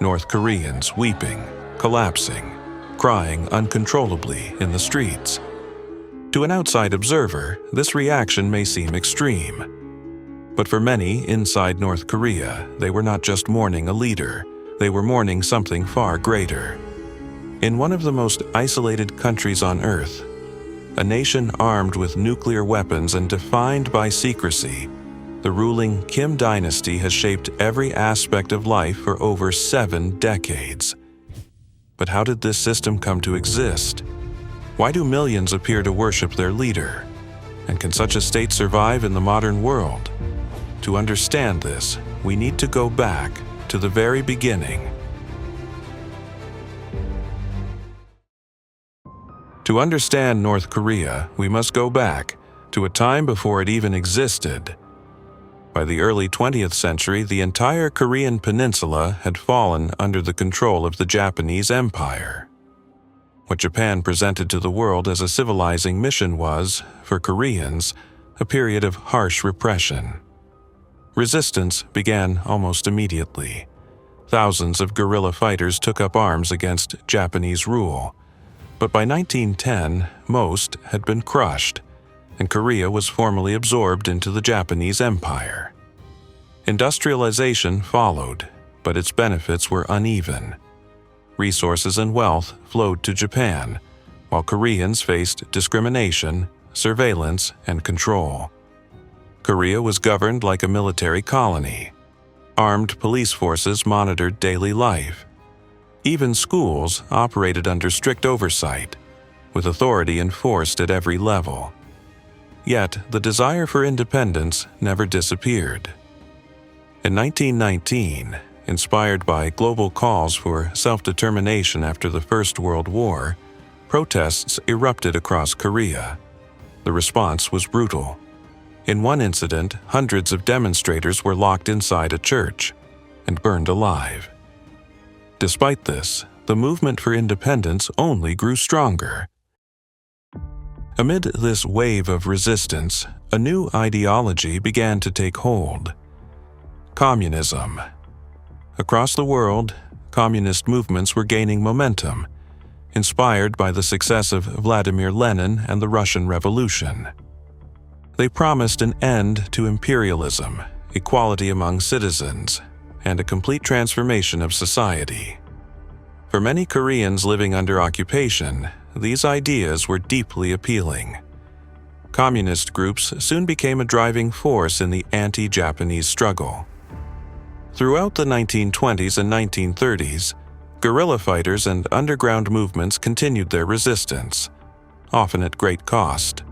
North Koreans weeping, collapsing, crying uncontrollably in the streets. To an outside observer, this reaction may seem extreme. But for many inside North Korea, they were not just mourning a leader, they were mourning something far greater. In one of the most isolated countries on Earth, a nation armed with nuclear weapons and defined by secrecy, the ruling Kim dynasty has shaped every aspect of life for over 7 decades. But how did this system come to exist? Why do millions appear to worship their leader? And can such a state survive in the modern world? To understand this, we need to go back to the very beginning. To understand North Korea, we must go back to a time before it even existed. By the early 20th century, the entire Korean peninsula had fallen under the control of the Japanese Empire. What Japan presented to the world as a civilizing mission was, for Koreans, a period of harsh repression. Resistance began almost immediately. Thousands of guerrilla fighters took up arms against Japanese rule. But by 1910, most had been crushed, and Korea was formally absorbed into the Japanese Empire. Industrialization followed, but its benefits were uneven. Resources and wealth flowed to Japan, while Koreans faced discrimination, surveillance, and control. Korea was governed like a military colony. Armed police forces monitored daily life. Even schools operated under strict oversight, with authority enforced at every level. Yet, the desire for independence never disappeared. In 1919, inspired by global calls for self-determination after the First World War, protests erupted across Korea. The response was brutal. In one incident, hundreds of demonstrators were locked inside a church and burned alive. Despite this, the movement for independence only grew stronger. Amid this wave of resistance, a new ideology began to take hold: communism. Across the world, communist movements were gaining momentum, inspired by the success of Vladimir Lenin and the Russian Revolution. They promised an end to imperialism, equality among citizens, and a complete transformation of society. For many Koreans living under occupation, these ideas were deeply appealing. Communist groups soon became a driving force in the anti-Japanese struggle. Throughout the 1920s and 1930s, guerrilla fighters and underground movements continued their resistance, often at great cost.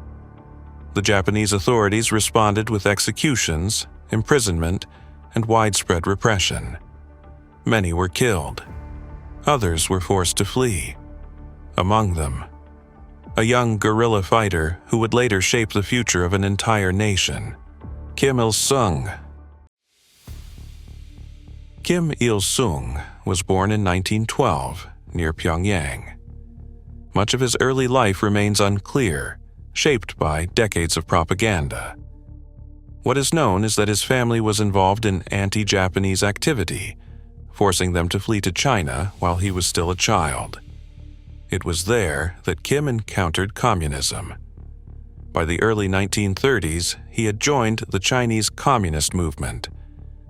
The Japanese authorities responded with executions, imprisonment, and widespread repression. Many were killed. Others were forced to flee. Among them, a young guerrilla fighter who would later shape the future of an entire nation, Kim Il-sung. Kim Il-sung was born in 1912 near Pyongyang. Much of his early life remains unclear, shaped by decades of propaganda. What is known is that his family was involved in anti-Japanese activity, forcing them to flee to China while he was still a child. It was there that Kim encountered communism. By the early 1930s, he had joined the Chinese Communist movement,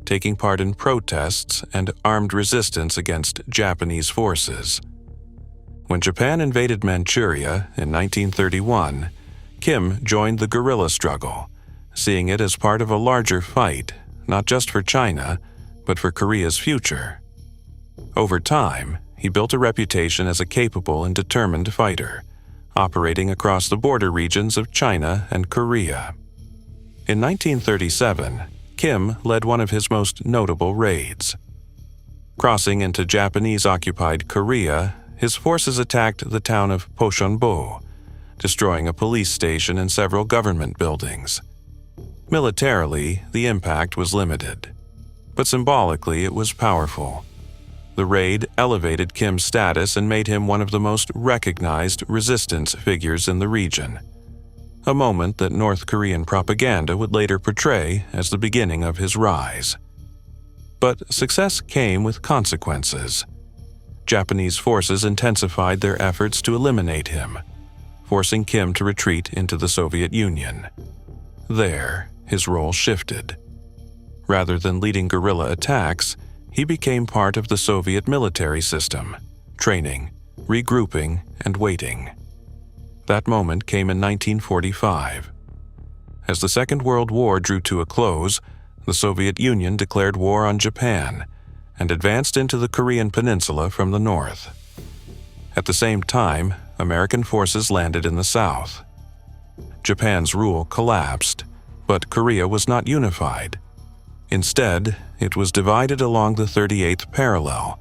taking part in protests and armed resistance against Japanese forces. When Japan invaded Manchuria in 1931, Kim joined the guerrilla struggle, seeing it as part of a larger fight, not just for China, but for Korea's future. Over time, he built a reputation as a capable and determined fighter, operating across the border regions of China and Korea. In 1937, Kim led one of his most notable raids. Crossing into Japanese-occupied Korea, his forces attacked the town of Pocheonbo, destroying a police station and several government buildings. Militarily, the impact was limited, but symbolically it was powerful. The raid elevated Kim's status and made him one of the most recognized resistance figures in the region, a moment that North Korean propaganda would later portray as the beginning of his rise. But success came with consequences. Japanese forces intensified their efforts to eliminate him, forcing Kim to retreat into the Soviet Union. There, his role shifted. Rather than leading guerrilla attacks, he became part of the Soviet military system, training, regrouping, and waiting. That moment came in 1945. As the Second World War drew to a close, the Soviet Union declared war on Japan and advanced into the Korean peninsula from the north. At the same time, American forces landed in the south. Japan's rule collapsed, but Korea was not unified. Instead, it was divided along the 38th parallel,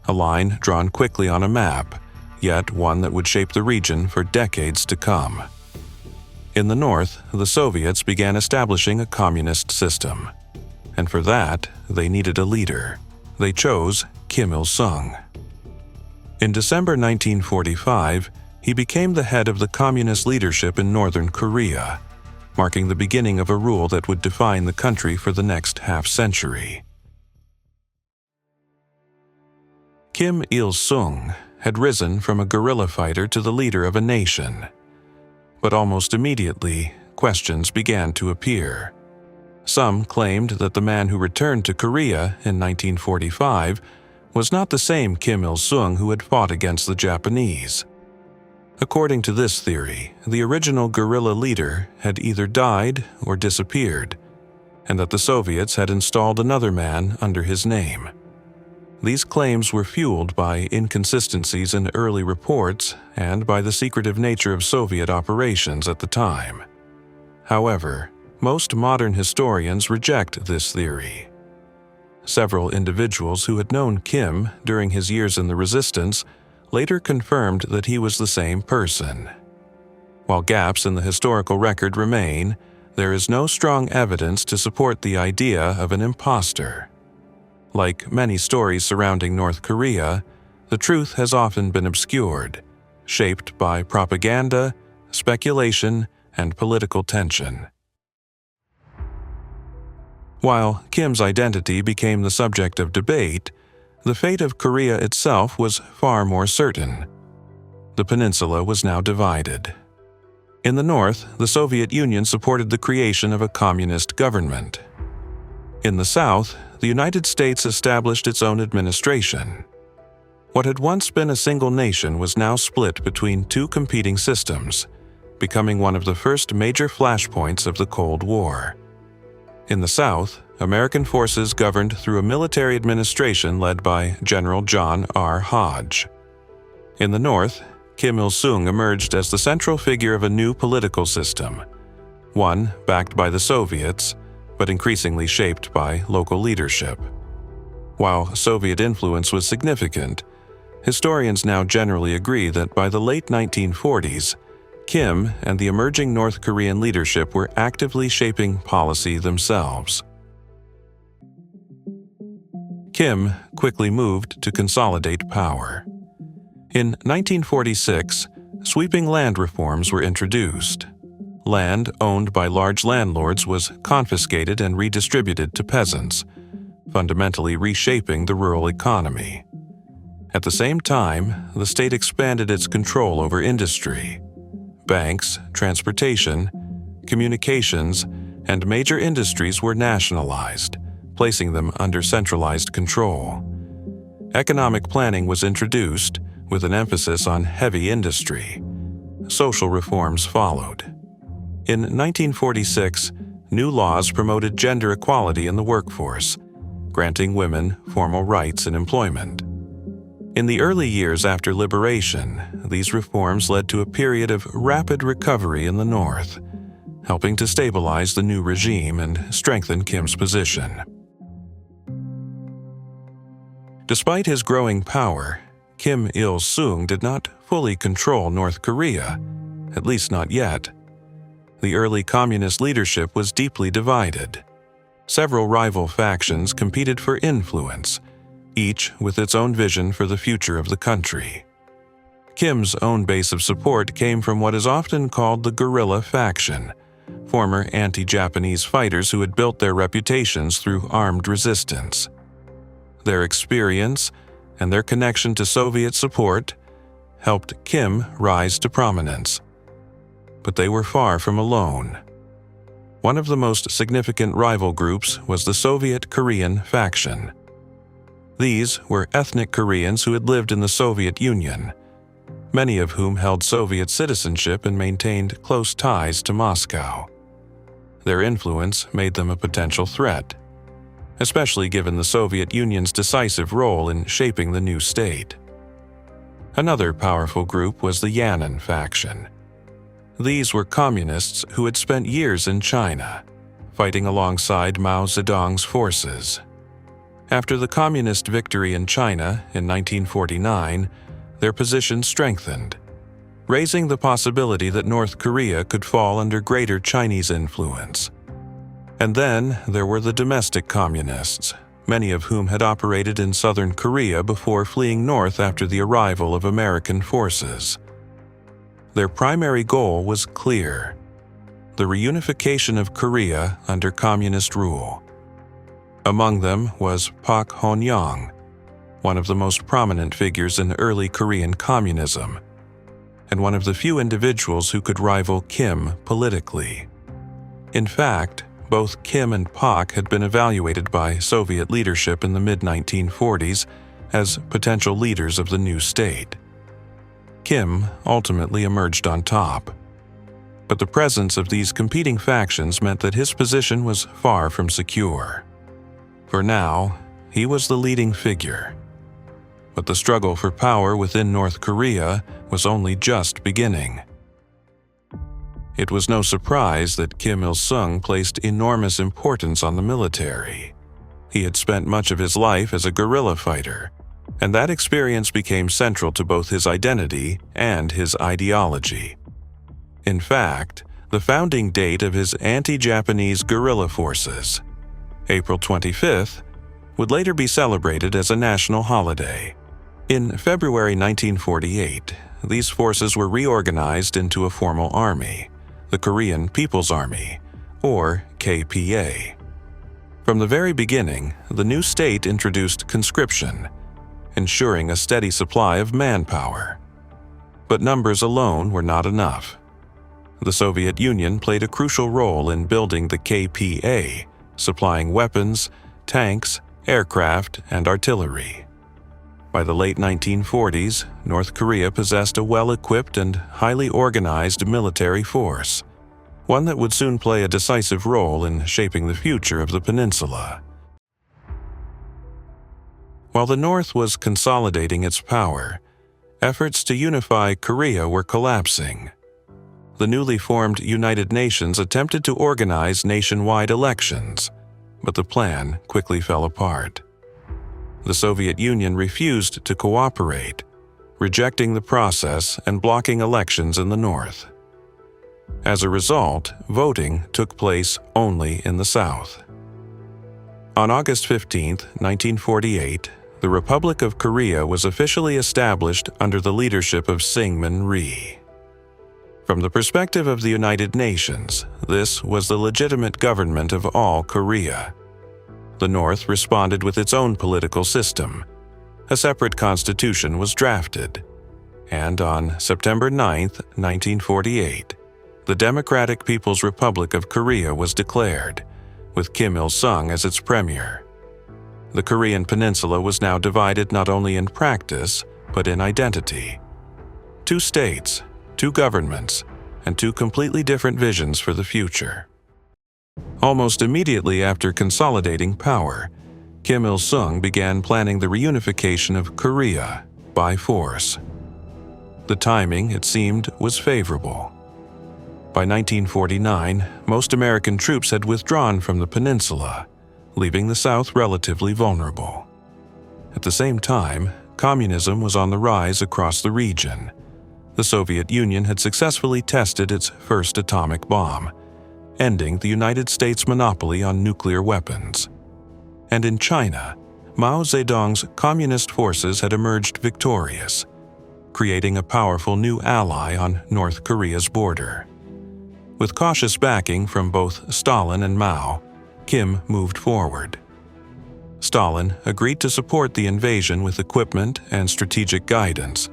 a line drawn quickly on a map, yet one that would shape the region for decades to come. In the north, the Soviets began establishing a communist system, and for that, they needed a leader. They chose Kim Il-sung. In December 1945, he became the head of the communist leadership in northern Korea, marking the beginning of a rule that would define the country for the next half-century. Kim Il-sung had risen from a guerrilla fighter to the leader of a nation. But almost immediately, questions began to appear. Some claimed that the man who returned to Korea in 1945 was not the same Kim Il-sung who had fought against the Japanese. According to this theory, the original guerrilla leader had either died or disappeared, and that the Soviets had installed another man under his name. These claims were fueled by inconsistencies in early reports and by the secretive nature of Soviet operations at the time. However, most modern historians reject this theory. Several individuals who had known Kim during his years in the resistance later confirmed that he was the same person. While gaps in the historical record remain, there is no strong evidence to support the idea of an imposter. Like many stories surrounding North Korea, the truth has often been obscured, shaped by propaganda, speculation, and political tension. While Kim's identity became the subject of debate, the fate of Korea itself was far more certain. The peninsula was now divided. In the north, the Soviet Union supported the creation of a communist government. In the south, the United States established its own administration. What had once been a single nation was now split between two competing systems, becoming one of the first major flashpoints of the Cold War. In the south, American forces governed through a military administration led by General John R. Hodge. In the north, Kim Il-sung emerged as the central figure of a new political system, one backed by the Soviets, but increasingly shaped by local leadership. While Soviet influence was significant, historians now generally agree that by the late 1940s, Kim and the emerging North Korean leadership were actively shaping policy themselves. Kim quickly moved to consolidate power. In 1946, sweeping land reforms were introduced. Land owned by large landlords was confiscated and redistributed to peasants, fundamentally reshaping the rural economy. At the same time, the state expanded its control over industry. Banks, transportation, communications, and major industries were nationalized, placing them under centralized control. Economic planning was introduced, with an emphasis on heavy industry. Social reforms followed. In 1946, new laws promoted gender equality in the workforce, granting women formal rights in employment. In the early years after liberation, these reforms led to a period of rapid recovery in the North, helping to stabilize the new regime and strengthen Kim's position. Despite his growing power, Kim Il-sung did not fully control North Korea, at least not yet. The early communist leadership was deeply divided. Several rival factions competed for influence, each with its own vision for the future of the country. Kim's own base of support came from what is often called the guerrilla faction, former anti-Japanese fighters who had built their reputations through armed resistance. their experience, and their connection to Soviet support helped Kim rise to prominence. But they were far from alone. One of the most significant rival groups was the Soviet Korean faction. These were ethnic Koreans who had lived in the Soviet Union, many of whom held Soviet citizenship and maintained close ties to Moscow. Their influence made them a potential threat, especially given the Soviet Union's decisive role in shaping the new state. Another powerful group was the Yan'an faction. These were communists who had spent years in China, fighting alongside Mao Zedong's forces. After the communist victory in China in 1949, their position strengthened, raising the possibility that North Korea could fall under greater Chinese influence. And then there were the domestic communists, many of whom had operated in southern Korea before fleeing north after the arrival of American forces. Their primary goal was clear: the reunification of Korea under communist rule. Among them was Pak Hon-young, one of the most prominent figures in early Korean communism, and one of the few individuals who could rival Kim politically. In fact, both Kim and Pak had been evaluated by Soviet leadership in the mid-1940s as potential leaders of the new state. Kim ultimately emerged on top. But the presence of these competing factions meant that his position was far from secure. For now, he was the leading figure. But the struggle for power within North Korea was only just beginning. It was no surprise that Kim Il-sung placed enormous importance on the military. He had spent much of his life as a guerrilla fighter, and that experience became central to both his identity and his ideology. In fact, the founding date of his anti-Japanese guerrilla forces, April 25th, would later be celebrated as a national holiday. In February 1948, these forces were reorganized into a formal army, the Korean People's Army, or KPA. From the very beginning, the new state introduced conscription, ensuring a steady supply of manpower. But numbers alone were not enough. The Soviet Union played a crucial role in building the KPA, supplying weapons, tanks, aircraft, and artillery. By the late 1940s, North Korea possessed a well-equipped and highly organized military force, one that would soon play a decisive role in shaping the future of the peninsula. While the North was consolidating its power, efforts to unify Korea were collapsing. The newly formed United Nations attempted to organize nationwide elections, but the plan quickly fell apart. The Soviet Union refused to cooperate, rejecting the process and blocking elections in the North. As a result, voting took place only in the South. On August 15, 1948, the Republic of Korea was officially established under the leadership of Syngman Rhee. From the perspective of the United Nations, this was the legitimate government of all Korea. The North responded with its own political system. A separate constitution was drafted, and on September 9, 1948, the Democratic People's Republic of Korea was declared, with Kim Il-sung as its premier. The Korean peninsula was now divided not only in practice, but in identity. Two states, two governments, and two completely different visions for the future. Almost immediately after consolidating power, Kim Il-sung began planning the reunification of Korea by force. The timing, it seemed, was favorable. By 1949, most American troops had withdrawn from the peninsula, leaving the South relatively vulnerable. At the same time, communism was on the rise across the region. The Soviet Union had successfully tested its first atomic bomb, ending the United States' monopoly on nuclear weapons. And in China, Mao Zedong's communist forces had emerged victorious, creating a powerful new ally on North Korea's border. With cautious backing from both Stalin and Mao, Kim moved forward. Stalin agreed to support the invasion with equipment and strategic guidance,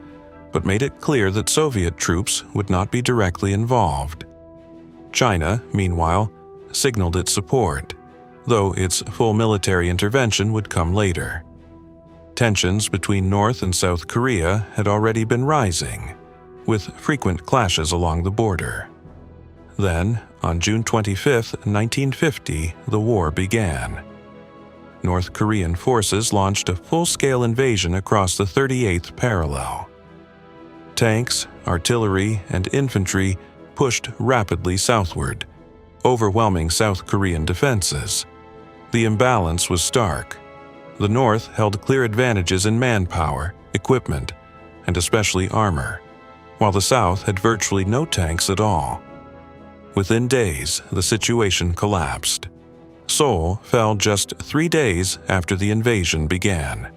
but made it clear that Soviet troops would not be directly involved. China, meanwhile, signaled its support, though its full military intervention would come later. Tensions between North and South Korea had already been rising, with frequent clashes along the border. Then, on June 25, 1950, the war began. North Korean forces launched a full-scale invasion across the 38th parallel. Tanks, artillery, and infantry pushed rapidly southward, overwhelming South Korean defenses. The imbalance was stark. The North held clear advantages in manpower, equipment, and especially armor, while the South had virtually no tanks at all. Within days, the situation collapsed. Seoul fell just 3 days after the invasion began.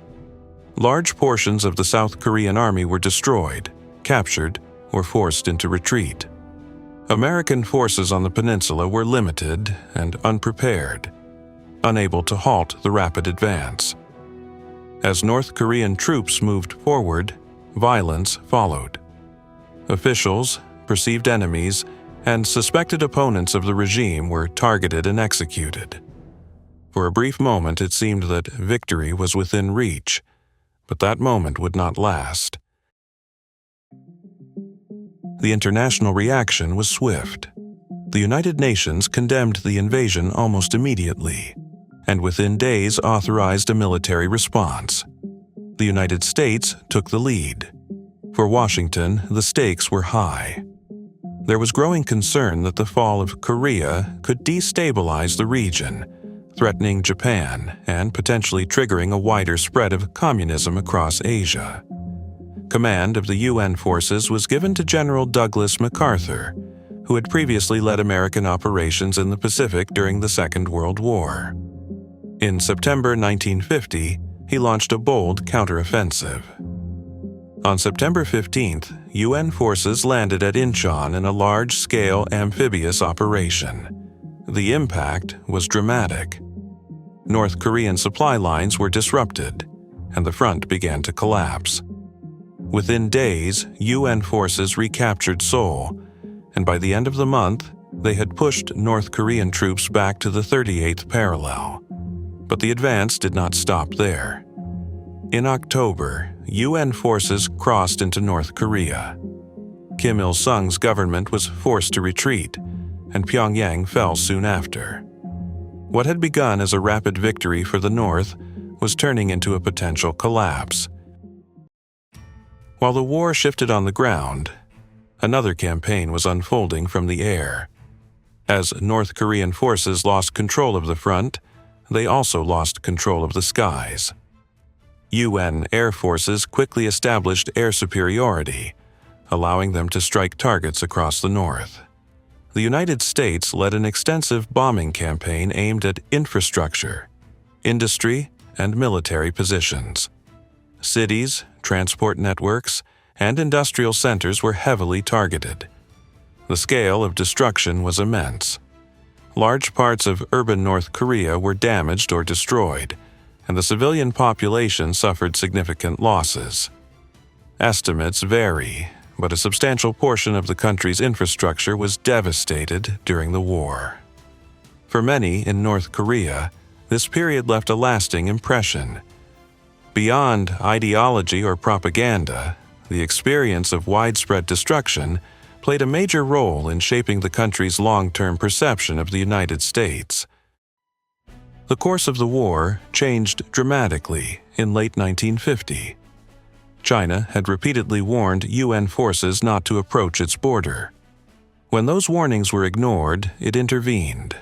Large portions of the South Korean army were destroyed, captured, or forced into retreat. American forces on the peninsula were limited and unprepared, unable to halt the rapid advance. As North Korean troops moved forward, violence followed. Officials, perceived enemies, and suspected opponents of the regime were targeted and executed. For a brief moment it seemed that victory was within reach, but that moment would not last. The international reaction was swift. The United Nations condemned the invasion almost immediately, and within days authorized a military response. The United States took the lead. For Washington, the stakes were high. There was growing concern that the fall of Korea could destabilize the region, threatening Japan and potentially triggering a wider spread of communism across Asia. Command of the UN forces was given to General Douglas MacArthur, who had previously led American operations in the Pacific during the Second World War. In September 1950, he launched a bold counteroffensive. On September 15th, UN forces landed at Incheon in a large-scale amphibious operation. The impact was dramatic. North Korean supply lines were disrupted, and the front began to collapse. Within days, UN forces recaptured Seoul, and by the end of the month, they had pushed North Korean troops back to the 38th parallel. But the advance did not stop there. In October, UN forces crossed into North Korea. Kim Il-sung's government was forced to retreat, and Pyongyang fell soon after. What had begun as a rapid victory for the North was turning into a potential collapse. While the war shifted on the ground, another campaign was unfolding from the air. As North Korean forces lost control of the front, they also lost control of the skies. UN air forces quickly established air superiority, allowing them to strike targets across the north. The United States led an extensive bombing campaign aimed at infrastructure, industry, and military positions. Cities, transport networks, and industrial centers were heavily targeted. The scale of destruction was immense. Large parts of urban North Korea were damaged or destroyed, and the civilian population suffered significant losses. Estimates vary, but a substantial portion of the country's infrastructure was devastated during the war. For many in North Korea, this period left a lasting impression. Beyond ideology or propaganda, the experience of widespread destruction played a major role in shaping the country's long-term perception of the United States. The course of the war changed dramatically in late 1950. China had repeatedly warned UN forces not to approach its border. When those warnings were ignored, it intervened.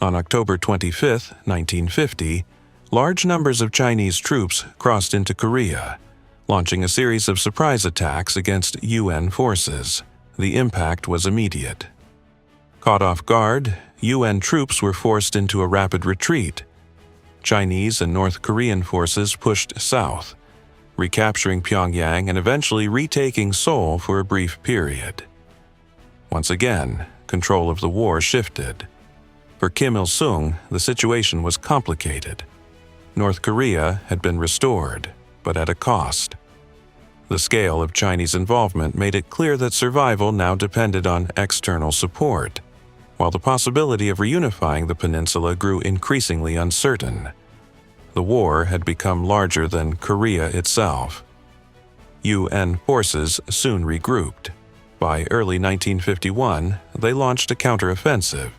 On October 25, 1950, large numbers of Chinese troops crossed into Korea, launching a series of surprise attacks against UN forces. The impact was immediate. Caught off guard, UN troops were forced into a rapid retreat. Chinese and North Korean forces pushed south, recapturing Pyongyang and eventually retaking Seoul for a brief period. Once again, control of the war shifted. For Kim Il-sung, the situation was complicated. North Korea had been restored, but at a cost. The scale of Chinese involvement made it clear that survival now depended on external support, while the possibility of reunifying the peninsula grew increasingly uncertain. The war had become larger than Korea itself. UN forces soon regrouped. By early 1951, they launched a counteroffensive,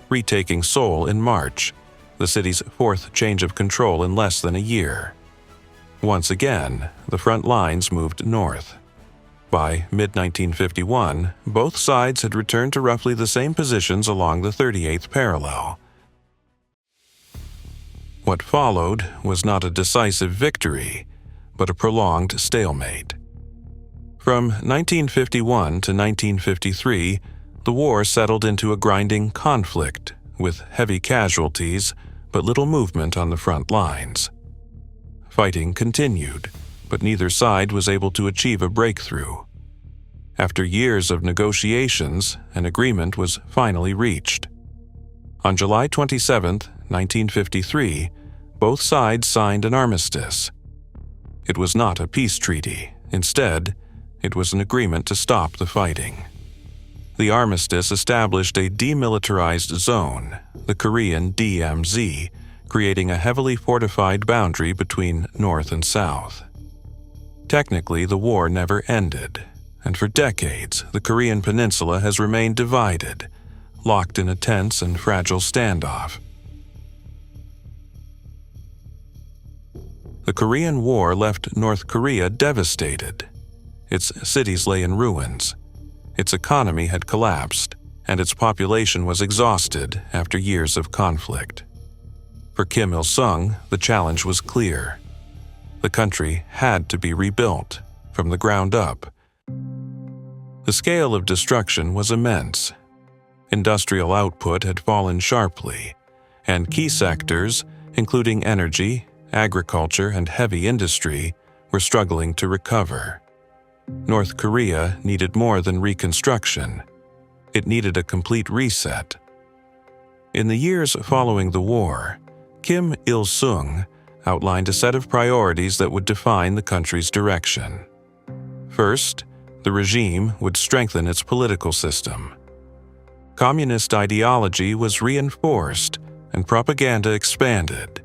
retaking Seoul in March, the city's fourth change of control in less than a year. Once again, the front lines moved north. By mid-1951, both sides had returned to roughly the same positions along the 38th parallel. What followed was not a decisive victory, but a prolonged stalemate. From 1951 to 1953, the war settled into a grinding conflict, with heavy casualties but little movement on the front lines. Fighting continued, but neither side was able to achieve a breakthrough. After years of negotiations, an agreement was finally reached. On July 27, 1953, both sides signed an armistice. It was not a peace treaty. Instead, it was an agreement to stop the fighting. The armistice established a demilitarized zone, the Korean DMZ, creating a heavily fortified boundary between North and South. Technically, the war never ended, and for decades, the Korean peninsula has remained divided, locked in a tense and fragile standoff. The Korean War left North Korea devastated. Its cities lay in ruins. Its economy had collapsed, and its population was exhausted after years of conflict. For Kim Il-sung, the challenge was clear. The country had to be rebuilt from the ground up. The scale of destruction was immense. Industrial output had fallen sharply, and key sectors, including energy, agriculture, and heavy industry, were struggling to recover. North Korea needed more than reconstruction. It needed a complete reset. In the years following the war, Kim Il-sung outlined a set of priorities that would define the country's direction. First, the regime would strengthen its political system. Communist ideology was reinforced and propaganda expanded,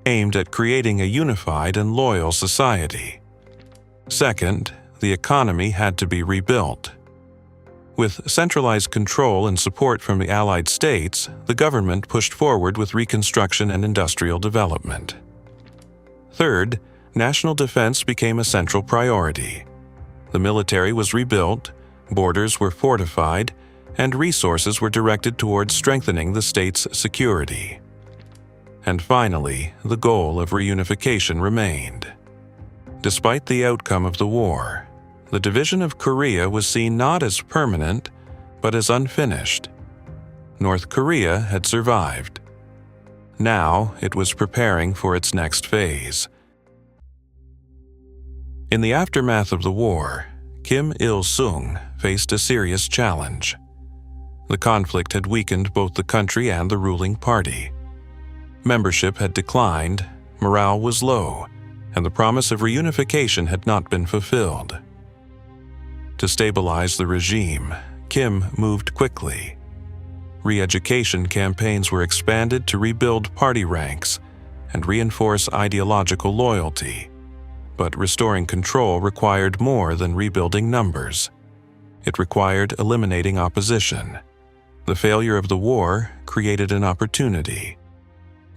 aimed at creating a unified and loyal society. Second, the economy had to be rebuilt. With centralized control and support from the Allied states, the government pushed forward with reconstruction and industrial development. Third, national defense became a central priority. The military was rebuilt, borders were fortified, and resources were directed towards strengthening the state's security. And finally, the goal of reunification remained. Despite the outcome of the war, the division of Korea was seen not as permanent, but as unfinished. North Korea had survived. Now it was preparing for its next phase. In the aftermath of the war, Kim Il-sung faced a serious challenge. The conflict had weakened both the country and the ruling party. Membership had declined, morale was low, and the promise of reunification had not been fulfilled. To stabilize the regime, Kim moved quickly. Re-education campaigns were expanded to rebuild party ranks and reinforce ideological loyalty. But restoring control required more than rebuilding numbers. It required eliminating opposition. The failure of the war created an opportunity.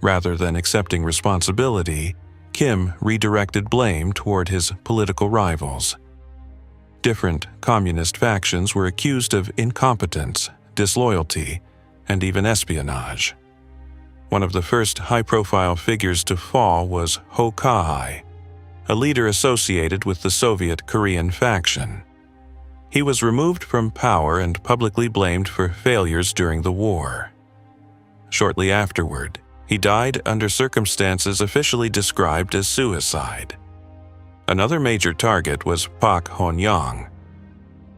Rather than accepting responsibility, Kim redirected blame toward his political rivals. Different communist factions were accused of incompetence, disloyalty, and even espionage. One of the first high-profile figures to fall was Ho Ka-hai, a leader associated with the Soviet Korean faction. He was removed from power and publicly blamed for failures during the war. Shortly afterward, he died under circumstances officially described as suicide. Another major target was Park Hon-young.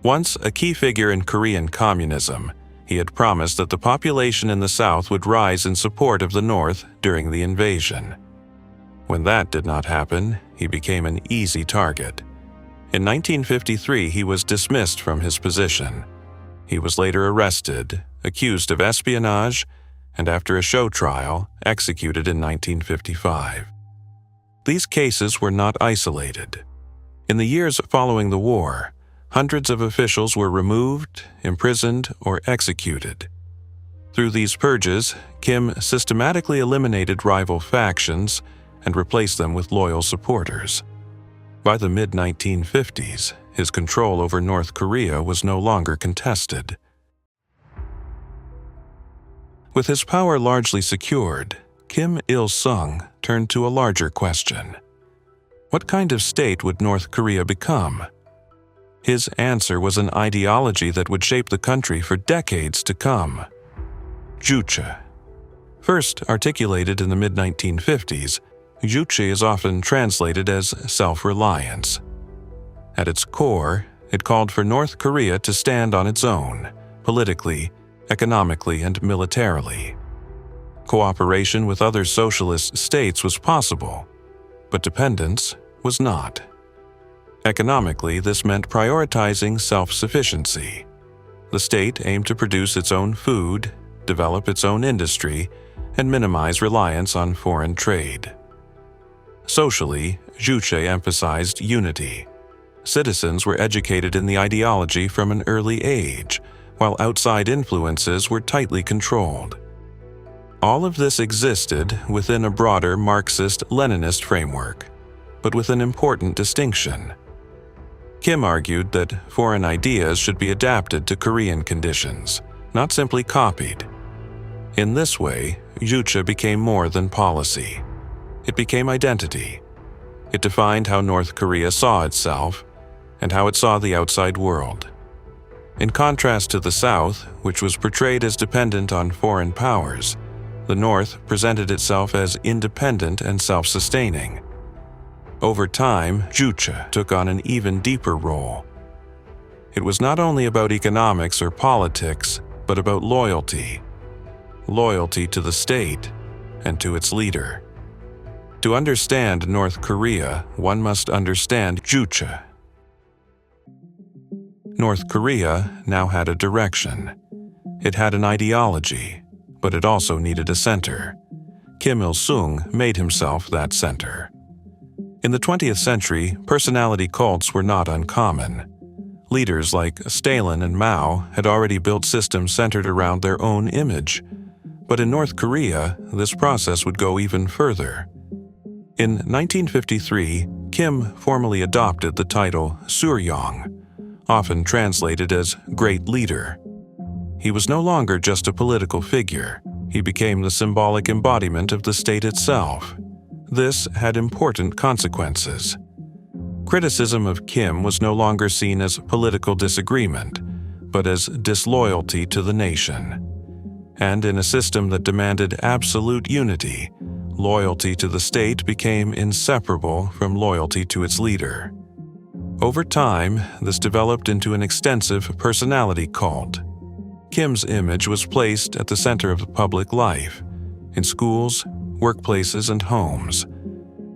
Once a key figure in Korean communism, he had promised that the population in the South would rise in support of the North during the invasion. When that did not happen, he became an easy target. In 1953, he was dismissed from his position. He was later arrested, accused of espionage, and after a show trial, executed in 1955. These cases were not isolated. In the years following the war, hundreds of officials were removed, imprisoned, or executed. Through these purges, Kim systematically eliminated rival factions and replaced them with loyal supporters. By the mid-1950s, his control over North Korea was no longer contested. With his power largely secured, Kim Il-sung turned to a larger question. What kind of state would North Korea become? His answer was an ideology that would shape the country for decades to come. Juche. First articulated in the mid-1950s, Juche is often translated as self-reliance. At its core, it called for North Korea to stand on its own, politically, economically, and militarily. Cooperation with other socialist states was possible, but dependence was not. Economically, this meant prioritizing self-sufficiency. The state aimed to produce its own food, develop its own industry, and minimize reliance on foreign trade. Socially, Juche emphasized unity. Citizens were educated in the ideology from an early age, while outside influences were tightly controlled. All of this existed within a broader Marxist-Leninist framework, but with an important distinction. Kim argued that foreign ideas should be adapted to Korean conditions, not simply copied. In this way, Juche became more than policy. It became identity. It defined how North Korea saw itself and how it saw the outside world. In contrast to the South, which was portrayed as dependent on foreign powers, the North presented itself as independent and self-sustaining. Over time, Juche took on an even deeper role. It was not only about economics or politics, but about loyalty. Loyalty to the state and to its leader. To understand North Korea, one must understand Juche. North Korea now had a direction. It had an ideology, but it also needed a center. Kim Il-sung made himself that center. In the 20th century, personality cults were not uncommon. Leaders like Stalin and Mao had already built systems centered around their own image. But in North Korea, this process would go even further. In 1953, Kim formally adopted the title Suryong, often translated as Great Leader. He was no longer just a political figure. He became the symbolic embodiment of the state itself. This had important consequences. Criticism of Kim was no longer seen as political disagreement, but as disloyalty to the nation. And in a system that demanded absolute unity, loyalty to the state became inseparable from loyalty to its leader. Over time, this developed into an extensive personality cult. Kim's image was placed at the center of public life, in schools, workplaces, and homes.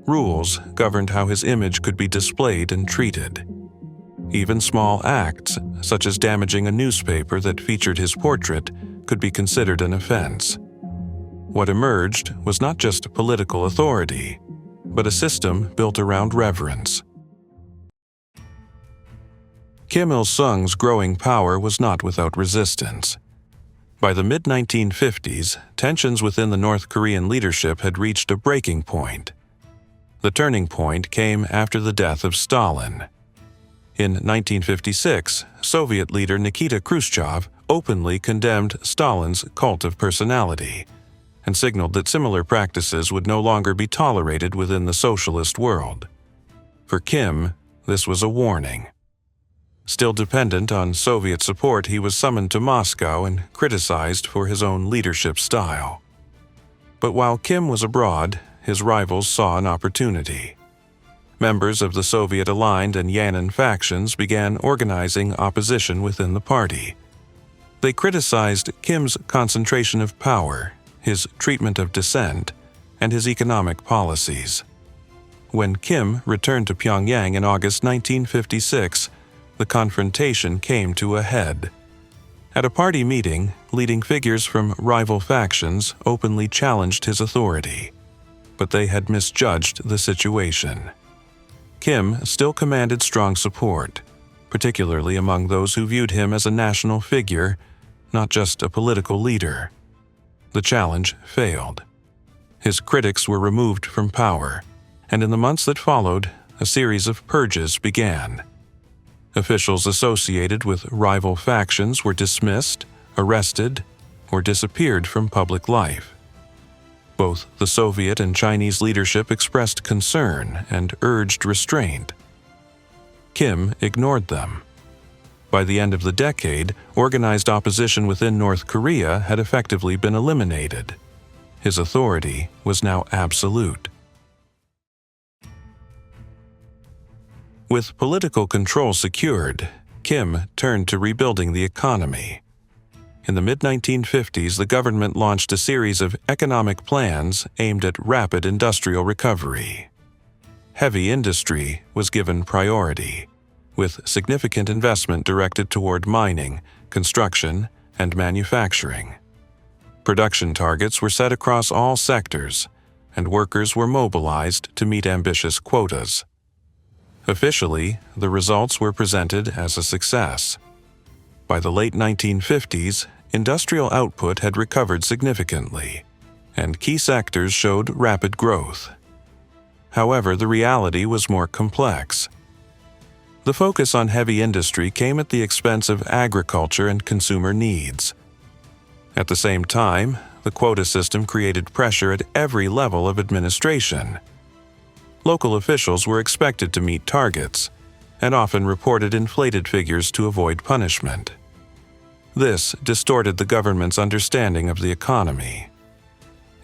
Rules governed how his image could be displayed and treated. Even small acts, such as damaging a newspaper that featured his portrait, could be considered an offense. What emerged was not just political authority, but a system built around reverence. Kim Il-sung's growing power was not without resistance. By the mid-1950s, tensions within the North Korean leadership had reached a breaking point. The turning point came after the death of Stalin. In 1956, Soviet leader Nikita Khrushchev openly condemned Stalin's cult of personality and signaled that similar practices would no longer be tolerated within the socialist world. For Kim, this was a warning. Still dependent on Soviet support, he was summoned to Moscow and criticized for his own leadership style. But while Kim was abroad, his rivals saw an opportunity. Members of the Soviet-aligned and Yanin factions began organizing opposition within the party. They criticized Kim's concentration of power, his treatment of dissent, and his economic policies. when Kim returned to Pyongyang in August 1956, the confrontation came to a head. At a party meeting, leading figures from rival factions openly challenged his authority, but they had misjudged the situation. Kim still commanded strong support, particularly among those who viewed him as a national figure, not just a political leader. The challenge failed. His critics were removed from power, and in the months that followed, a series of purges began. Officials associated with rival factions were dismissed, arrested, or disappeared from public life. Both the Soviet and Chinese leadership expressed concern and urged restraint. Kim ignored them. By the end of the decade, organized opposition within North Korea had effectively been eliminated. His authority was now absolute. With political control secured, Kim turned to rebuilding the economy. In the mid-1950s, the government launched a series of economic plans aimed at rapid industrial recovery. Heavy industry was given priority, with significant investment directed toward mining, construction, and manufacturing. Production targets were set across all sectors, and workers were mobilized to meet ambitious quotas. Officially, the results were presented as a success. By the late 1950s, industrial output had recovered significantly, and key sectors showed rapid growth. However, the reality was more complex. The focus on heavy industry came at the expense of agriculture and consumer needs. At the same time, the quota system created pressure at every level of administration. Local officials were expected to meet targets, and often reported inflated figures to avoid punishment. This distorted the government's understanding of the economy.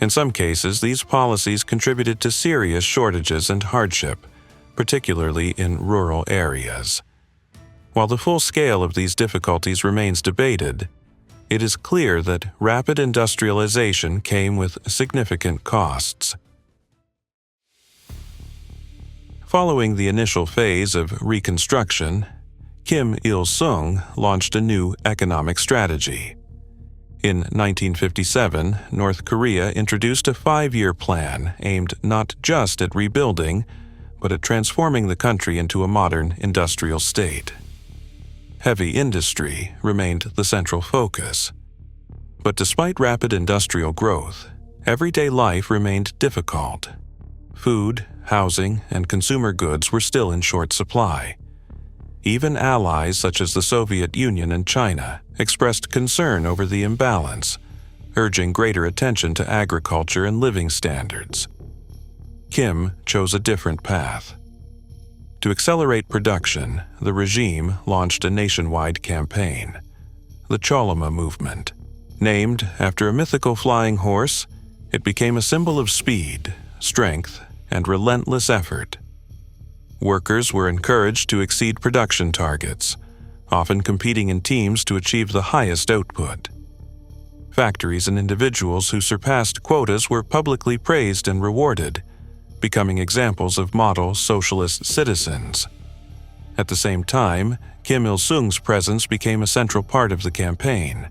In some cases, these policies contributed to serious shortages and hardship, particularly in rural areas. While the full scale of these difficulties remains debated, it is clear that rapid industrialization came with significant costs. Following the initial phase of reconstruction, Kim Il-sung launched a new economic strategy. In 1957, North Korea introduced a 5-year plan aimed not just at rebuilding, but at transforming the country into a modern industrial state. Heavy industry remained the central focus. But despite rapid industrial growth, everyday life remained difficult. Food, housing, and consumer goods were still in short supply. Even allies such as the Soviet Union and China expressed concern over the imbalance, urging greater attention to agriculture and living standards. Kim chose a different path. To accelerate production, the regime launched a nationwide campaign, the Cholima movement. Named after a mythical flying horse, it became a symbol of speed, strength, and relentless effort. Workers were encouraged to exceed production targets, often competing in teams to achieve the highest output. Factories and individuals who surpassed quotas were publicly praised and rewarded, becoming examples of model socialist citizens. At the same time, Kim Il-sung's presence became a central part of the campaign.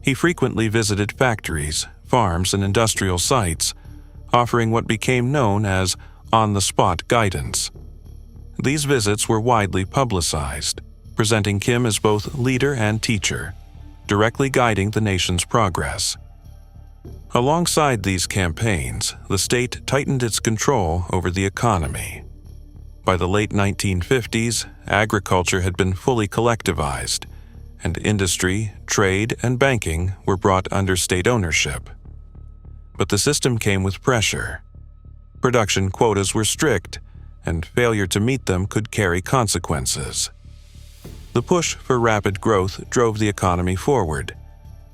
He frequently visited factories, farms, and industrial sites, offering what became known as on-the-spot guidance. These visits were widely publicized, presenting Kim as both leader and teacher, directly guiding the nation's progress. Alongside these campaigns, the state tightened its control over the economy. By the late 1950s, agriculture had been fully collectivized, and industry, trade, and banking were brought under state ownership. But the system came with pressure. Production quotas were strict, and failure to meet them could carry consequences. The push for rapid growth drove the economy forward,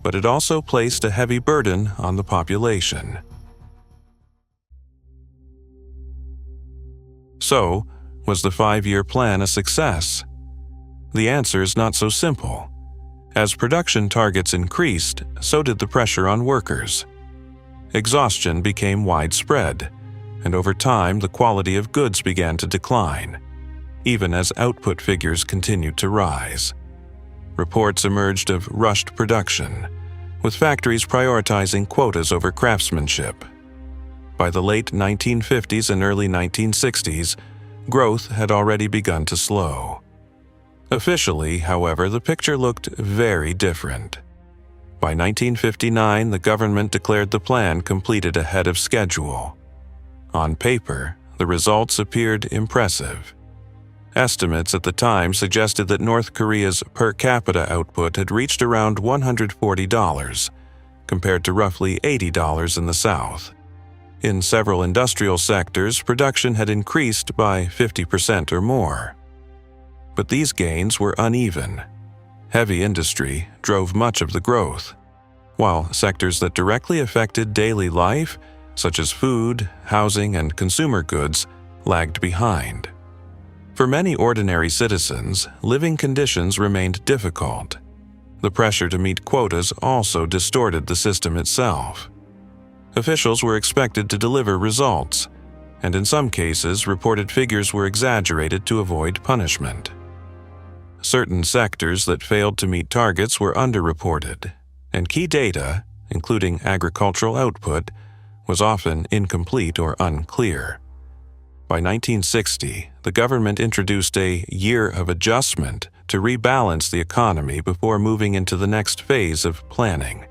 but it also placed a heavy burden on the population. So, was the 5-year plan a success? The answer is not so simple. As production targets increased, so did the pressure on workers. Exhaustion became widespread, and over time the quality of goods began to decline, even as output figures continued to rise. Reports emerged of rushed production, with factories prioritizing quotas over craftsmanship. By the late 1950s and early 1960s, growth had already begun to slow. Officially, however, the picture looked very different. By 1959, the government declared the plan completed ahead of schedule. On paper, the results appeared impressive. Estimates at the time suggested that North Korea's per capita output had reached around $140, compared to roughly $80 in the South. In several industrial sectors, production had increased by 50% or more. But these gains were uneven. Heavy industry drove much of the growth, while sectors that directly affected daily life, such as food, housing, and consumer goods, lagged behind. For many ordinary citizens, living conditions remained difficult. The pressure to meet quotas also distorted the system itself. Officials were expected to deliver results, and in some cases, reported figures were exaggerated to avoid punishment. Certain sectors that failed to meet targets were underreported, and key data, including agricultural output, was often incomplete or unclear. By 1960, the government introduced a year of adjustment to rebalance the economy before moving into the next phase of planning.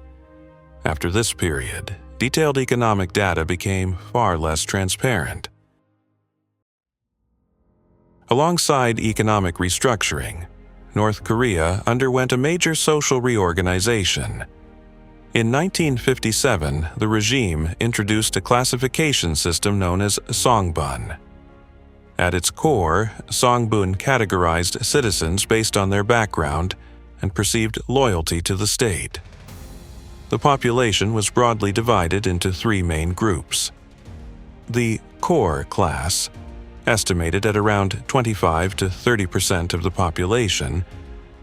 After this period, detailed economic data became far less transparent. Alongside economic restructuring, North Korea underwent a major social reorganization. In 1957, the regime introduced a classification system known as Songbun. At its core, Songbun categorized citizens based on their background and perceived loyalty to the state. The population was broadly divided into three main groups. The core class, estimated at around 25 to 30% of the population,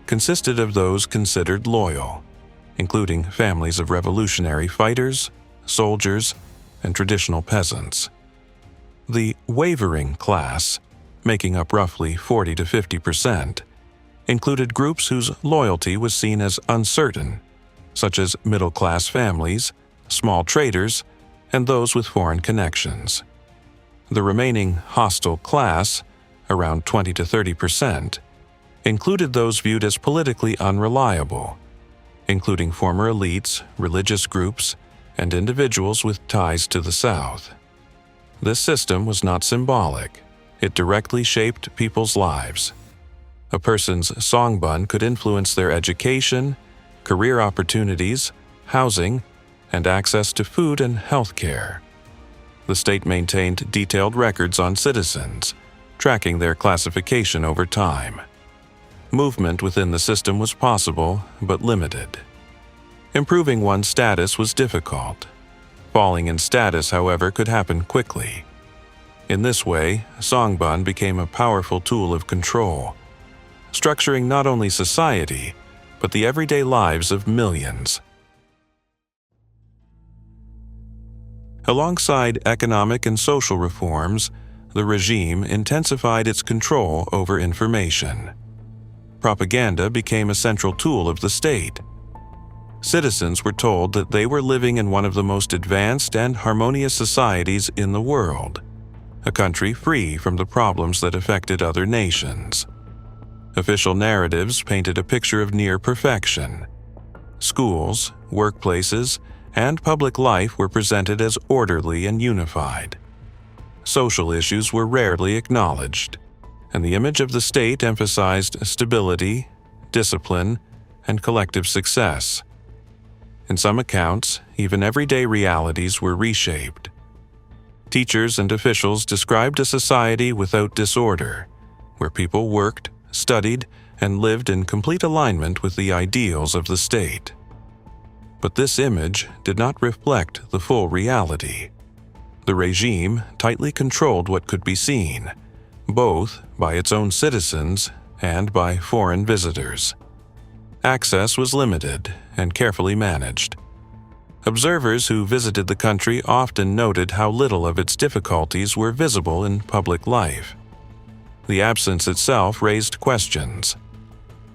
consisted of those considered loyal, including families of revolutionary fighters, soldiers, and traditional peasants. The wavering class, making up roughly 40 to 50%, included groups whose loyalty was seen as uncertain, such as middle-class families, small traders, and those with foreign connections. The remaining hostile class, around 20 to 30%, included those viewed as politically unreliable, including former elites, religious groups, and individuals with ties to the South. This system was not symbolic. It directly shaped people's lives. A person's songbun could influence their education, career opportunities, housing, and access to food and health care. The state maintained detailed records on citizens, tracking their classification over time. Movement within the system was possible, but limited. Improving one's status was difficult. Falling in status, however, could happen quickly. In this way, Songbun became a powerful tool of control, structuring not only society, but the everyday lives of millions. Alongside economic and social reforms, the regime intensified its control over information. Propaganda became a central tool of the state. Citizens were told that they were living in one of the most advanced and harmonious societies in the world, a country free from the problems that affected other nations. Official narratives painted a picture of near perfection. Schools, workplaces, and public life were presented as orderly and unified. Social issues were rarely acknowledged, and the image of the state emphasized stability, discipline, and collective success. In some accounts, even everyday realities were reshaped. Teachers and officials described a society without disorder, where people worked, studied, and lived in complete alignment with the ideals of the state. But this image did not reflect the full reality. The regime tightly controlled what could be seen, both by its own citizens and by foreign visitors. Access was limited and carefully managed. Observers who visited the country often noted how little of its difficulties were visible in public life. The absence itself raised questions.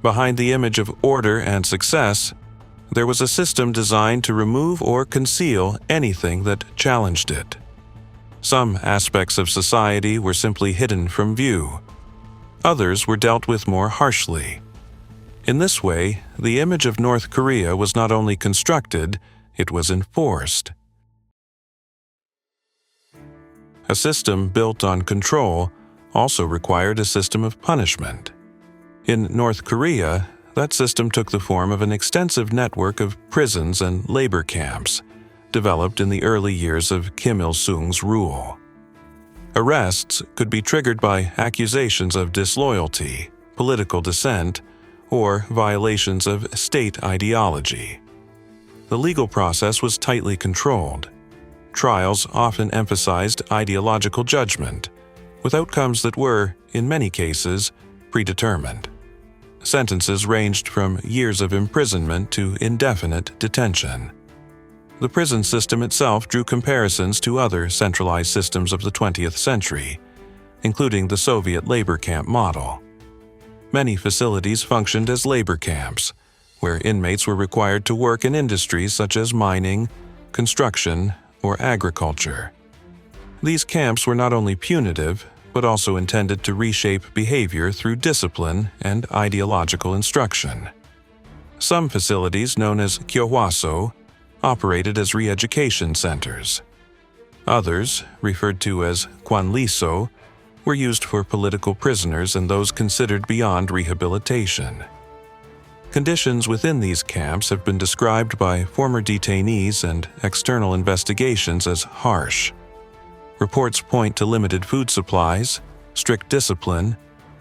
Behind the image of order and success, there was a system designed to remove or conceal anything that challenged it. Some aspects of society were simply hidden from view. Others were dealt with more harshly. In this way, the image of North Korea was not only constructed, it was enforced. A system built on control also required a system of punishment. In North Korea, that system took the form of an extensive network of prisons and labor camps, developed in the early years of Kim Il-sung's rule. Arrests could be triggered by accusations of disloyalty, political dissent, or violations of state ideology. The legal process was tightly controlled. Trials often emphasized ideological judgment, with outcomes that were, in many cases, predetermined. Sentences ranged from years of imprisonment to indefinite detention. The prison system itself drew comparisons to other centralized systems of the 20th century, including the Soviet labor camp model. Many facilities functioned as labor camps, where inmates were required to work in industries such as mining, construction, or agriculture. These camps were not only punitive, but also intended to reshape behavior through discipline and ideological instruction. Some facilities, known as kyohwaso, operated as re-education centers. Others, referred to as kwanliso, were used for political prisoners and those considered beyond rehabilitation. Conditions within these camps have been described by former detainees and external investigations as harsh. Reports point to limited food supplies, strict discipline,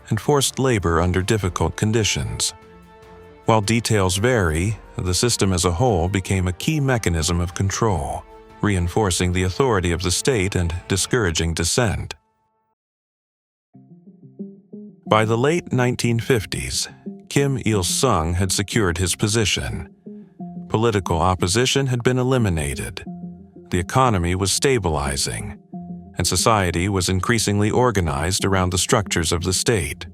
and forced labor under difficult conditions. While details vary, the system as a whole became a key mechanism of control, reinforcing the authority of the state and discouraging dissent. By the late 1950s, Kim Il-sung had secured his position. Political opposition had been eliminated. The economy was stabilizing, and society was increasingly organized around the structures of the state.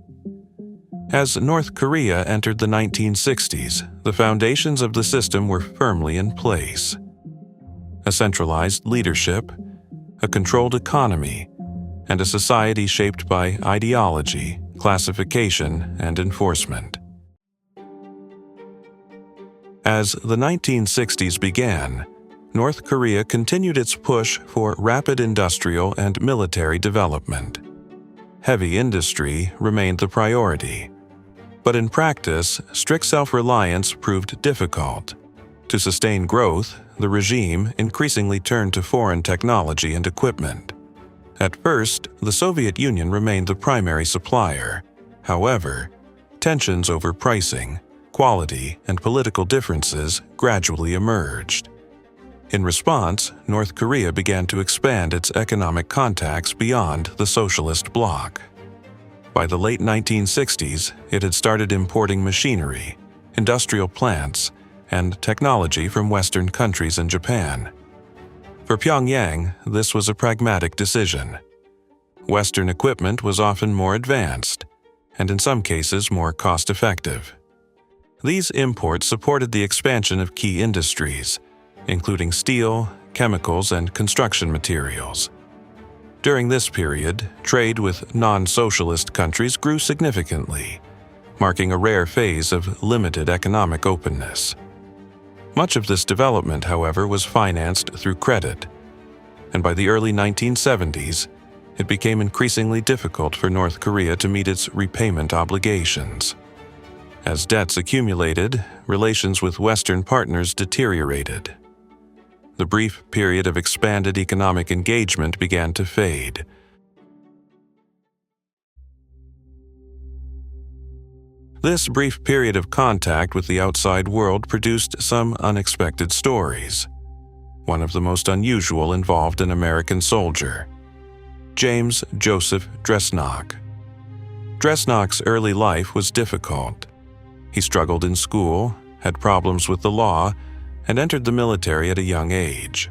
As North Korea entered the 1960s, the foundations of the system were firmly in place. A centralized leadership, a controlled economy, and a society shaped by ideology, classification, and enforcement. As the 1960s began, North Korea continued its push for rapid industrial and military development. Heavy industry remained the priority, but in practice, strict self-reliance proved difficult. To sustain growth, the regime increasingly turned to foreign technology and equipment. At first, the Soviet Union remained the primary supplier. However, tensions over pricing, quality, and political differences gradually emerged. In response, North Korea began to expand its economic contacts beyond the socialist bloc. By the late 1960s, it had started importing machinery, industrial plants, and technology from Western countries and Japan. For Pyongyang, this was a pragmatic decision. Western equipment was often more advanced, and in some cases more cost-effective. These imports supported the expansion of key industries, including steel, chemicals, and construction materials. During this period, trade with non-socialist countries grew significantly, marking a rare phase of limited economic openness. Much of this development, however, was financed through credit, and by the early 1970s, it became increasingly difficult for North Korea to meet its repayment obligations. As debts accumulated, relations with Western partners deteriorated. The brief period of expanded economic engagement began to fade. This brief period of contact with the outside world produced some unexpected stories. One of the most unusual involved an American soldier, James Joseph Dresnok. Dresnok's early life was difficult. He struggled in school, had problems with the law, and entered the military at a young age.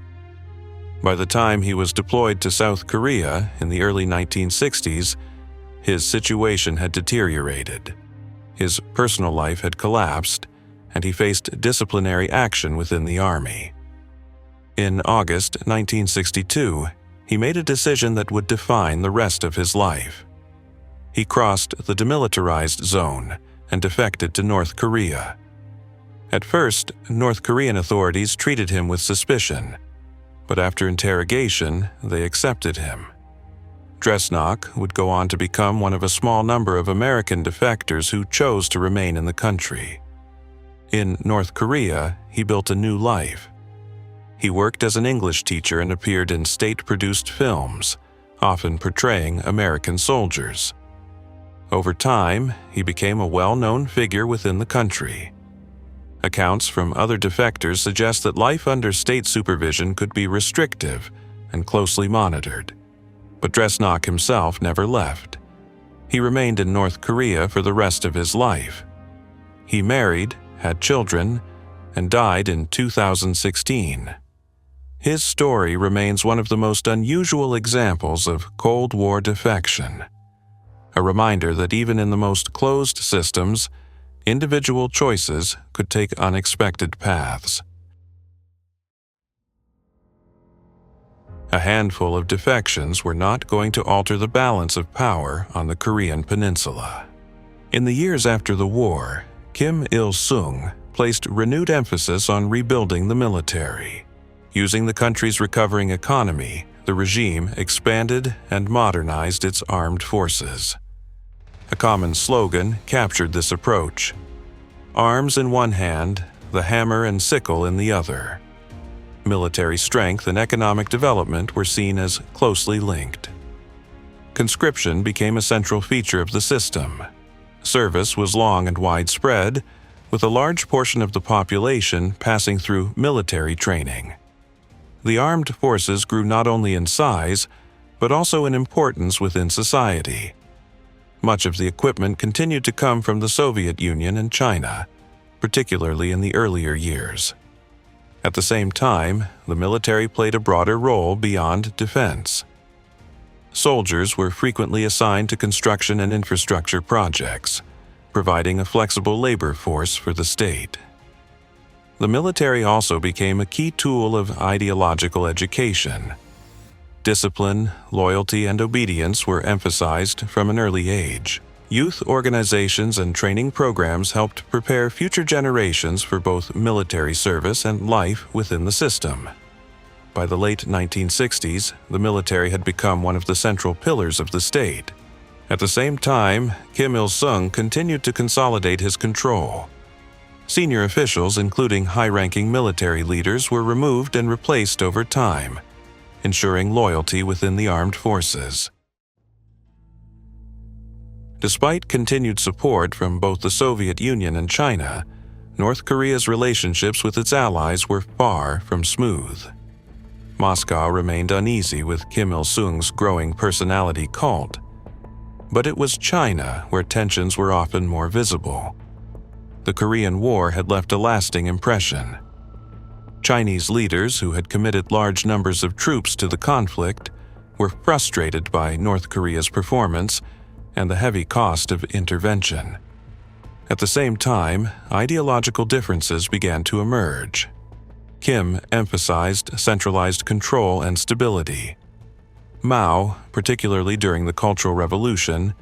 By the time he was deployed to South Korea in the early 1960s, his situation had deteriorated. His personal life had collapsed, and he faced disciplinary action within the army. In August 1962, he made a decision that would define the rest of his life. He crossed the demilitarized zone and defected to North Korea. At first, North Korean authorities treated him with suspicion, but after interrogation, they accepted him. Dresnok would go on to become one of a small number of American defectors who chose to remain in the country. In North Korea, he built a new life. He worked as an English teacher and appeared in state-produced films, often portraying American soldiers. Over time, he became a well-known figure within the country. Accounts from other defectors suggest that life under state supervision could be restrictive and closely monitored. But Dresnok himself never left. He remained in North Korea for the rest of his life. He married, had children, and died in 2016. His story remains one of the most unusual examples of Cold War defection. A reminder that even in the most closed systems, individual choices could take unexpected paths. A handful of defections were not going to alter the balance of power on the Korean peninsula. In the years after the war, Kim Il-sung placed renewed emphasis on rebuilding the military. Using the country's recovering economy, the regime expanded and modernized its armed forces. A common slogan captured this approach: arms in one hand, the hammer and sickle in the other. Military strength and economic development were seen as closely linked. Conscription became a central feature of the system. Service was long and widespread, with a large portion of the population passing through military training. The armed forces grew not only in size, but also in importance within society. Much of the equipment continued to come from the Soviet Union and China, particularly in the earlier years. At the same time, the military played a broader role beyond defense. Soldiers were frequently assigned to construction and infrastructure projects, providing a flexible labor force for the state. The military also became a key tool of ideological education. Discipline, loyalty, and obedience were emphasized from an early age. Youth organizations and training programs helped prepare future generations for both military service and life within the system. By the late 1960s, the military had become one of the central pillars of the state. At the same time, Kim Il-sung continued to consolidate his control. Senior officials, including high-ranking military leaders, were removed and replaced over time, ensuring loyalty within the armed forces. Despite continued support from both the Soviet Union and China, North Korea's relationships with its allies were far from smooth. Moscow remained uneasy with Kim Il-sung's growing personality cult, but it was China where tensions were often more visible. The Korean War had left a lasting impression. Chinese leaders who had committed large numbers of troops to the conflict were frustrated by North Korea's performance and the heavy cost of intervention. At the same time, ideological differences began to emerge. Kim emphasized centralized control and stability. Mao, particularly during the Cultural Revolution,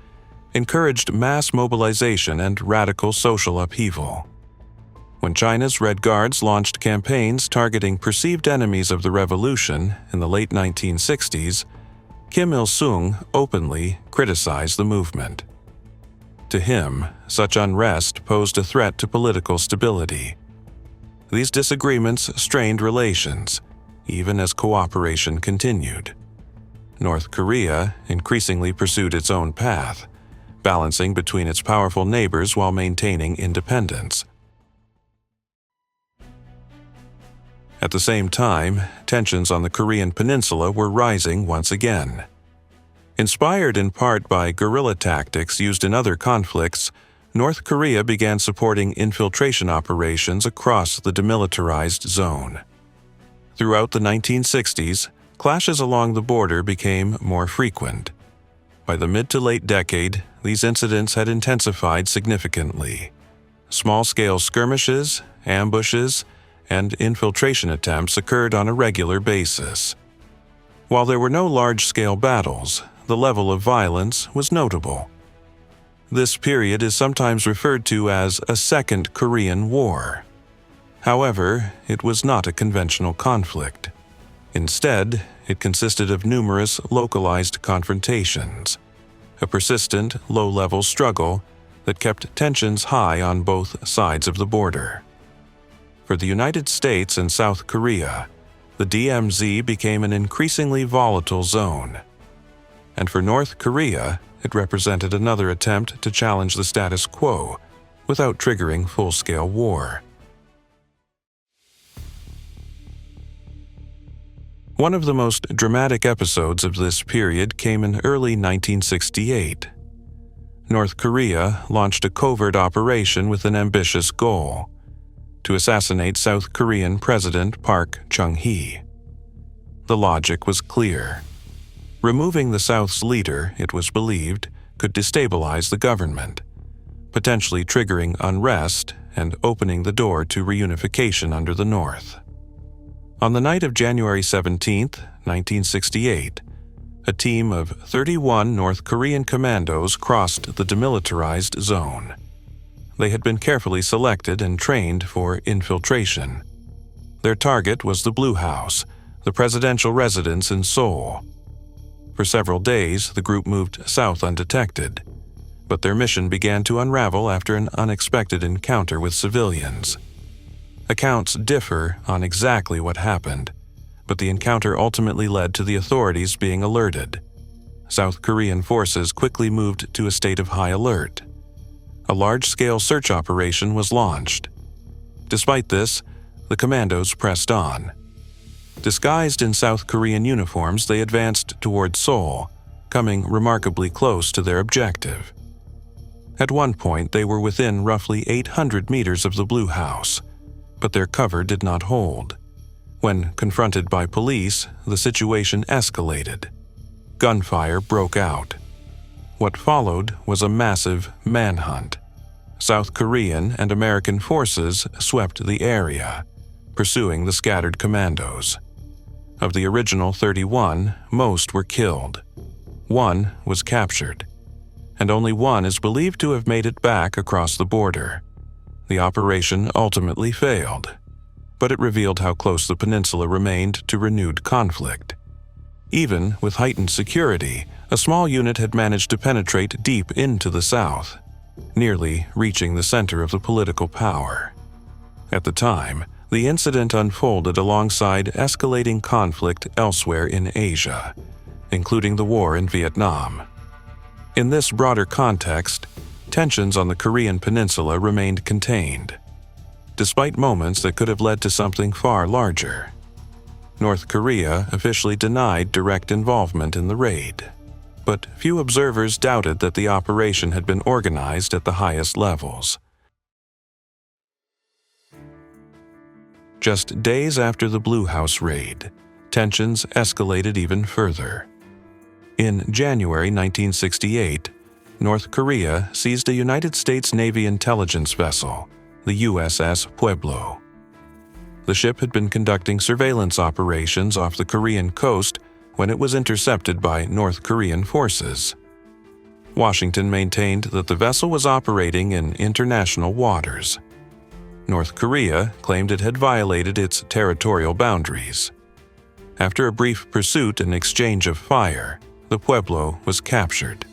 encouraged mass mobilization and radical social upheaval. When China's Red Guards launched campaigns targeting perceived enemies of the revolution in the late 1960s, Kim Il-sung openly criticized the movement. To him, such unrest posed a threat to political stability. These disagreements strained relations, even as cooperation continued. North Korea increasingly pursued its own path, balancing between its powerful neighbors while maintaining independence. At the same time, tensions on the Korean peninsula were rising once again. Inspired in part by guerrilla tactics used in other conflicts, North Korea began supporting infiltration operations across the demilitarized zone. Throughout the 1960s, clashes along the border became more frequent. By the mid to late decade, these incidents had intensified significantly. Small-scale skirmishes, ambushes, and infiltration attempts occurred on a regular basis. While there were no large-scale battles, the level of violence was notable. This period is sometimes referred to as a Second Korean War. However, it was not a conventional conflict. Instead, it consisted of numerous localized confrontations, a persistent, low-level struggle that kept tensions high on both sides of the border. For the United States and South Korea, the DMZ became an increasingly volatile zone. And for North Korea, it represented another attempt to challenge the status quo without triggering full-scale war. One of the most dramatic episodes of this period came in early 1968. North Korea launched a covert operation with an ambitious goal: to assassinate South Korean President Park Chung-hee. The logic was clear. Removing the South's leader, it was believed, could destabilize the government, potentially triggering unrest and opening the door to reunification under the North. On the night of January 17, 1968, a team of 31 North Korean commandos crossed the demilitarized zone. They had been carefully selected and trained for infiltration. Their target was the Blue House, the presidential residence in Seoul. For several days, the group moved south undetected, but their mission began to unravel after an unexpected encounter with civilians. Accounts differ on exactly what happened, but the encounter ultimately led to the authorities being alerted. South Korean forces quickly moved to a state of high alert. A large-scale search operation was launched. Despite this, the commandos pressed on. Disguised in South Korean uniforms, they advanced toward Seoul, coming remarkably close to their objective. At one point, they were within roughly 800 meters of the Blue House, but their cover did not hold. When confronted by police, the situation escalated. Gunfire broke out. What followed was a massive manhunt. South Korean and American forces swept the area, pursuing the scattered commandos. Of the original 31, most were killed. One was captured, and only one is believed to have made it back across the border. The operation ultimately failed, but it revealed how close the peninsula remained to renewed conflict. Even with heightened security, a small unit had managed to penetrate deep into the south, nearly reaching the center of the political power. At the time, the incident unfolded alongside escalating conflict elsewhere in Asia, including the war in Vietnam. In this broader context, tensions on the Korean peninsula remained contained, despite moments that could have led to something far larger. North Korea officially denied direct involvement in the raid, but few observers doubted that the operation had been organized at the highest levels. Just days after the Blue House raid, tensions escalated even further. In January 1968, North Korea seized a United States Navy intelligence vessel, the USS Pueblo. The ship had been conducting surveillance operations off the Korean coast when it was intercepted by North Korean forces. Washington maintained that the vessel was operating in international waters. North Korea claimed it had violated its territorial boundaries. After a brief pursuit and exchange of fire, the Pueblo was captured.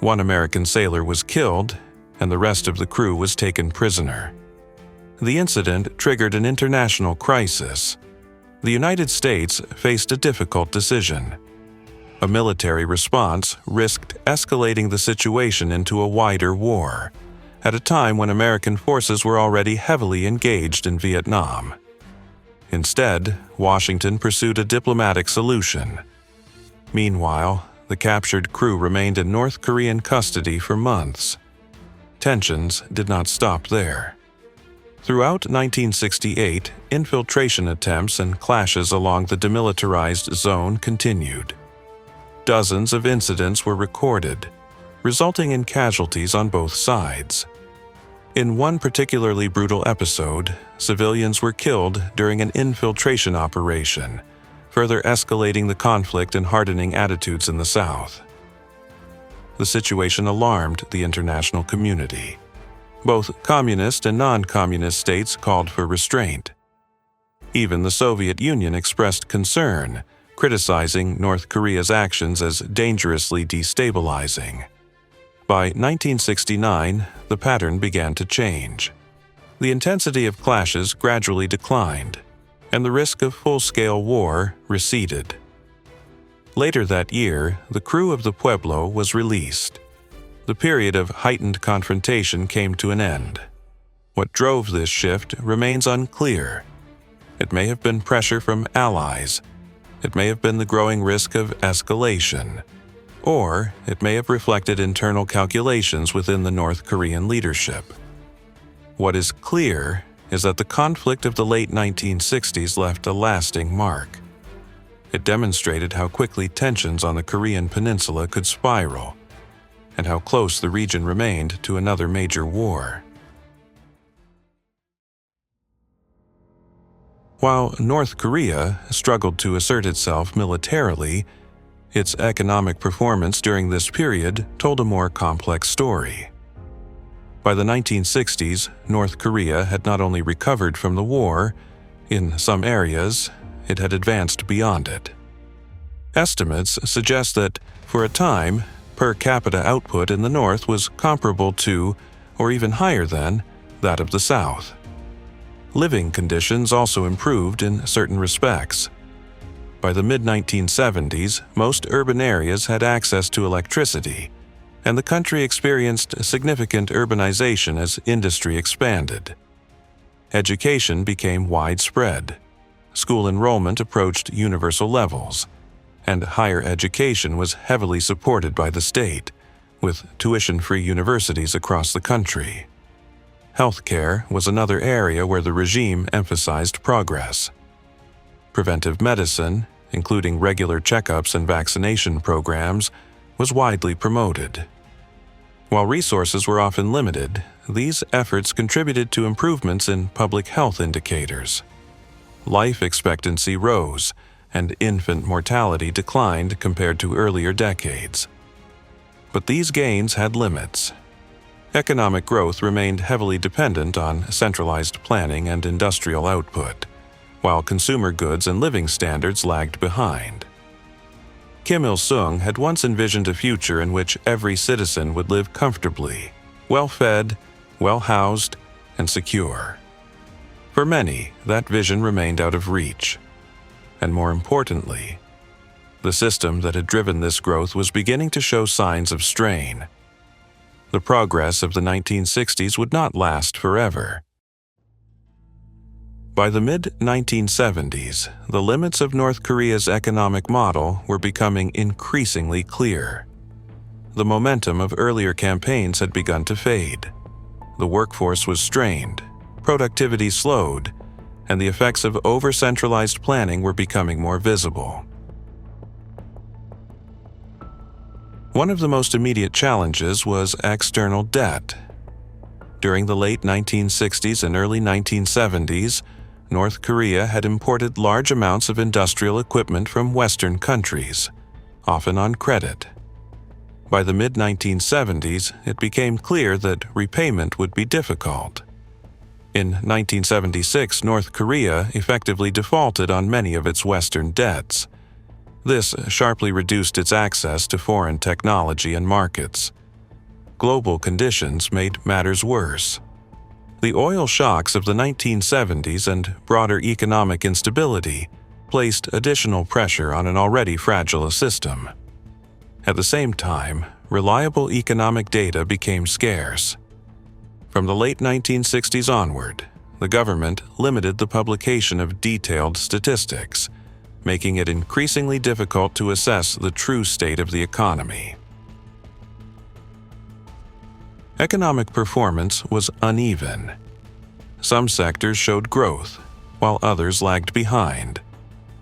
One American sailor was killed, and the rest of the crew was taken prisoner. The incident triggered an international crisis. The United States faced a difficult decision. A military response risked escalating the situation into a wider war, at a time when American forces were already heavily engaged in Vietnam. Instead, Washington pursued a diplomatic solution. Meanwhile, the captured crew remained in North Korean custody for months. tensions did not stop there. Throughout 1968, infiltration attempts and clashes along the demilitarized zone continued. Dozens of incidents were recorded, resulting in casualties on both sides. In one particularly brutal episode, civilians were killed during an infiltration operation, further escalating the conflict and hardening attitudes in the South. The situation alarmed the international community. Both communist and non-communist states called for restraint. Even the Soviet Union expressed concern, criticizing North Korea's actions as dangerously destabilizing. By 1969, the pattern began to change. The intensity of clashes gradually declined, and the risk of full-scale war receded. Later that year, the crew of the Pueblo was released. The period of heightened confrontation came to an end. What drove this shift remains unclear. It may have been pressure from allies. It may have been the growing risk of escalation. Or it may have reflected internal calculations within the North Korean leadership. What is clear is that the conflict of the late 1960s left a lasting mark. It demonstrated how quickly tensions on the Korean peninsula could spiral, and how close the region remained to another major war. While North Korea struggled to assert itself militarily, its economic performance during this period told a more complex story. By the 1960s, North Korea had not only recovered from the war, in some areas, it had advanced beyond it. Estimates suggest that, for a time, per capita output in the North was comparable to, or even higher than, that of the South. Living conditions also improved in certain respects. By the mid-1970s, most urban areas had access to electricity, and the country experienced significant urbanization as industry expanded. Education became widespread. School enrollment approached universal levels, and higher education was heavily supported by the state, with tuition-free universities across the country. Healthcare was another area where the regime emphasized progress. Preventive medicine, including regular checkups and vaccination programs, was widely promoted. While resources were often limited, these efforts contributed to improvements in public health indicators. Life expectancy rose, and infant mortality declined compared to earlier decades. But these gains had limits. Economic growth remained heavily dependent on centralized planning and industrial output, while consumer goods and living standards lagged behind. Kim Il-sung had once envisioned a future in which every citizen would live comfortably, well-fed, well-housed, and secure. For many, that vision remained out of reach. And more importantly, the system that had driven this growth was beginning to show signs of strain. The progress of the 1960s would not last forever. By the mid-1970s, the limits of North Korea's economic model were becoming increasingly clear. The momentum of earlier campaigns had begun to fade. The workforce was strained, productivity slowed, and the effects of over-centralized planning were becoming more visible. One of the most immediate challenges was external debt. During the late 1960s and early 1970s, North Korea had imported large amounts of industrial equipment from Western countries, often on credit. By the mid-1970s, it became clear that repayment would be difficult. In 1976, North Korea effectively defaulted on many of its Western debts. This sharply reduced its access to foreign technology and markets. Global conditions made matters worse. The oil shocks of the 1970s and broader economic instability placed additional pressure on an already fragile system. At the same time, reliable economic data became scarce. From the late 1960s onward, the government limited the publication of detailed statistics, making it increasingly difficult to assess the true state of the economy. Economic performance was uneven. Some sectors showed growth, while others lagged behind.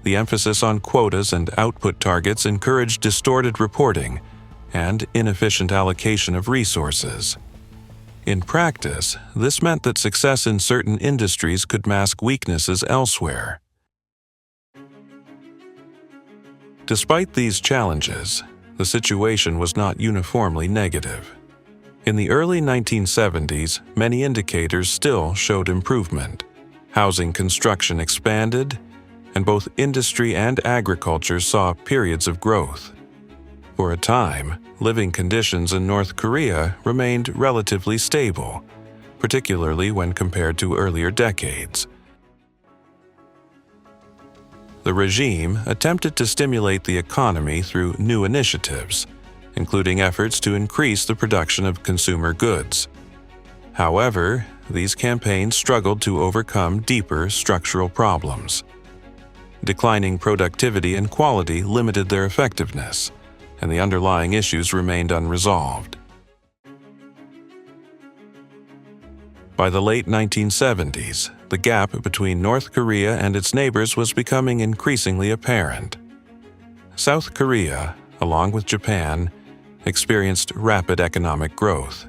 The emphasis on quotas and output targets encouraged distorted reporting and inefficient allocation of resources. In practice, this meant that success in certain industries could mask weaknesses elsewhere. Despite these challenges, the situation was not uniformly negative. In the early 1970s, many indicators still showed improvement. Housing construction expanded, and both industry and agriculture saw periods of growth. For a time, living conditions in North Korea remained relatively stable, particularly when compared to earlier decades. The regime attempted to stimulate the economy through new initiatives, including efforts to increase the production of consumer goods. However, these campaigns struggled to overcome deeper structural problems. Declining productivity and quality limited their effectiveness, and the underlying issues remained unresolved. By the late 1970s, the gap between North Korea and its neighbors was becoming increasingly apparent. South Korea, along with Japan, experienced rapid economic growth,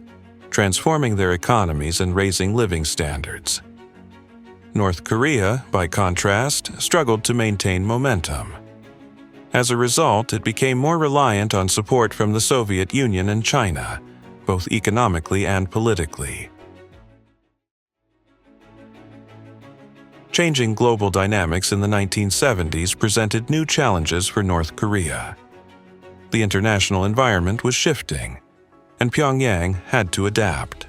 transforming their economies and raising living standards. North Korea, by contrast, struggled to maintain momentum. As a result, it became more reliant on support from the Soviet Union and China, both economically and politically. Changing global dynamics in the 1970s presented new challenges for North Korea. The international environment was shifting, and Pyongyang had to adapt.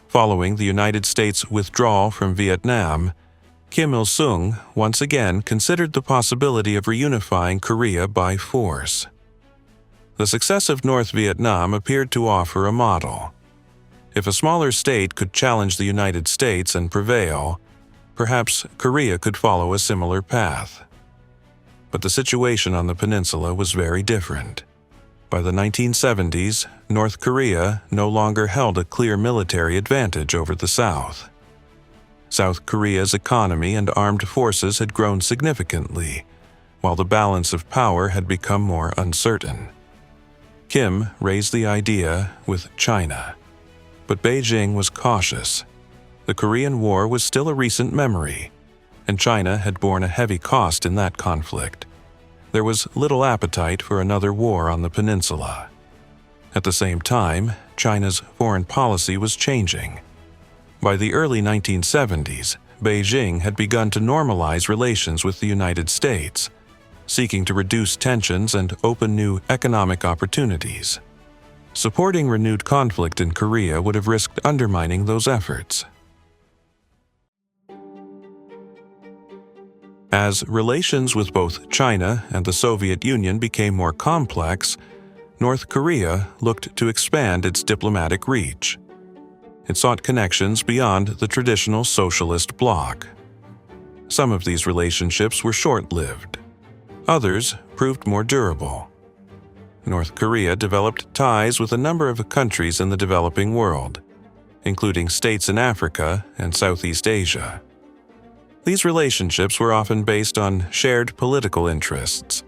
Following the United States' withdrawal from Vietnam, Kim Il-sung once again considered the possibility of reunifying Korea by force. The success of North Vietnam appeared to offer a model. If a smaller state could challenge the United States and prevail, perhaps Korea could follow a similar path. But the situation on the peninsula was very different. By the 1970s, North Korea no longer held a clear military advantage over the South. South Korea's economy and armed forces had grown significantly, while the balance of power had become more uncertain. Kim raised the idea with China, but Beijing was cautious. The Korean War was still a recent memory, and China had borne a heavy cost in that conflict. There was little appetite for another war on the peninsula. At the same time, China's foreign policy was changing. By the early 1970s, Beijing had begun to normalize relations with the United States, seeking to reduce tensions and open new economic opportunities. Supporting renewed conflict in Korea would have risked undermining those efforts. As relations with both China and the Soviet Union became more complex, North Korea looked to expand its diplomatic reach. It sought connections beyond the traditional socialist bloc. Some of these relationships were short-lived. Others proved more durable. North Korea developed ties with a number of countries in the developing world, including states in Africa and Southeast Asia. These relationships were often based on shared political interests,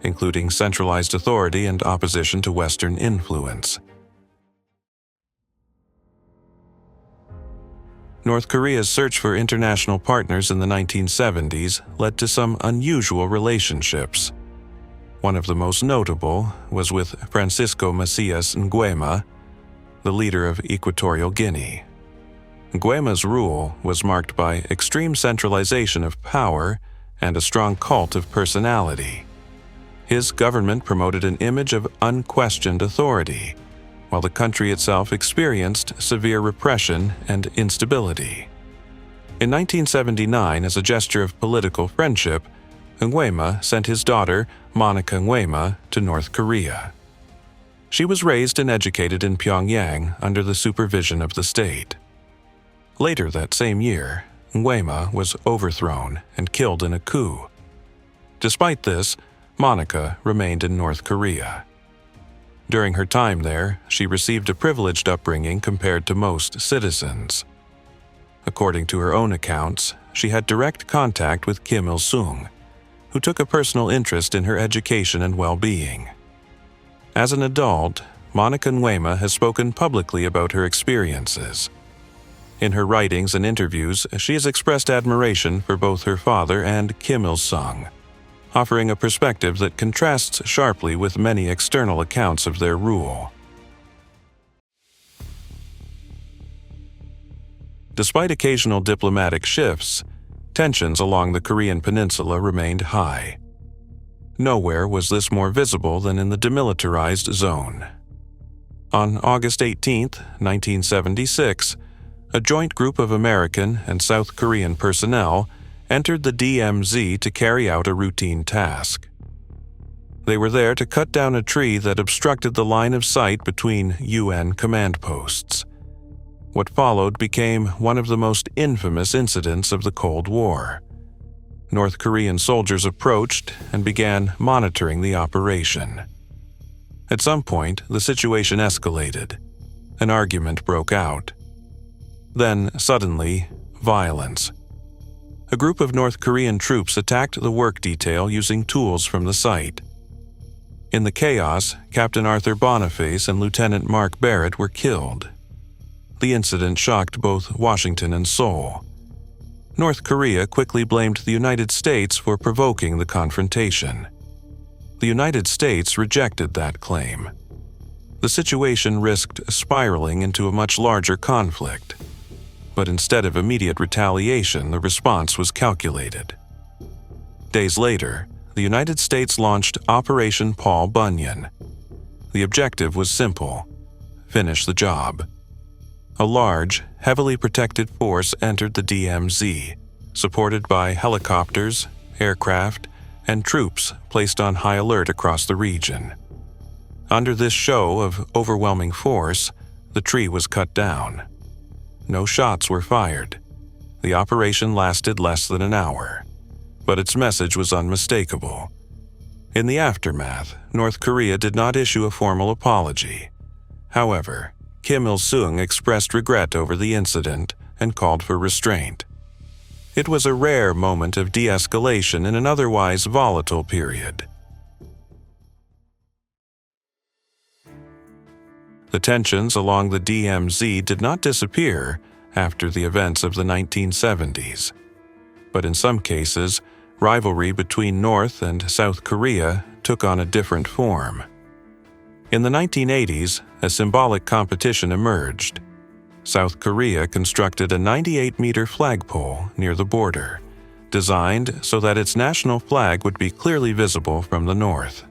including centralized authority and opposition to Western influence. North Korea's search for international partners in the 1970s led to some unusual relationships. One of the most notable was with Francisco Macias Nguema, the leader of Equatorial Guinea. Nguema's rule was marked by extreme centralization of power and a strong cult of personality. His government promoted an image of unquestioned authority, while the country itself experienced severe repression and instability. In 1979, as a gesture of political friendship, Nguema sent his daughter, Monica Nguema, to North Korea. She was raised and educated in Pyongyang under the supervision of the state. Later that same year, Nguema was overthrown and killed in a coup. Despite this, Monica remained in North Korea. During her time there, she received a privileged upbringing compared to most citizens. According to her own accounts, she had direct contact with Kim Il-sung, who took a personal interest in her education and well-being. As an adult, Monica Nguema has spoken publicly about her experiences. In her writings and interviews, she has expressed admiration for both her father and Kim Il-sung, offering a perspective that contrasts sharply with many external accounts of their rule. Despite occasional diplomatic shifts, tensions along the Korean peninsula remained high. Nowhere was this more visible than in the demilitarized zone. On August 18, 1976, a joint group of American and South Korean personnel entered the DMZ to carry out a routine task. They were there to cut down a tree that obstructed the line of sight between UN command posts. What followed became one of the most infamous incidents of the Cold War. North Korean soldiers approached and began monitoring the operation. At some point, the situation escalated. An argument broke out. Then, suddenly, violence. A group of North Korean troops attacked the work detail using tools from the site. In the chaos, Captain Arthur Boniface and Lieutenant Mark Barrett were killed. The incident shocked both Washington and Seoul. North Korea quickly blamed the United States for provoking the confrontation. The United States rejected that claim. The situation risked spiraling into a much larger conflict. But instead of immediate retaliation, the response was calculated. Days later, the United States launched Operation Paul Bunyan. The objective was simple: finish the job. A large, heavily protected force entered the DMZ, supported by helicopters, aircraft, and troops placed on high alert across the region. Under this show of overwhelming force, the tree was cut down. No shots were fired. The operation lasted less than an hour, but its message was unmistakable. In the aftermath, North Korea did not issue a formal apology. However, Kim Il-sung expressed regret over the incident and called for restraint. It was a rare moment of de-escalation in an otherwise volatile period. The tensions along the DMZ did not disappear after the events of the 1970s. But in some cases, rivalry between North and South Korea took on a different form. In the 1980s, a symbolic competition emerged. South Korea constructed a 98-meter flagpole near the border, designed so that its national flag would be clearly visible from the north.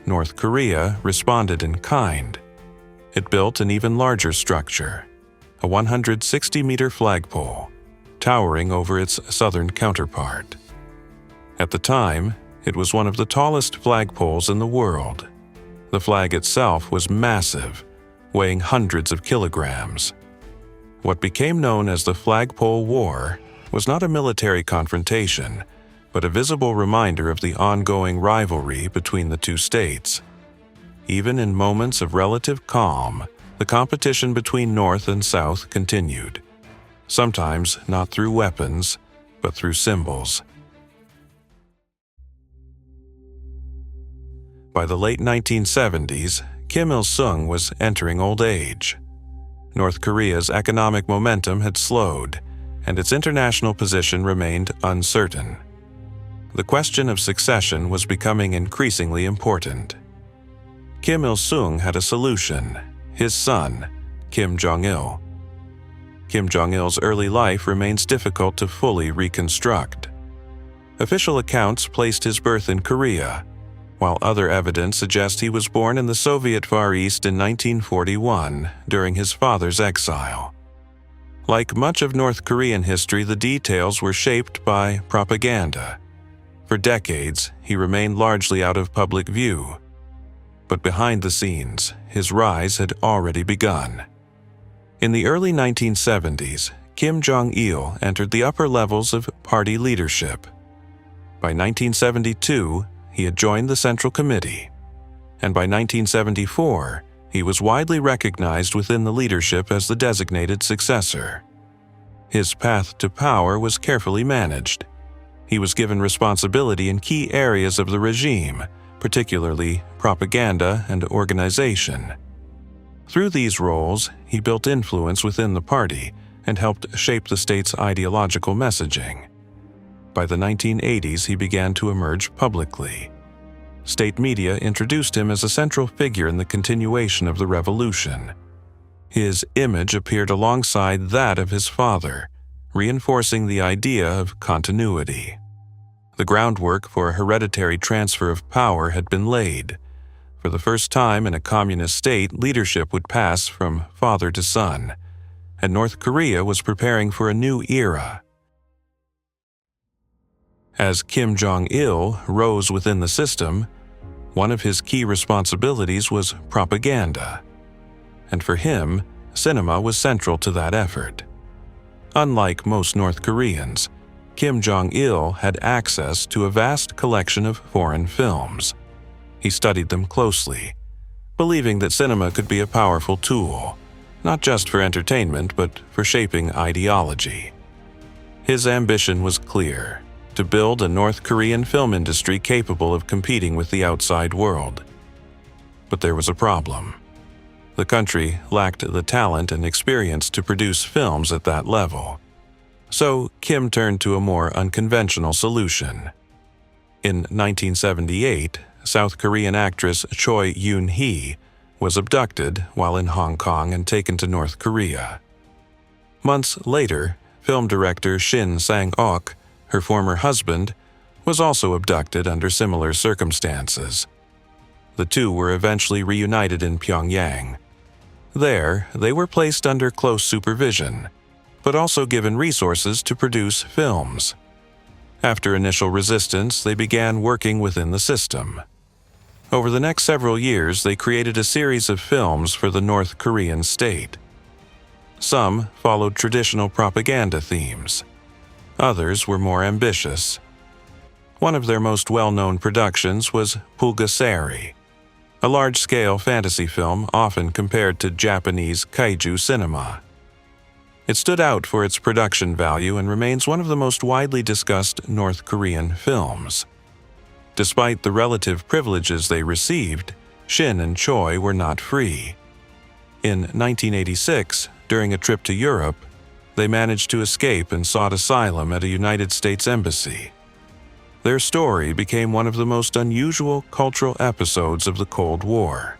North Korea responded in kind. It built an even larger structure, a 160-meter flagpole, towering over its southern counterpart. At the time, it was one of the tallest flagpoles in the world. The flag itself was massive, weighing hundreds of kilograms. What became known as the Flagpole War was not a military confrontation, but a visible reminder of the ongoing rivalry between the two states. Even in moments of relative calm, the competition between North and South continued, sometimes not through weapons, but through symbols. By the late 1970s, Kim Il-sung was entering old age. North Korea's economic momentum had slowed, and its international position remained uncertain. The question of succession was becoming increasingly important. Kim Il-sung had a solution: his son, Kim Jong-il. Kim Jong-il's early life remains difficult to fully reconstruct. Official accounts placed his birth in Korea, while other evidence suggests he was born in the Soviet Far East in 1941 during his father's exile. Like much of North Korean history, the details were shaped by propaganda. For decades, he remained largely out of public view. But behind the scenes, his rise had already begun. In the early 1970s, Kim Jong-il entered the upper levels of party leadership. By 1972, he had joined the Central Committee. and by 1974, he was widely recognized within the leadership as the designated successor. His path to power was carefully managed. He was given responsibility in key areas of the regime, particularly propaganda and organization. Through these roles, he built influence within the party and helped shape the state's ideological messaging. By the 1980s, he began to emerge publicly. State media introduced him as a central figure in the continuation of the revolution. His image appeared alongside that of his father, reinforcing the idea of continuity. The groundwork for a hereditary transfer of power had been laid. For the first time in a communist state, leadership would pass from father to son, and North Korea was preparing for a new era. As Kim Jong-il rose within the system, one of his key responsibilities was propaganda. And for him, cinema was central to that effort. Unlike most North Koreans, Kim Jong-il had access to a vast collection of foreign films. He studied them closely, believing that cinema could be a powerful tool, not just for entertainment but for shaping ideology. His ambition was clear: to build a North Korean film industry capable of competing with the outside world. But there was a problem. The country lacked the talent and experience to produce films at that level. So Kim turned to a more unconventional solution. In 1978, South Korean actress Choi EUN-HEE was abducted while in Hong Kong and taken to North Korea. Months later, film director Shin Sang-ok, her former husband, was also abducted under similar circumstances. The two were eventually reunited in Pyongyang. There, they were placed under close supervision, but also given resources to produce films. After initial resistance, they began working within the system. Over the next several years, they created a series of films for the North Korean state. Some followed traditional propaganda themes. Others were more ambitious. One of their most well-known productions was Pulgasari, a large-scale fantasy film often compared to Japanese kaiju cinema. It stood out for its production value and remains one of the most widely discussed North Korean films. Despite the relative privileges they received, Shin and Choi were not free. In 1986, during a trip to Europe, they managed to escape and sought asylum at a United States embassy. Their story became one of the most unusual cultural episodes of the Cold War,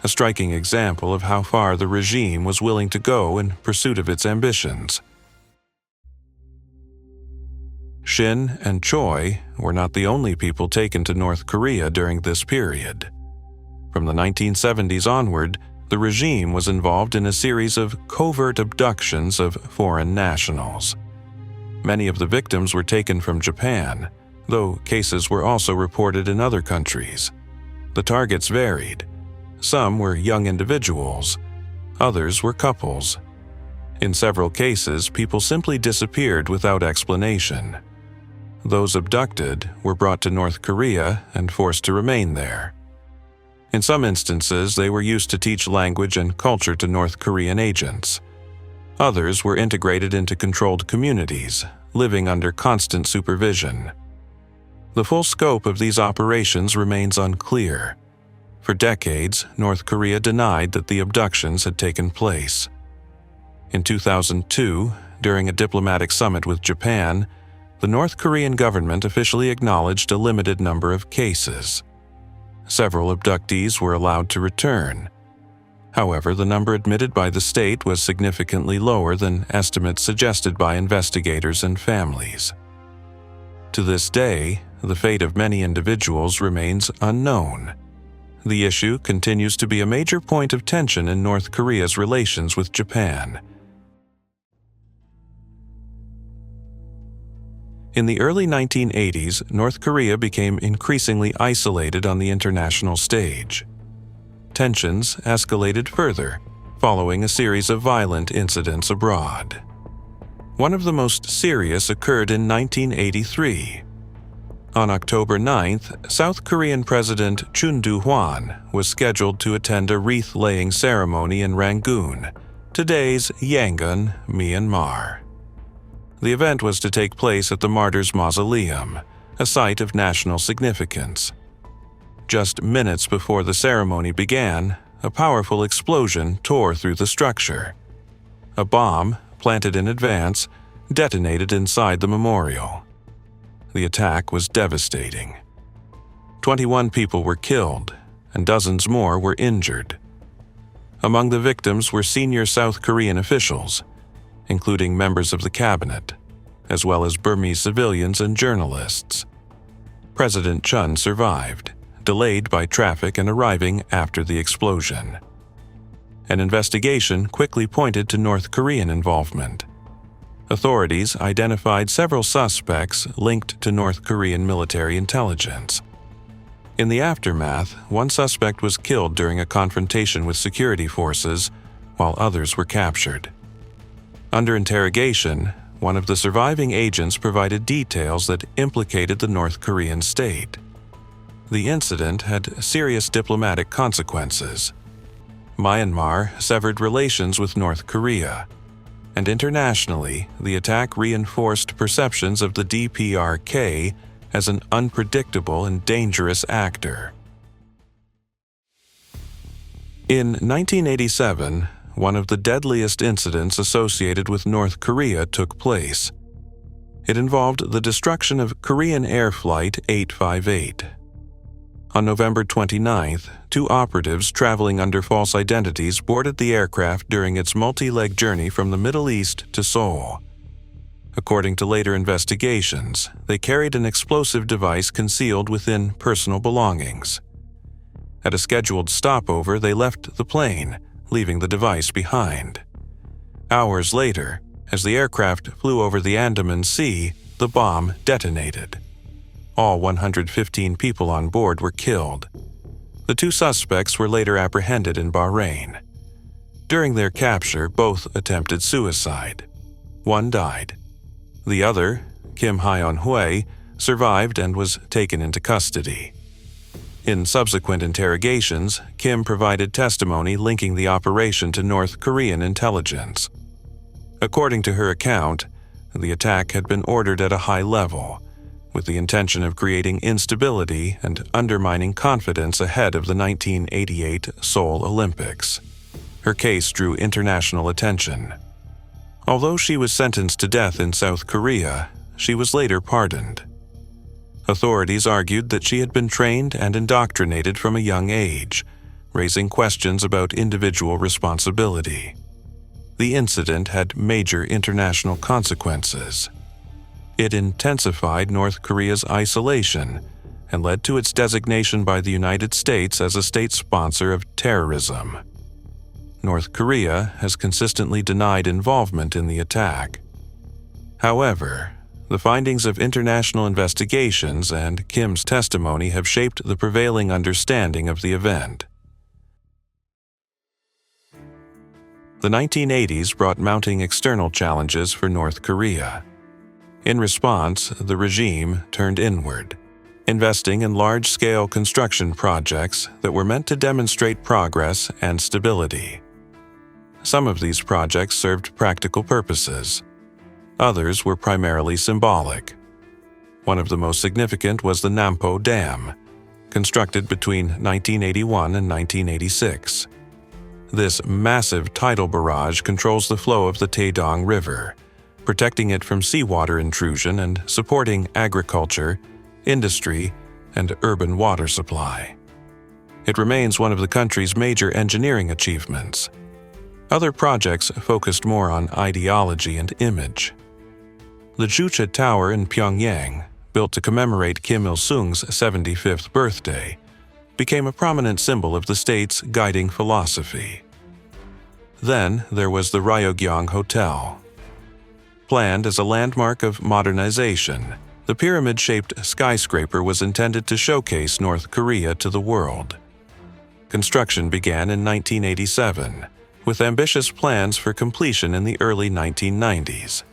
a striking example of how far the regime was willing to go in pursuit of its ambitions. Shin and Choi were not the only people taken to North Korea during this period. From the 1970s onward, the regime was involved in a series of covert abductions of foreign nationals. Many of the victims were taken from Japan, though cases were also reported in other countries. The targets varied. Some were young individuals, others were couples. In several cases, people simply disappeared without explanation. Those abducted were brought to North Korea and forced to remain there. In some instances, they were used to teach language and culture to North Korean agents. Others were integrated into controlled communities, living under constant supervision. The full scope of these operations remains unclear. For decades, North Korea denied that the abductions had taken place. In 2002, during a diplomatic summit with Japan, the North Korean government officially acknowledged a limited number of cases. Several abductees were allowed to return. However, the number admitted by the state was significantly lower than estimates suggested by investigators and families. To this day, the fate of many individuals remains unknown. The issue continues to be a major point of tension in North Korea's relations with Japan. In the early 1980s, North Korea became increasingly isolated on the international stage. Tensions escalated further, following a series of violent incidents abroad. One of the most serious occurred in 1983. On October 9th, South Korean President Chun Doo-hwan was scheduled to attend a wreath-laying ceremony in Rangoon, today's Yangon, Myanmar. The event was to take place at the Martyrs' Mausoleum, a site of national significance. Just minutes before the ceremony began, a powerful explosion tore through the structure. A bomb, planted in advance, detonated inside the memorial. The attack was devastating. 21 people were killed, and dozens more were injured. Among the victims were senior South Korean officials, including members of the cabinet, as well as Burmese civilians and journalists. President Chun survived, delayed by traffic and arriving after the explosion. An investigation quickly pointed to North Korean involvement. Authorities identified several suspects linked to North Korean military intelligence. In the aftermath, one suspect was killed during a confrontation with security forces, while others were captured. Under interrogation, one of the surviving agents provided details that implicated the North Korean state. The incident had serious diplomatic consequences. Myanmar severed relations with North Korea, and internationally, the attack reinforced perceptions of the DPRK as an unpredictable and dangerous actor. In 1987, one of the deadliest incidents associated with North Korea took place. It involved the destruction of Korean Air Flight 858. On November 29th, two operatives traveling under false identities boarded the aircraft during its multi-leg journey from the Middle East to Seoul. According to later investigations, they carried an explosive device concealed within personal belongings. At a scheduled stopover, they left the plane, leaving the device behind. Hours later, as the aircraft flew over the Andaman Sea, the bomb detonated. All 115 people on board were killed. The two suspects were later apprehended in Bahrain. During their capture, both attempted suicide. One died. The other, Kim Hyeon-hwae, survived and was taken into custody. In subsequent interrogations, Kim provided testimony linking the operation to North Korean intelligence. According to her account, the attack had been ordered at a high level, with the intention of creating instability and undermining confidence ahead of the 1988 Seoul Olympics. Her case drew international attention. Although she was sentenced to death in South Korea, she was later pardoned. Authorities argued that she had been trained and indoctrinated from a young age, raising questions about individual responsibility. The incident had major international consequences. It intensified North Korea's isolation and led to its designation by the United States as a state sponsor of terrorism. North Korea has consistently denied involvement in the attack. However, the findings of international investigations and Kim's testimony have shaped the prevailing understanding of the event. The 1980s brought mounting external challenges for North Korea. In response, the regime turned inward, investing in large-scale construction projects that were meant to demonstrate progress and stability. Some of these projects served practical purposes. Others were primarily symbolic. One of the most significant was the Nampo Dam, constructed between 1981 and 1986. This massive tidal barrage controls the flow of the Taedong River, protecting it from seawater intrusion and supporting agriculture, industry, and urban water supply. It remains one of the country's major engineering achievements. Other projects focused more on ideology and image. The Juche Tower in Pyongyang, built to commemorate Kim Il-sung's 75th birthday, became a prominent symbol of the state's guiding philosophy. Then there was the Ryugyong Hotel. Planned as a landmark of modernization, the pyramid-shaped skyscraper was intended to showcase North Korea to the world. Construction began in 1987, with ambitious plans for completion in the early 1990s.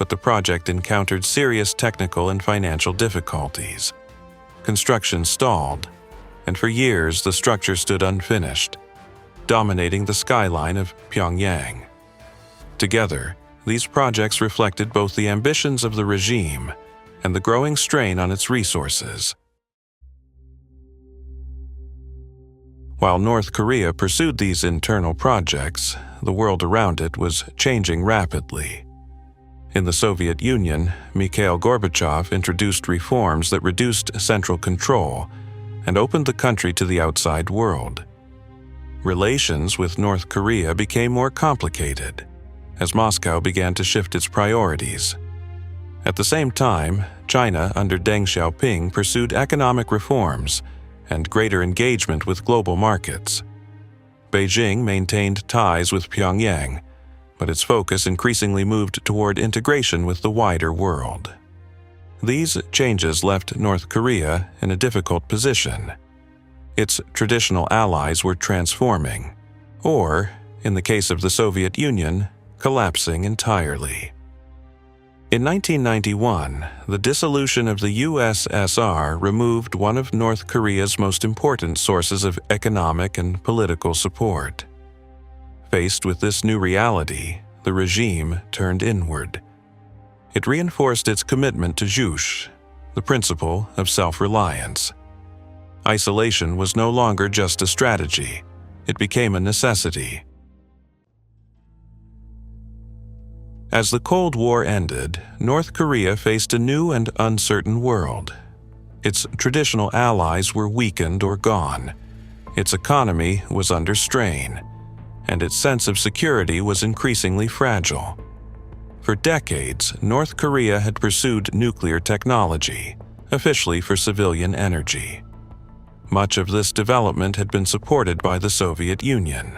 but the project encountered serious technical and financial difficulties. Construction stalled, and for years the structure stood unfinished, dominating the skyline of Pyongyang. Together, these projects reflected both the ambitions of the regime and the growing strain on its resources. While North Korea pursued these internal projects, the world around it was changing rapidly. In the Soviet Union, Mikhail Gorbachev introduced reforms that reduced central control and opened the country to the outside world. Relations with North Korea became more complicated as Moscow began to shift its priorities. At the same time, China under Deng Xiaoping pursued economic reforms and greater engagement with global markets. Beijing maintained ties with Pyongyang, but its focus increasingly moved toward integration with the wider world. These changes left North Korea in a difficult position. Its traditional allies were transforming, or, in the case of the Soviet Union, collapsing entirely. In 1991, the dissolution of the USSR removed one of North Korea's most important sources of economic and political support. Faced with this new reality, the regime turned inward. It reinforced its commitment to juche, the principle of self-reliance. Isolation was no longer just a strategy, it became a necessity. As the Cold War ended, North Korea faced a new and uncertain world. Its traditional allies were weakened or gone. Its economy was under strain, and its sense of security was increasingly fragile. For decades, North Korea had pursued nuclear technology, officially for civilian energy. Much of this development had been supported by the Soviet Union.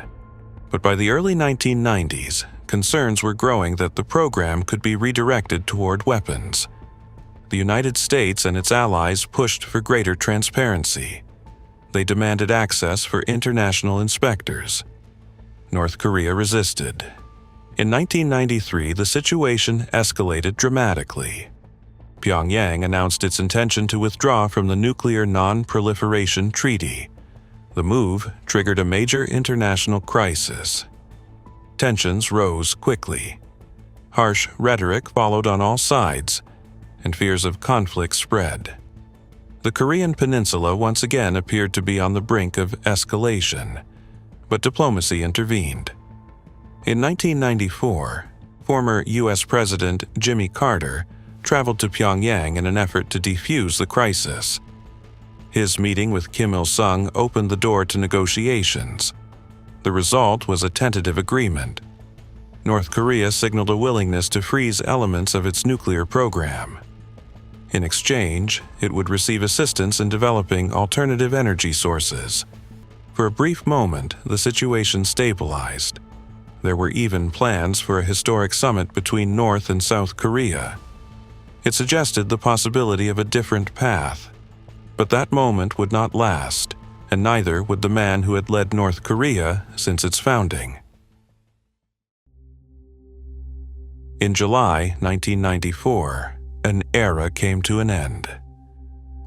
But by the early 1990s, concerns were growing that the program could be redirected toward weapons. The United States and its allies pushed for greater transparency. They demanded access for international inspectors. North Korea resisted. In 1993, the situation escalated dramatically. Pyongyang announced its intention to withdraw from the Nuclear Non-Proliferation Treaty. The move triggered a major international crisis. Tensions rose quickly. Harsh rhetoric followed on all sides, and fears of conflict spread. The Korean peninsula once again appeared to be on the brink of escalation, but diplomacy intervened. In 1994, former U.S. President Jimmy Carter traveled to Pyongyang in an effort to defuse the crisis. His meeting with Kim Il-sung opened the door to negotiations. The result was a tentative agreement. North Korea signaled a willingness to freeze elements of its nuclear program. In exchange, it would receive assistance in developing alternative energy sources. For a brief moment, the situation stabilized. There were even plans for a historic summit between North and South Korea. It suggested the possibility of a different path. But that moment would not last, and neither would the man who had led North Korea since its founding. In July 1994, an era came to an end.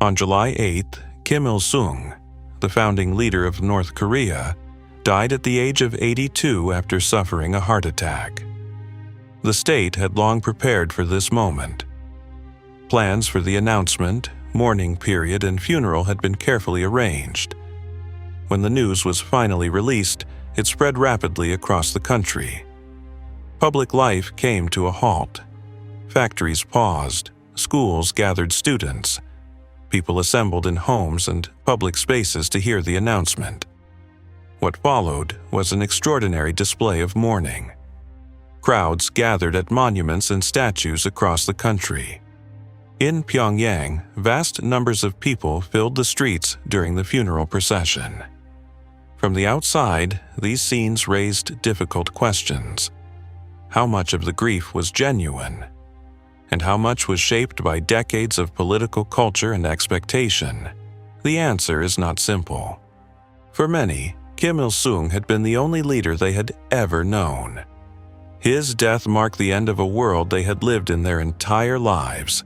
On July 8th, Kim Il-sung, the founding leader of North Korea, died at the age of 82 after suffering a heart attack. The state had long prepared for this moment. Plans for the announcement, mourning period, and funeral had been carefully arranged. When the news was finally released, it spread rapidly across the country. Public life came to a halt. Factories paused, schools gathered students. People assembled in homes and public spaces to hear the announcement. What followed was an extraordinary display of mourning. Crowds gathered at monuments and statues across the country. In Pyongyang, vast numbers of people filled the streets during the funeral procession. From the outside, these scenes raised difficult questions. How much of the grief was genuine? And how much was shaped by decades of political culture and expectation? The answer is not simple. For many, Kim Il-sung had been the only leader they had ever known. His death marked the end of a world they had lived in their entire lives.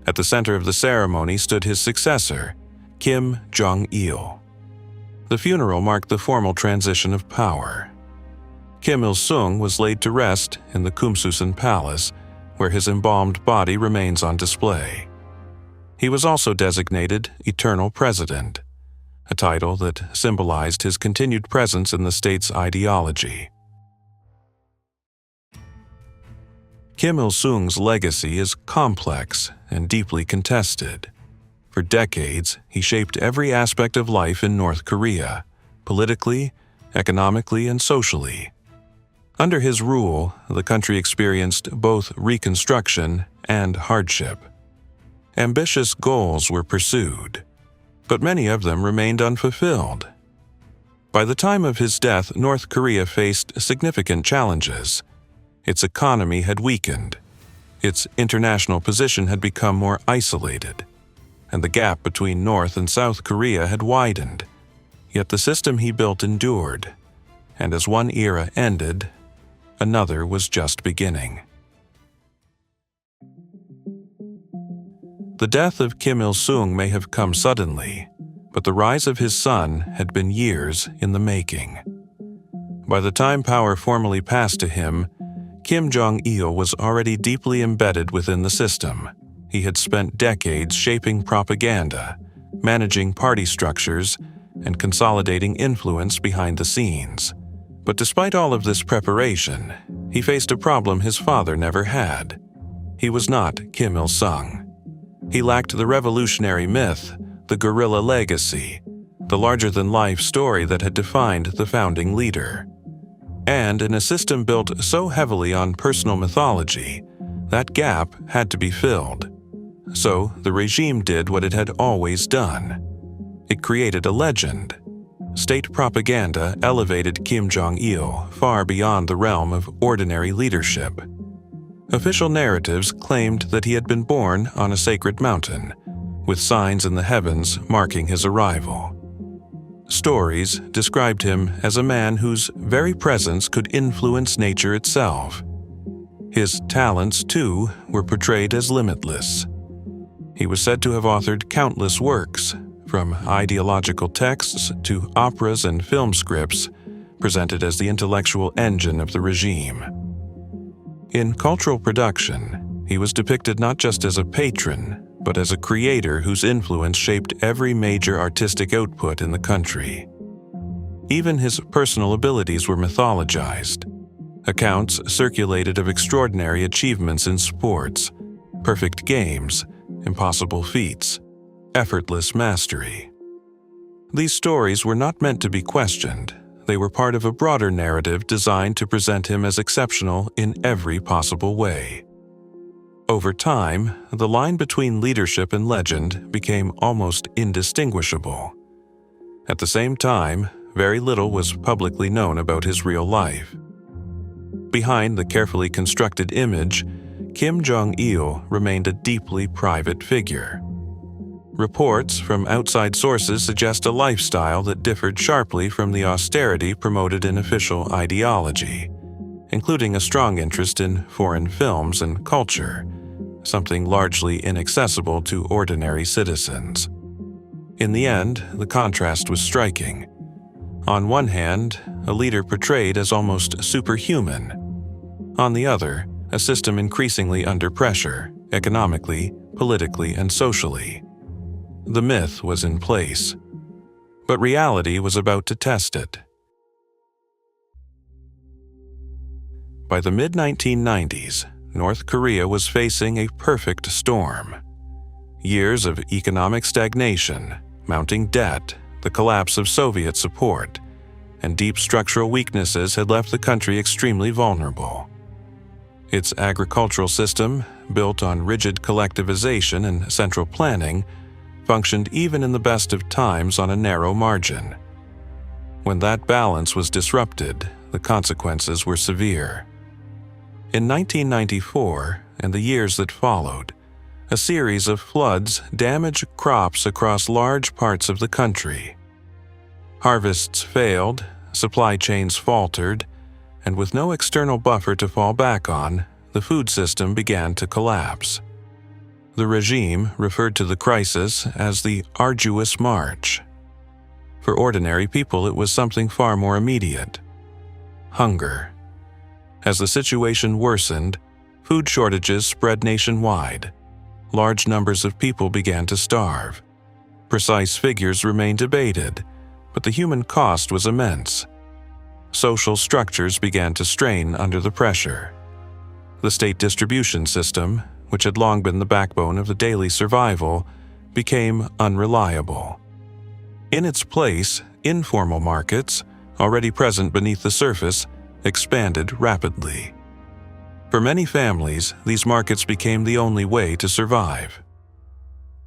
At the center of the ceremony stood his successor, Kim Jong-il. The funeral marked the formal transition of power. Kim Il-sung was laid to rest in the Kumsusan Palace, where his embalmed body remains on display. He was also designated Eternal President, a title that symbolized his continued presence in the state's ideology. Kim Il-sung's legacy is complex and deeply contested. For decades, he shaped every aspect of life in North Korea, politically, economically, and socially. Under his rule, the country experienced both reconstruction and hardship. Ambitious goals were pursued, but many of them remained unfulfilled. By the time of his death, North Korea faced significant challenges. Its economy had weakened, its international position had become more isolated, and the gap between North and South Korea had widened. Yet the system he built endured, and as one era ended, another was just beginning. The death of Kim Il-sung may have come suddenly, but the rise of his son had been years in the making. By the time power formally passed to him, Kim Jong-il was already deeply embedded within the system. He had spent decades shaping propaganda, managing party structures, and consolidating influence behind the scenes. But despite all of this preparation, he faced a problem his father never had. He was not Kim Il-sung. He lacked the revolutionary myth, the guerrilla legacy, the larger-than-life story that had defined the founding leader. And in a system built so heavily on personal mythology, that gap had to be filled. So the regime did what it had always done. It created a legend. State propaganda elevated Kim Jong-il far beyond the realm of ordinary leadership. Official narratives claimed that he had been born on a sacred mountain, with signs in the heavens marking his arrival. Stories described him as a man whose very presence could influence nature itself. His talents, too, were portrayed as limitless. He was said to have authored countless works, from ideological texts to operas and film scripts, presented as the intellectual engine of the regime. In cultural production, he was depicted not just as a patron, but as a creator whose influence shaped every major artistic output in the country. Even his personal abilities were mythologized. Accounts circulated of extraordinary achievements in sports, perfect games, impossible feats, effortless mastery. These stories were not meant to be questioned. They were part of a broader narrative designed to present him as exceptional in every possible way. Over time, the line between leadership and legend became almost indistinguishable. At the same time, very little was publicly known about his real life. Behind the carefully constructed image, Kim Jong-il remained a deeply private figure. Reports from outside sources suggest a lifestyle that differed sharply from the austerity promoted in official ideology, including a strong interest in foreign films and culture, something largely inaccessible to ordinary citizens. In the end, the contrast was striking. On one hand, a leader portrayed as almost superhuman. On the other, a system increasingly under pressure, economically, politically, and socially. The myth was in place, but reality was about to test it. By the mid-1990s, North Korea was facing a perfect storm. Years of economic stagnation, mounting debt, the collapse of Soviet support, and deep structural weaknesses had left the country extremely vulnerable. Its agricultural system, built on rigid collectivization and central planning, functioned even in the best of times on a narrow margin. When that balance was disrupted, the consequences were severe. In 1994 and the years that followed, a series of floods damaged crops across large parts of the country. Harvests failed, supply chains faltered, and with no external buffer to fall back on, the food system began to collapse. The regime referred to the crisis as the arduous march. For ordinary people, it was something far more immediate: hunger. As the situation worsened, food shortages spread nationwide. Large numbers of people began to starve. Precise figures remain debated, but the human cost was immense. Social structures began to strain under the pressure. The state distribution system, which had long been the backbone of the daily survival, became unreliable. In its place, informal markets, already present beneath the surface, expanded rapidly. For many families, these markets became the only way to survive.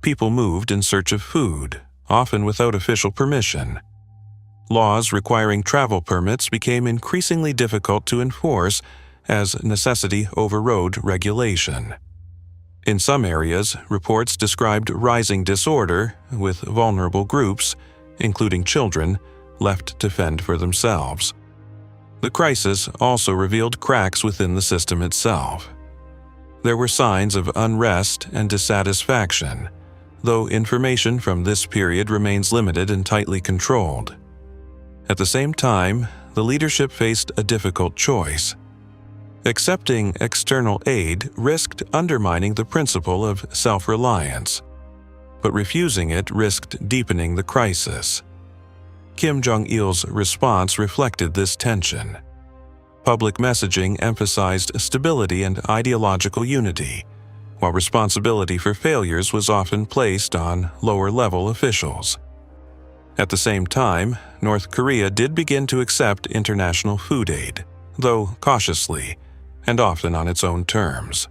People moved in search of food, often without official permission. Laws requiring travel permits became increasingly difficult to enforce as necessity overrode regulation. In some areas, reports described rising disorder, with vulnerable groups, including children, left to fend for themselves. The crisis also revealed cracks within the system itself. There were signs of unrest and dissatisfaction, though information from this period remains limited and tightly controlled. At the same time, the leadership faced a difficult choice. Accepting external aid risked undermining the principle of self-reliance, but refusing it risked deepening the crisis. Kim Jong-il's response reflected this tension. Public messaging emphasized stability and ideological unity, while responsibility for failures was often placed on lower-level officials. At the same time, North Korea did begin to accept international food aid, though cautiously, and often on its own terms.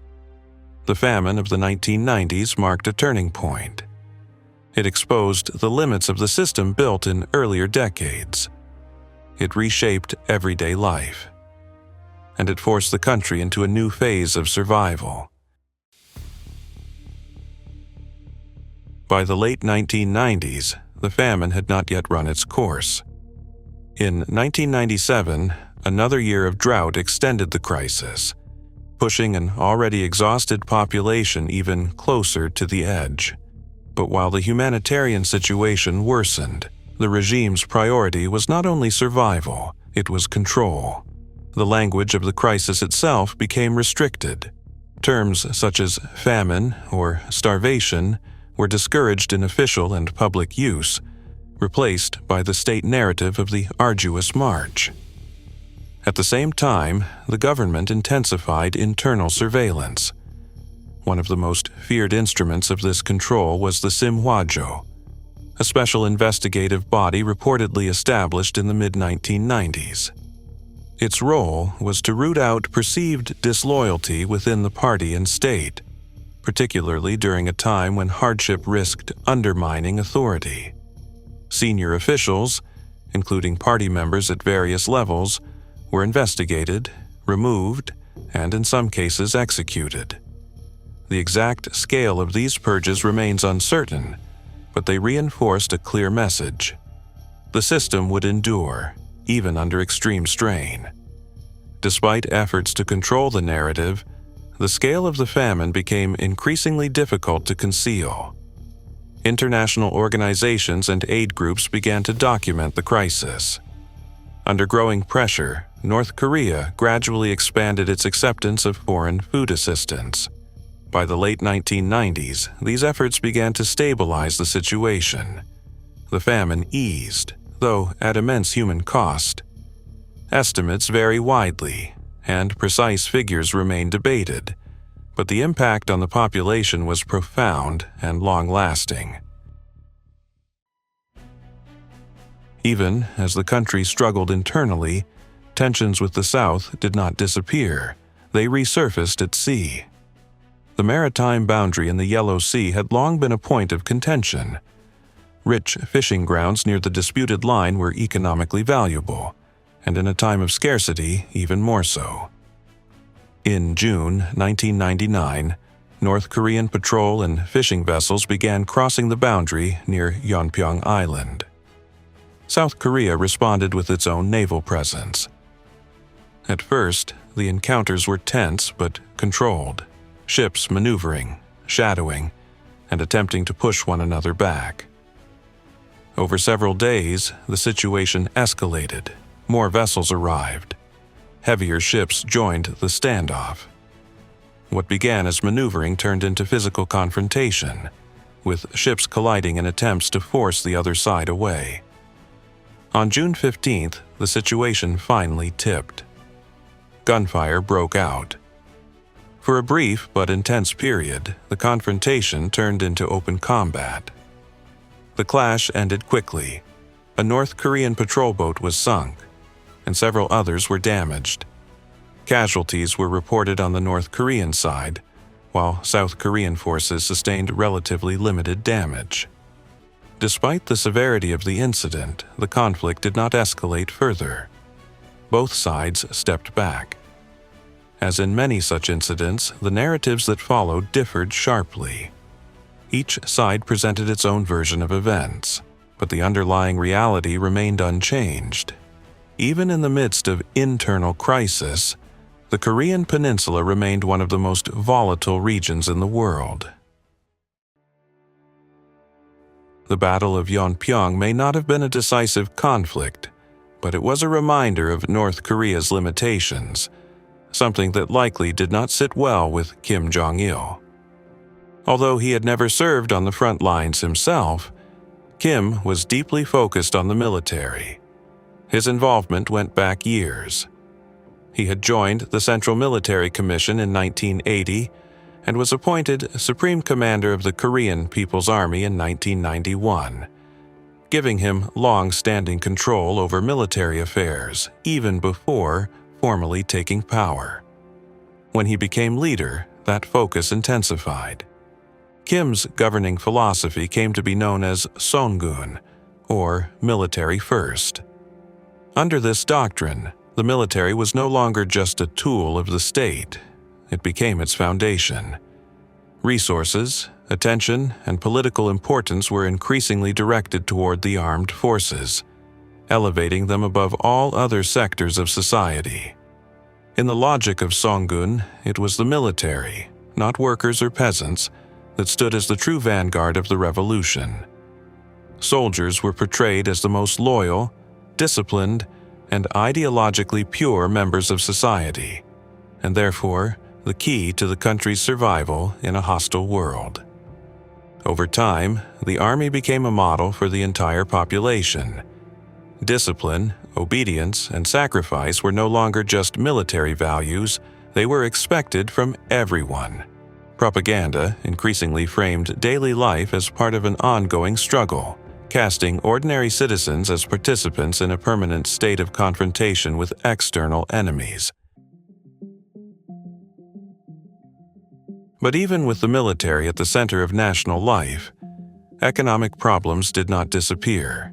The famine of the 1990s marked a turning point. It exposed the limits of the system built in earlier decades. It reshaped everyday life, and it forced the country into a new phase of survival. By the late 1990s, the famine had not yet run its course. In 1997, another year of drought extended the crisis, pushing an already exhausted population even closer to the edge. But while the humanitarian situation worsened, the regime's priority was not only survival, it was control. The language of the crisis itself became restricted. Terms such as famine or starvation were discouraged in official and public use, replaced by the state narrative of the arduous march. At the same time, the government intensified internal surveillance. One of the most feared instruments of this control was the Simhwajo, a special investigative body reportedly established in the mid-1990s. Its role was to root out perceived disloyalty within the party and state, particularly during a time when hardship risked undermining authority. Senior officials, including party members at various levels, were investigated, removed, and in some cases executed. The exact scale of these purges remains uncertain, but they reinforced a clear message. The system would endure, even under extreme strain. Despite efforts to control the narrative, the scale of the famine became increasingly difficult to conceal. International organizations and aid groups began to document the crisis. Under growing pressure, North Korea gradually expanded its acceptance of foreign food assistance. By the late 1990s, these efforts began to stabilize the situation. The famine eased, though at immense human cost. Estimates vary widely, and precise figures remain debated, but the impact on the population was profound and long-lasting. Even as the country struggled internally, tensions with the South did not disappear. They resurfaced at sea. The maritime boundary in the Yellow Sea had long been a point of contention. Rich fishing grounds near the disputed line were economically valuable, and in a time of scarcity, even more so. In June 1999, North Korean patrol and fishing vessels began crossing the boundary near Yeonpyeong Island. South Korea responded with its own naval presence. At first, the encounters were tense but controlled, ships maneuvering, shadowing, and attempting to push one another back. Over several days, the situation escalated. More vessels arrived. Heavier ships joined the standoff. What began as maneuvering turned into physical confrontation, with ships colliding in attempts to force the other side away. On June 15th, the situation finally tipped. Gunfire broke out. For a brief but intense period, the confrontation turned into open combat. The clash ended quickly. A North Korean patrol boat was sunk, and several others were damaged. Casualties were reported on the North Korean side, while South Korean forces sustained relatively limited damage. Despite the severity of the incident, the conflict did not escalate further. Both sides stepped back. As in many such incidents, the narratives that followed differed sharply. Each side presented its own version of events, but the underlying reality remained unchanged. Even in the midst of internal crisis, the Korean Peninsula remained one of the most volatile regions in the world. The Battle of Yeonpyeong may not have been a decisive conflict, but it was a reminder of North Korea's limitations, something that likely did not sit well with Kim Jong-il. Although he had never served on the front lines himself, Kim was deeply focused on the military. His involvement went back years. He had joined the Central Military Commission in 1980 and was appointed Supreme Commander of the Korean People's Army in 1991, giving him long-standing control over military affairs even before formally taking power. When he became leader, that focus intensified. Kim's governing philosophy came to be known as Rangoon, or military first. Under this doctrine, the military was no longer just a tool of the state. It became its foundation. Resources, attention, and political importance were increasingly directed toward the armed forces, elevating them above all other sectors of society. In the logic of Rangoon, it was the military, not workers or peasants, that stood as the true vanguard of the revolution. Soldiers were portrayed as the most loyal, disciplined, and ideologically pure members of society, and therefore the key to the country's survival in a hostile world. Over time, the army became a model for the entire population. Discipline, obedience, and sacrifice were no longer just military values, they were expected from everyone. Propaganda increasingly framed daily life as part of an ongoing struggle, casting ordinary citizens as participants in a permanent state of confrontation with external enemies. But even with the military at the center of national life, economic problems did not disappear.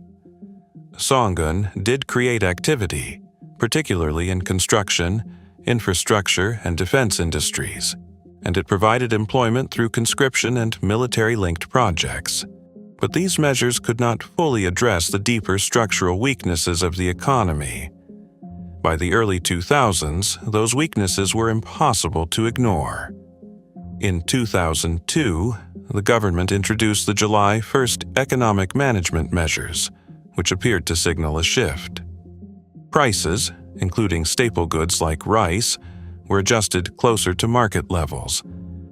Rangoon did create activity, particularly in construction, infrastructure, and defense industries, and it provided employment through conscription and military-linked projects. But these measures could not fully address the deeper structural weaknesses of the economy. By the early 2000s, those weaknesses were impossible to ignore. In 2002, the government introduced the July 1st economic management measures, which appeared to signal a shift. Prices, including staple goods like rice, were adjusted closer to market levels,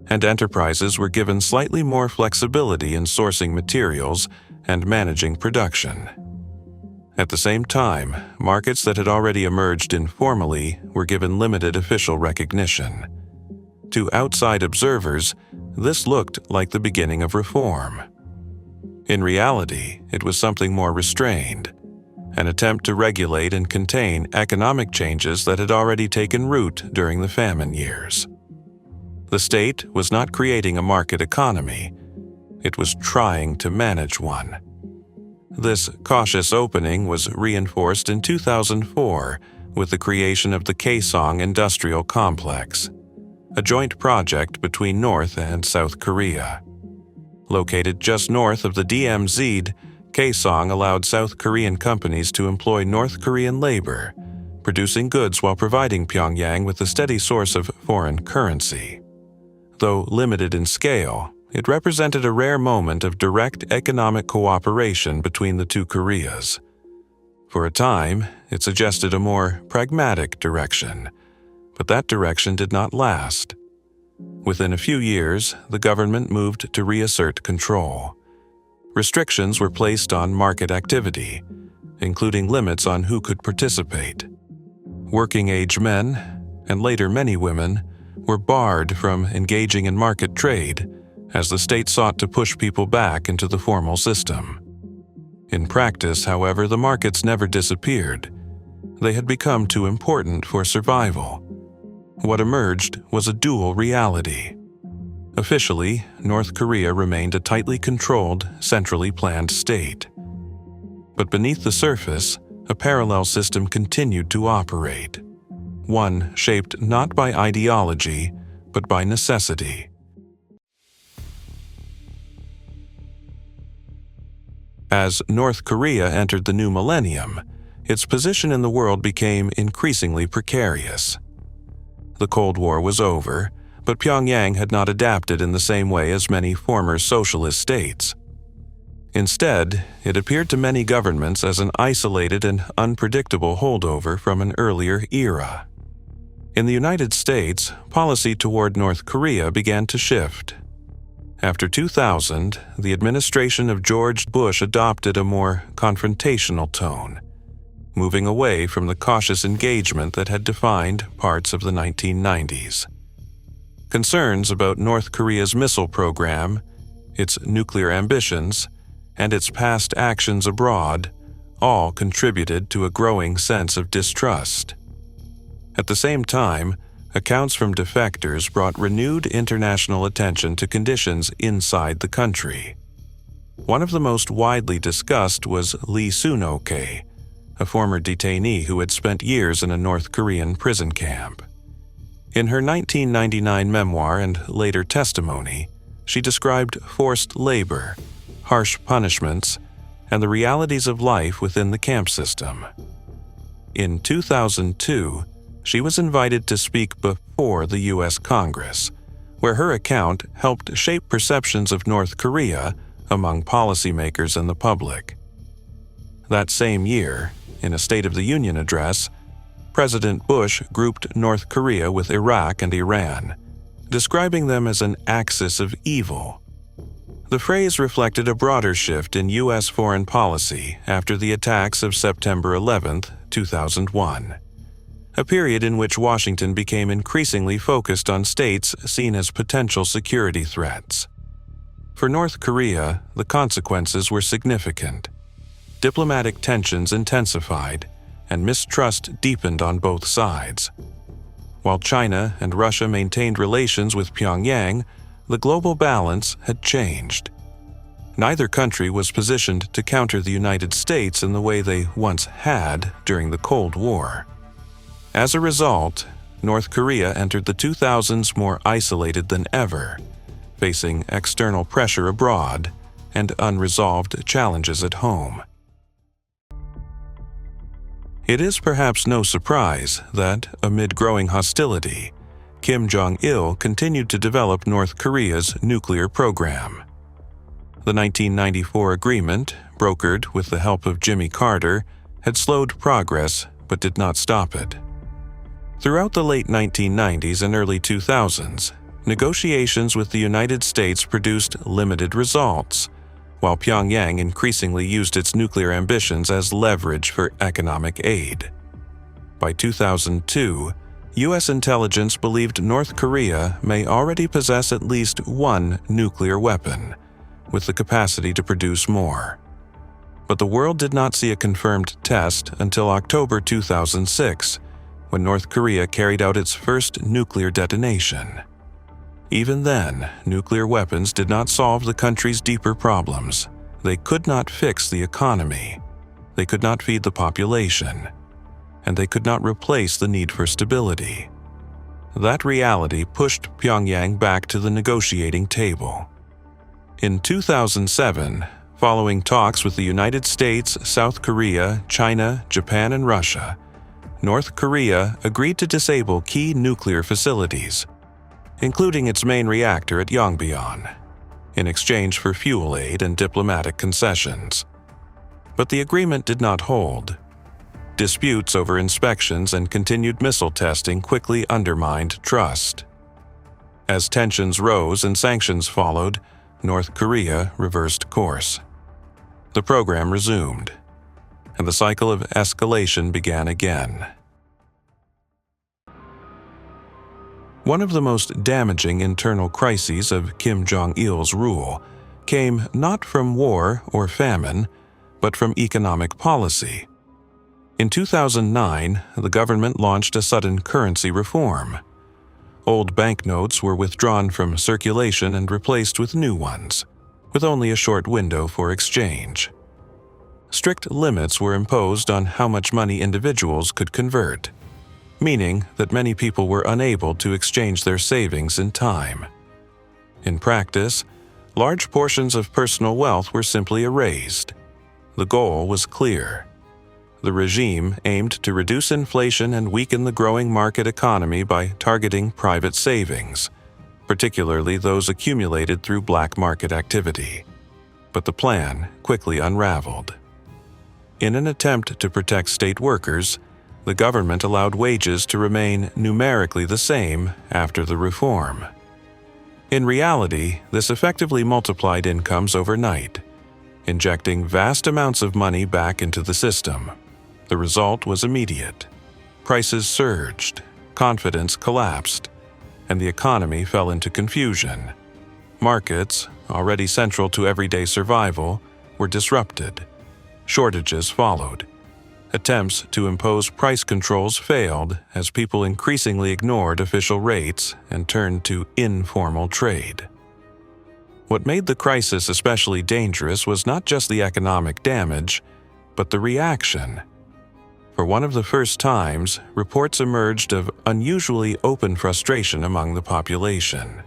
and enterprises were given slightly more flexibility in sourcing materials and managing production. At the same time, markets that had already emerged informally were given limited official recognition. To outside observers, this looked like the beginning of reform. In reality, it was something more restrained, an attempt to regulate and contain economic changes that had already taken root during the famine years. The state was not creating a market economy, it was trying to manage one. This cautious opening was reinforced in 2004 with the creation of the Kaesong Industrial Complex, a joint project between North and South Korea. Located just north of the DMZ, Kaesong allowed South Korean companies to employ North Korean labor, producing goods while providing Pyongyang with a steady source of foreign currency. Though limited in scale, it represented a rare moment of direct economic cooperation between the two Koreas. For a time, it suggested a more pragmatic direction, but that direction did not last. Within a few years, the government moved to reassert control. Restrictions were placed on market activity, including limits on who could participate. Working-age men, and later many women, were barred from engaging in market trade as the state sought to push people back into the formal system. In practice, however, the markets never disappeared. They had become too important for survival. What emerged was a dual reality. Officially, North Korea remained a tightly controlled, centrally planned state. But beneath the surface, a parallel system continued to operate. One shaped not by ideology, but by necessity. As North Korea entered the new millennium, its position in the world became increasingly precarious. The Cold War was over, but Pyongyang had not adapted in the same way as many former socialist states. Instead, it appeared to many governments as an isolated and unpredictable holdover from an earlier era. In the United States, policy toward North Korea began to shift. After 2000, the administration of George Bush adopted a more confrontational tone, moving away from the cautious engagement that had defined parts of the 1990s. Concerns about North Korea's missile program, its nuclear ambitions, and its past actions abroad all contributed to a growing sense of distrust. At the same time, accounts from defectors brought renewed international attention to conditions inside the country. One of the most widely discussed was Lee Soon-ok, a former detainee who had spent years in a North Korean prison camp. In her 1999 memoir and later testimony, she described forced labor, harsh punishments, and the realities of life within the camp system. In 2002, she was invited to speak before the U.S. Congress, where her account helped shape perceptions of North Korea among policymakers and the public. That same year, in a State of the Union address, President Bush grouped North Korea with Iraq and Iran, describing them as an axis of evil. The phrase reflected a broader shift in U.S. foreign policy after the attacks of September 11, 2001. A period in which Washington became increasingly focused on states seen as potential security threats. For North Korea, the consequences were significant. Diplomatic tensions intensified, and mistrust deepened on both sides. While China and Russia maintained relations with Pyongyang, the global balance had changed. Neither country was positioned to counter the United States in the way they once had during the Cold War. As a result, North Korea entered the 2000s more isolated than ever, facing external pressure abroad and unresolved challenges at home. It is perhaps no surprise that, amid growing hostility, Kim Jong-il continued to develop North Korea's nuclear program. The 1994 agreement, brokered with the help of Jimmy Carter, had slowed progress but did not stop it. Throughout the late 1990s and early 2000s, negotiations with the United States produced limited results, while Pyongyang increasingly used its nuclear ambitions as leverage for economic aid. By 2002, U.S. intelligence believed North Korea may already possess at least one nuclear weapon, with the capacity to produce more. But the world did not see a confirmed test until October 2006, when North Korea carried out its first nuclear detonation. Even then, nuclear weapons did not solve the country's deeper problems. They could not fix the economy. They could not feed the population. And they could not replace the need for stability. That reality pushed Pyongyang back to the negotiating table. In 2007, following talks with the United States, South Korea, China, Japan, and Russia, North Korea agreed to disable key nuclear facilities, including its main reactor at Yongbyon, in exchange for fuel aid and diplomatic concessions. But the agreement did not hold. Disputes over inspections and continued missile testing quickly undermined trust. As tensions rose and sanctions followed, North Korea reversed course. The program resumed, and the cycle of escalation began again. One of the most damaging internal crises of Kim Jong-il's rule came not from war or famine, but from economic policy. In 2009, the government launched a sudden currency reform. Old banknotes were withdrawn from circulation and replaced with new ones, with only a short window for exchange. Strict limits were imposed on how much money individuals could convert, meaning that many people were unable to exchange their savings in time. In practice, large portions of personal wealth were simply erased. The goal was clear. The regime aimed to reduce inflation and weaken the growing market economy by targeting private savings, particularly those accumulated through black market activity. But the plan quickly unraveled. In an attempt to protect state workers, the government allowed wages to remain numerically the same after the reform. In reality, this effectively multiplied incomes overnight, injecting vast amounts of money back into the system. The result was immediate. Prices surged, confidence collapsed, and the economy fell into confusion. Markets, already central to everyday survival, were disrupted. Shortages followed. Attempts to impose price controls failed as people increasingly ignored official rates and turned to informal trade. What made the crisis especially dangerous was not just the economic damage, but the reaction. For one of the first times, reports emerged of unusually open frustration among the population.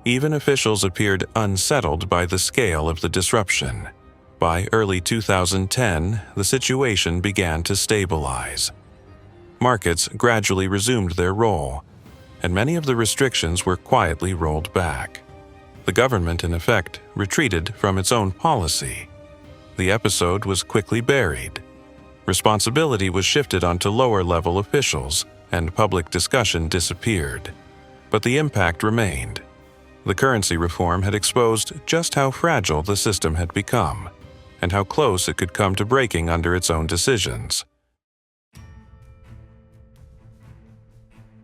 Even officials appeared unsettled by the scale of the disruption. By early 2010, the situation began to stabilize. Markets gradually resumed their role, and many of the restrictions were quietly rolled back. The government, in effect, retreated from its own policy. The episode was quickly buried. Responsibility was shifted onto lower-level officials, and public discussion disappeared. But the impact remained. The currency reform had exposed just how fragile the system had become, and how close it could come to breaking under its own decisions.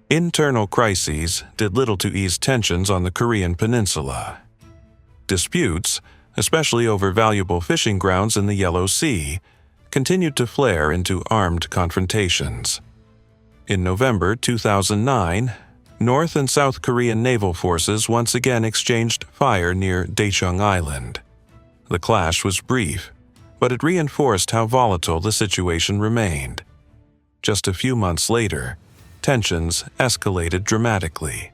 Internal crises did little to ease tensions on the Korean peninsula. Disputes, especially over valuable fishing grounds in the Yellow Sea, continued to flare into armed confrontations. In November 2009, North and South Korean naval forces once again exchanged fire near Daejeong Island. The clash was brief, but it reinforced how volatile the situation remained. Just a few months later, tensions escalated dramatically.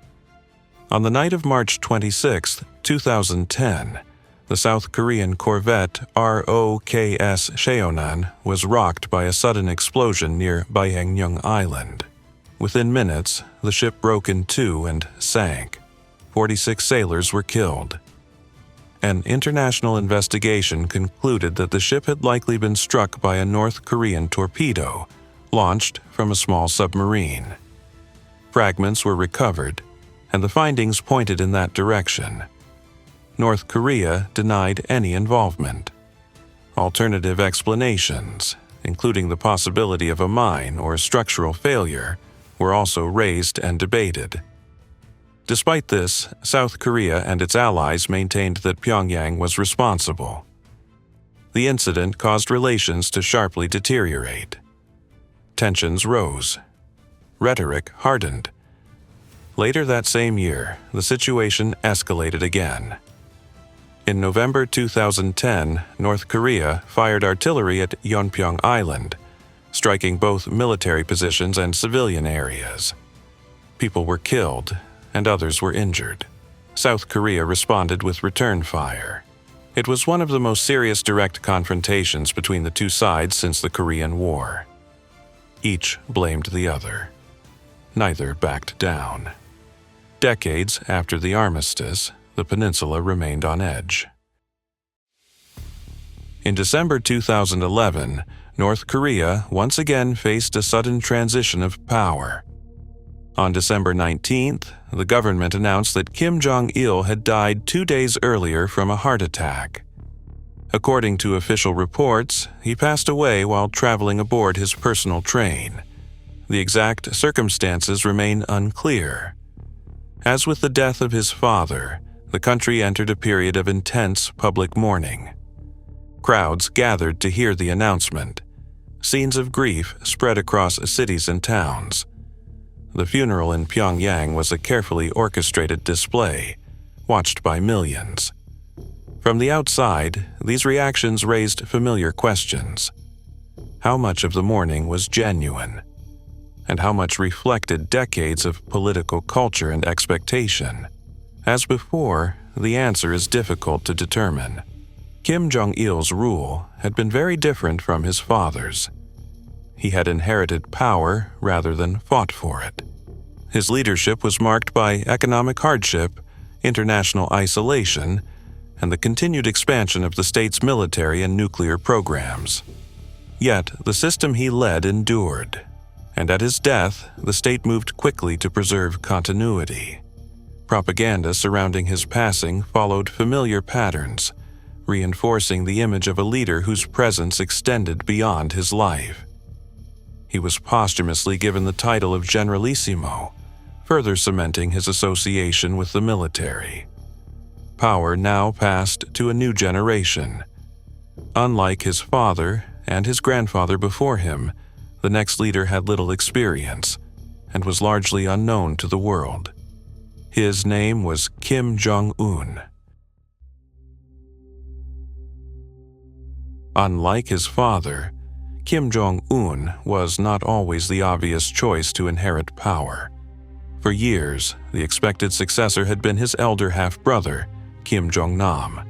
On the night of March 26, 2010, the South Korean corvette ROKS Cheonan was rocked by a sudden explosion near Baehyang Island. Within minutes, the ship broke in two and sank. 46 sailors were killed. An international investigation concluded that the ship had likely been struck by a North Korean torpedo, launched from a small submarine. Fragments were recovered, and the findings pointed in that direction. North Korea denied any involvement. Alternative explanations, including the possibility of a mine or structural failure, were also raised and debated. Despite this, South Korea and its allies maintained that Pyongyang was responsible. The incident caused relations to sharply deteriorate. Tensions rose. Rhetoric hardened. Later that same year, the situation escalated again. In November 2010, North Korea fired artillery at Yeonpyeong Island, striking both military positions and civilian areas. People were killed, and others were injured. South Korea responded with return fire. It was one of the most serious direct confrontations between the two sides since the Korean War. Each blamed the other. Neither backed down. Decades after the armistice, the peninsula remained on edge. In December 2011, North Korea once again faced a sudden transition of power. On December 19th, the government announced that Kim Jong-il had died 2 days earlier from a heart attack. According to official reports, he passed away while traveling aboard his personal train. The exact circumstances remain unclear. As with the death of his father, the country entered a period of intense public mourning. Crowds gathered to hear the announcement. Scenes of grief spread across cities and towns. The funeral in Pyongyang was a carefully orchestrated display, watched by millions. From the outside, these reactions raised familiar questions. How much of the mourning was genuine? And how much reflected decades of political culture and expectation? As before, the answer is difficult to determine. Kim Jong-il's rule had been very different from his father's. He had inherited power rather than fought for it. His leadership was marked by economic hardship, international isolation, and the continued expansion of the state's military and nuclear programs. Yet, the system he led endured, and at his death, the state moved quickly to preserve continuity. Propaganda surrounding his passing followed familiar patterns, reinforcing the image of a leader whose presence extended beyond his life. He was posthumously given the title of Generalissimo, further cementing his association with the military. Power now passed to a new generation. Unlike his father and his grandfather before him, the next leader had little experience and was largely unknown to the world. His name was Kim Jong-un. Unlike his father, Kim Jong-un was not always the obvious choice to inherit power. For years, the expected successor had been his elder half-brother, Kim Jong-nam.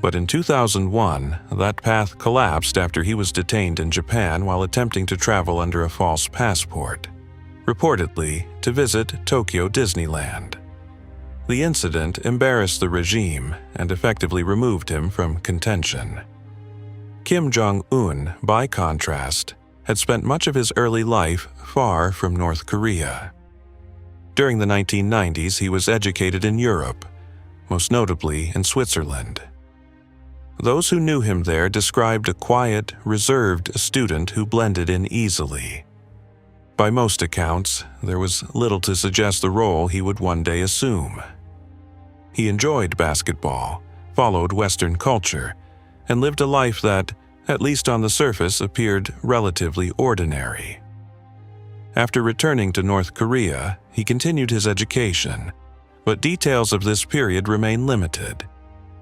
But in 2001, that path collapsed after he was detained in Japan while attempting to travel under a false passport, reportedly to visit Tokyo Disneyland. The incident embarrassed the regime and effectively removed him from contention. Kim Jong-un, by contrast, had spent much of his early life far from North Korea. During the 1990s, he was educated in Europe, most notably in Switzerland. Those who knew him there described a quiet, reserved student who blended in easily. By most accounts, there was little to suggest the role he would one day assume. He enjoyed basketball, followed Western culture, and lived a life that, at least on the surface, appeared relatively ordinary. After returning to North Korea, he continued his education, but details of this period remain limited.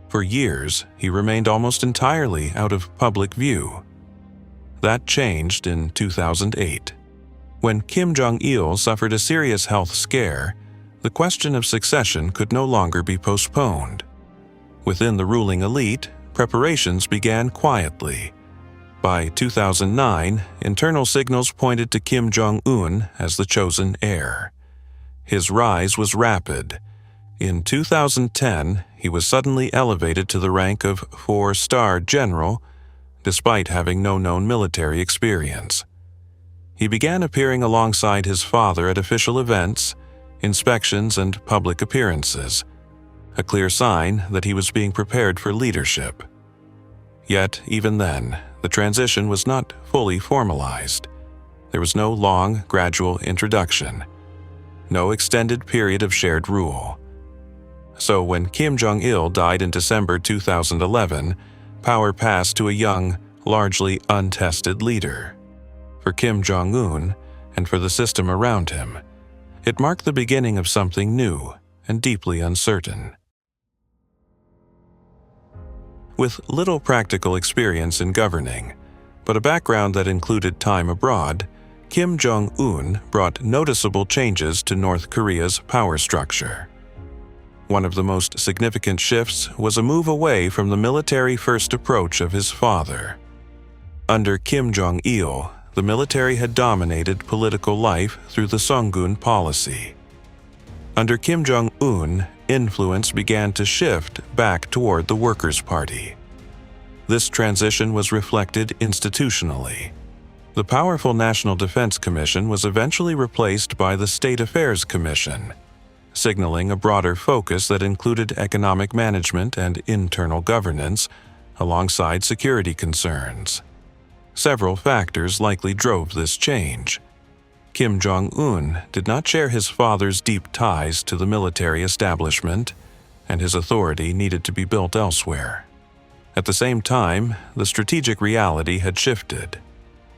For years, he remained almost entirely out of public view. That changed in 2008. When Kim Jong-il suffered a serious health scare, the question of succession could no longer be postponed. Within the ruling elite, preparations began quietly. By 2009, internal signals pointed to Kim Jong-un as the chosen heir. His rise was rapid. In 2010, he was suddenly elevated to the rank of 4-star general, despite having no known military experience. He began appearing alongside his father at official events, inspections, and public appearances, a clear sign that he was being prepared for leadership. Yet, even then, the transition was not fully formalized. There was no long, gradual introduction, no extended period of shared rule. So when Kim Jong-il died in December 2011, power passed to a young, largely untested leader. For Kim Jong-un, and for the system around him, it marked the beginning of something new and deeply uncertain. With little practical experience in governing, but a background that included time abroad, Kim Jong-un brought noticeable changes to North Korea's power structure. One of the most significant shifts was a move away from the military-first approach of his father. Under Kim Jong-il, the military had dominated political life through the Songun policy. Under Kim Jong-un, influence began to shift back toward the Workers' Party. This transition was reflected institutionally. The powerful National Defense Commission was eventually replaced by the State Affairs Commission, signaling a broader focus that included economic management and internal governance, alongside security concerns. Several factors likely drove this change. Kim Jong-un did not share his father's deep ties to the military establishment, and his authority needed to be built elsewhere. At the same time, the strategic reality had shifted.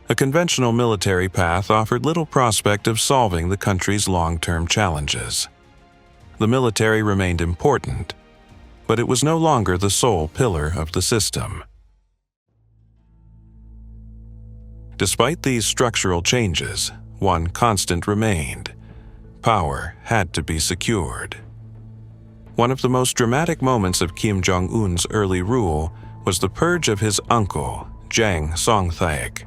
A conventional military path offered little prospect of solving the country's long-term challenges. The military remained important, but it was no longer the sole pillar of the system. Despite these structural changes, one constant remained: power had to be secured. One of the most dramatic moments of Kim Jong-un's early rule was the purge of his uncle, Jang Song-thaek.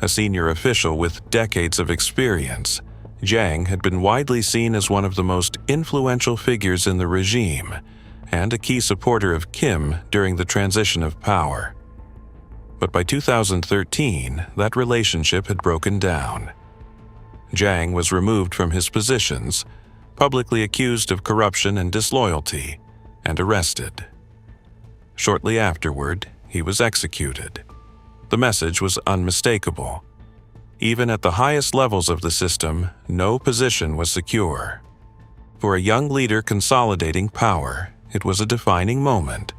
A senior official with decades of experience, Jang had been widely seen as one of the most influential figures in the regime and a key supporter of Kim during the transition of power. But by 2013, that relationship had broken down. Jang was removed from his positions, publicly accused of corruption and disloyalty, and arrested. Shortly afterward, he was executed. The message was unmistakable. Even at the highest levels of the system, no position was secure. For a young leader consolidating power, it was a defining moment,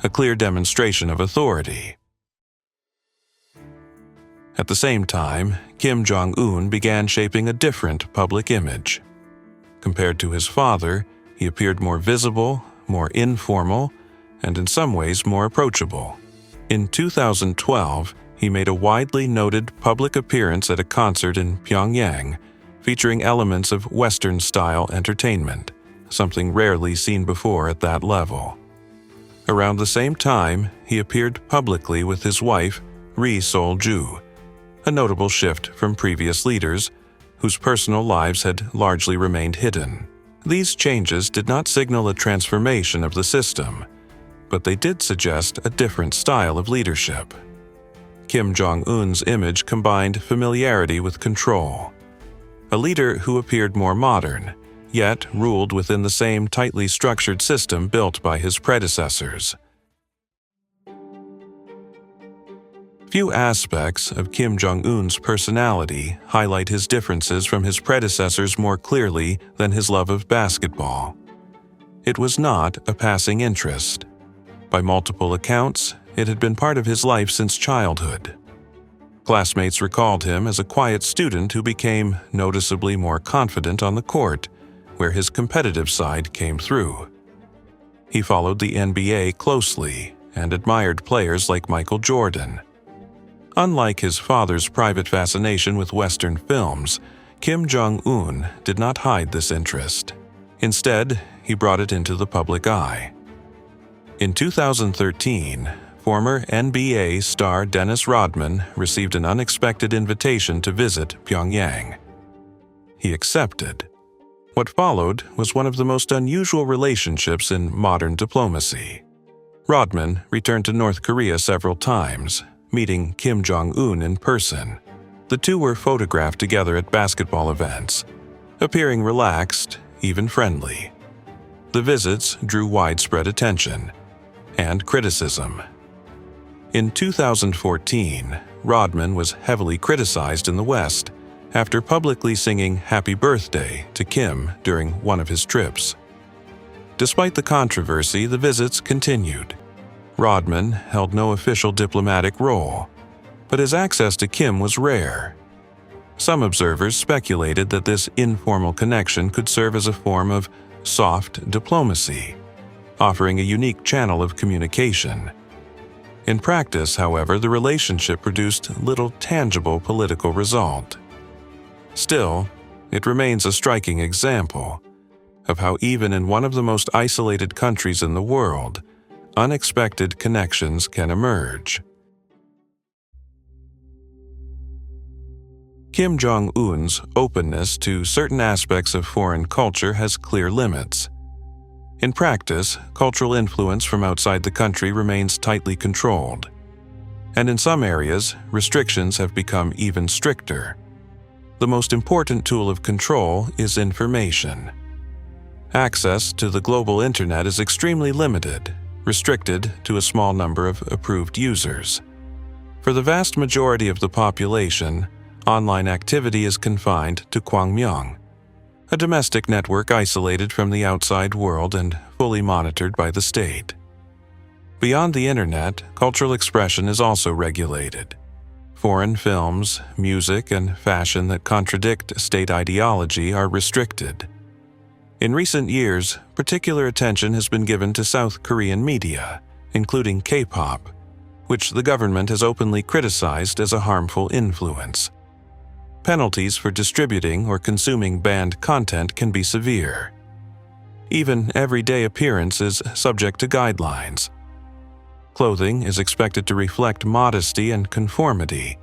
a clear demonstration of authority. At the same time, Kim Jong-un began shaping a different public image. Compared to his father, he appeared more visible, more informal, and in some ways more approachable. In 2012, he made a widely noted public appearance at a concert in Pyongyang, featuring elements of Western-style entertainment, something rarely seen before at that level. Around the same time, he appeared publicly with his wife, Ri Sol-ju, a notable shift from previous leaders whose personal lives had largely remained hidden. These changes did not signal a transformation of the system, but they did suggest a different style of leadership. Kim Jong-un's image combined familiarity with control. A leader who appeared more modern, yet ruled within the same tightly structured system built by his predecessors. Few aspects of Kim Jong-un's personality highlight his differences from his predecessors more clearly than his love of basketball. It was not a passing interest. By multiple accounts, it had been part of his life since childhood. Classmates recalled him as a quiet student who became noticeably more confident on the court, where his competitive side came through. He followed the NBA closely and admired players like Michael Jordan. Unlike his father's private fascination with Western films, Kim Jong-un did not hide this interest. Instead, he brought it into the public eye. In 2013, former NBA star Dennis Rodman received an unexpected invitation to visit Pyongyang. He accepted. What followed was one of the most unusual relationships in modern diplomacy. Rodman returned to North Korea several times, meeting Kim Jong-un in person. The two were photographed together at basketball events, appearing relaxed, even friendly. The visits drew widespread attention and criticism. In 2014, Rodman was heavily criticized in the West after publicly singing "Happy Birthday" to Kim during one of his trips. Despite the controversy, the visits continued. Rodman held no official diplomatic role, but his access to Kim was rare. Some observers speculated that this informal connection could serve as a form of soft diplomacy, offering a unique channel of communication. In practice, however, the relationship produced little tangible political result. Still, it remains a striking example of how even in one of the most isolated countries in the world, unexpected connections can emerge. Kim Jong-un's openness to certain aspects of foreign culture has clear limits. In practice, cultural influence from outside the country remains tightly controlled. And in some areas, restrictions have become even stricter. The most important tool of control is information. Access to the global internet is extremely limited, restricted to a small number of approved users. For the vast majority of the population, online activity is confined to Gwangyang, a domestic network isolated from the outside world and fully monitored by the state. Beyond the internet, cultural expression is also regulated. Foreign films, music, and fashion that contradict state ideology are restricted. In recent years, particular attention has been given to South Korean media, including K-pop, which the government has openly criticized as a harmful influence. Penalties for distributing or consuming banned content can be severe. Even everyday appearance is subject to guidelines. Clothing is expected to reflect modesty and conformity,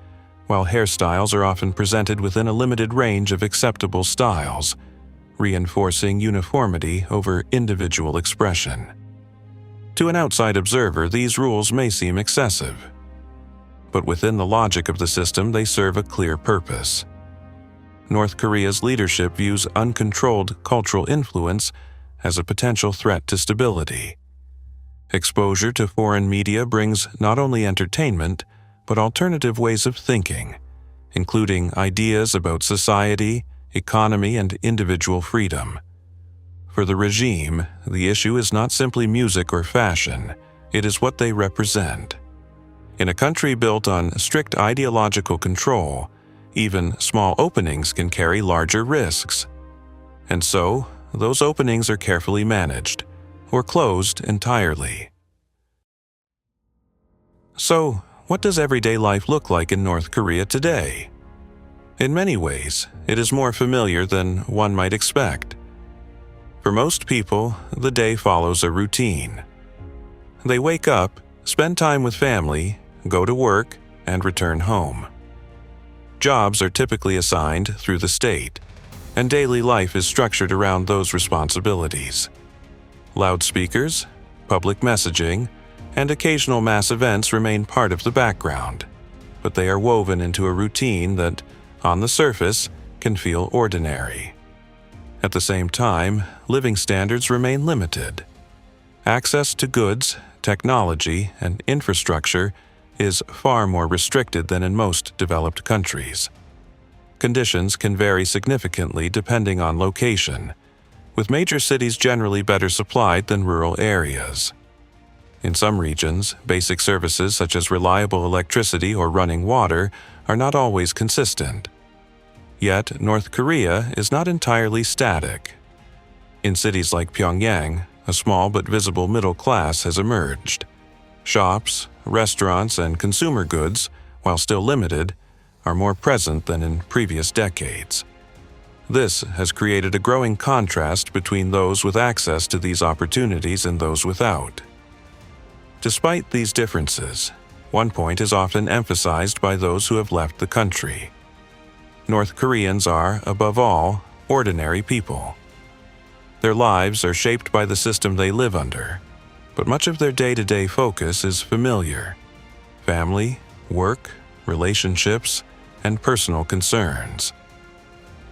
while hairstyles are often presented within a limited range of acceptable styles, reinforcing uniformity over individual expression. To an outside observer, these rules may seem excessive, but within the logic of the system, they serve a clear purpose. North Korea's leadership views uncontrolled cultural influence as a potential threat to stability. Exposure to foreign media brings not only entertainment, but alternative ways of thinking, including ideas about society, economy, and individual freedom. For the regime, the issue is not simply music or fashion, it is what they represent. In a country built on strict ideological control, even small openings can carry larger risks. And so, those openings are carefully managed, or closed entirely. So, what does everyday life look like in North Korea today? In many ways, it is more familiar than one might expect. For most people, the day follows a routine. They wake up, spend time with family, go to work, and return home. Jobs are typically assigned through the state, and daily life is structured around those responsibilities. Loudspeakers, public messaging, and occasional mass events remain part of the background, but they are woven into a routine that, on the surface, can feel ordinary. At the same time, living standards remain limited. Access to goods, technology, and infrastructure is far more restricted than in most developed countries. Conditions can vary significantly depending on location, with major cities generally better supplied than rural areas. In some regions, basic services such as reliable electricity or running water are not always consistent. Yet, North Korea is not entirely static. In cities like Pyongyang, a small but visible middle class has emerged. Shops, restaurants, and consumer goods, while still limited, are more present than in previous decades. This has created a growing contrast between those with access to these opportunities and those without. Despite these differences, one point is often emphasized by those who have left the country. North Koreans are, above all, ordinary people. Their lives are shaped by the system they live under, but much of their day-to-day focus is familiar: family, work, relationships, and personal concerns.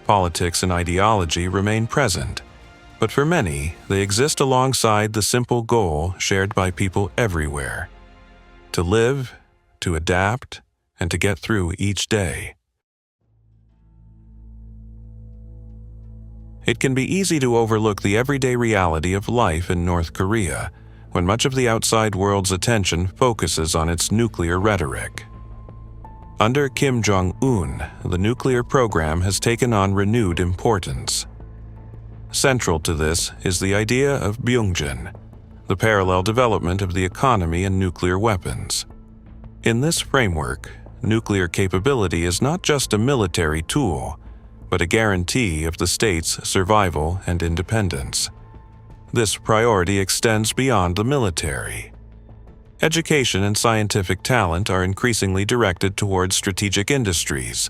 Politics and ideology remain present, but for many, they exist alongside the simple goal shared by people everywhere: to live, to adapt, and to get through each day. It can be easy to overlook the everyday reality of life in North Korea when much of the outside world's attention focuses on its nuclear rhetoric. Under Kim Jong-un, the nuclear program has taken on renewed importance. Central to this is the idea of BUNYAN, the parallel development of the economy and nuclear weapons. In this framework, nuclear capability is not just a military tool, but a guarantee of the state's survival and independence. This priority extends beyond the military. Education and scientific talent are increasingly directed towards strategic industries,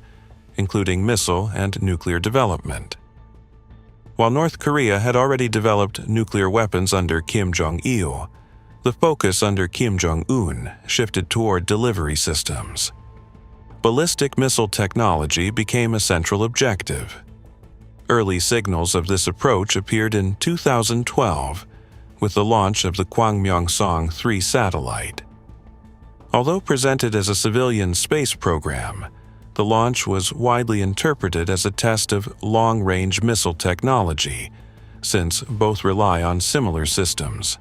including missile and nuclear development. While North Korea had already developed nuclear weapons under Kim Jong-il, the focus under Kim Jong-un shifted toward delivery systems. Ballistic missile technology became a central objective. Early signals of this approach appeared in 2012 with the launch of the Hwangmyeong 3 satellite. Although presented as a civilian space program, the launch was widely interpreted as a test of long-range missile technology, since both rely on similar systems.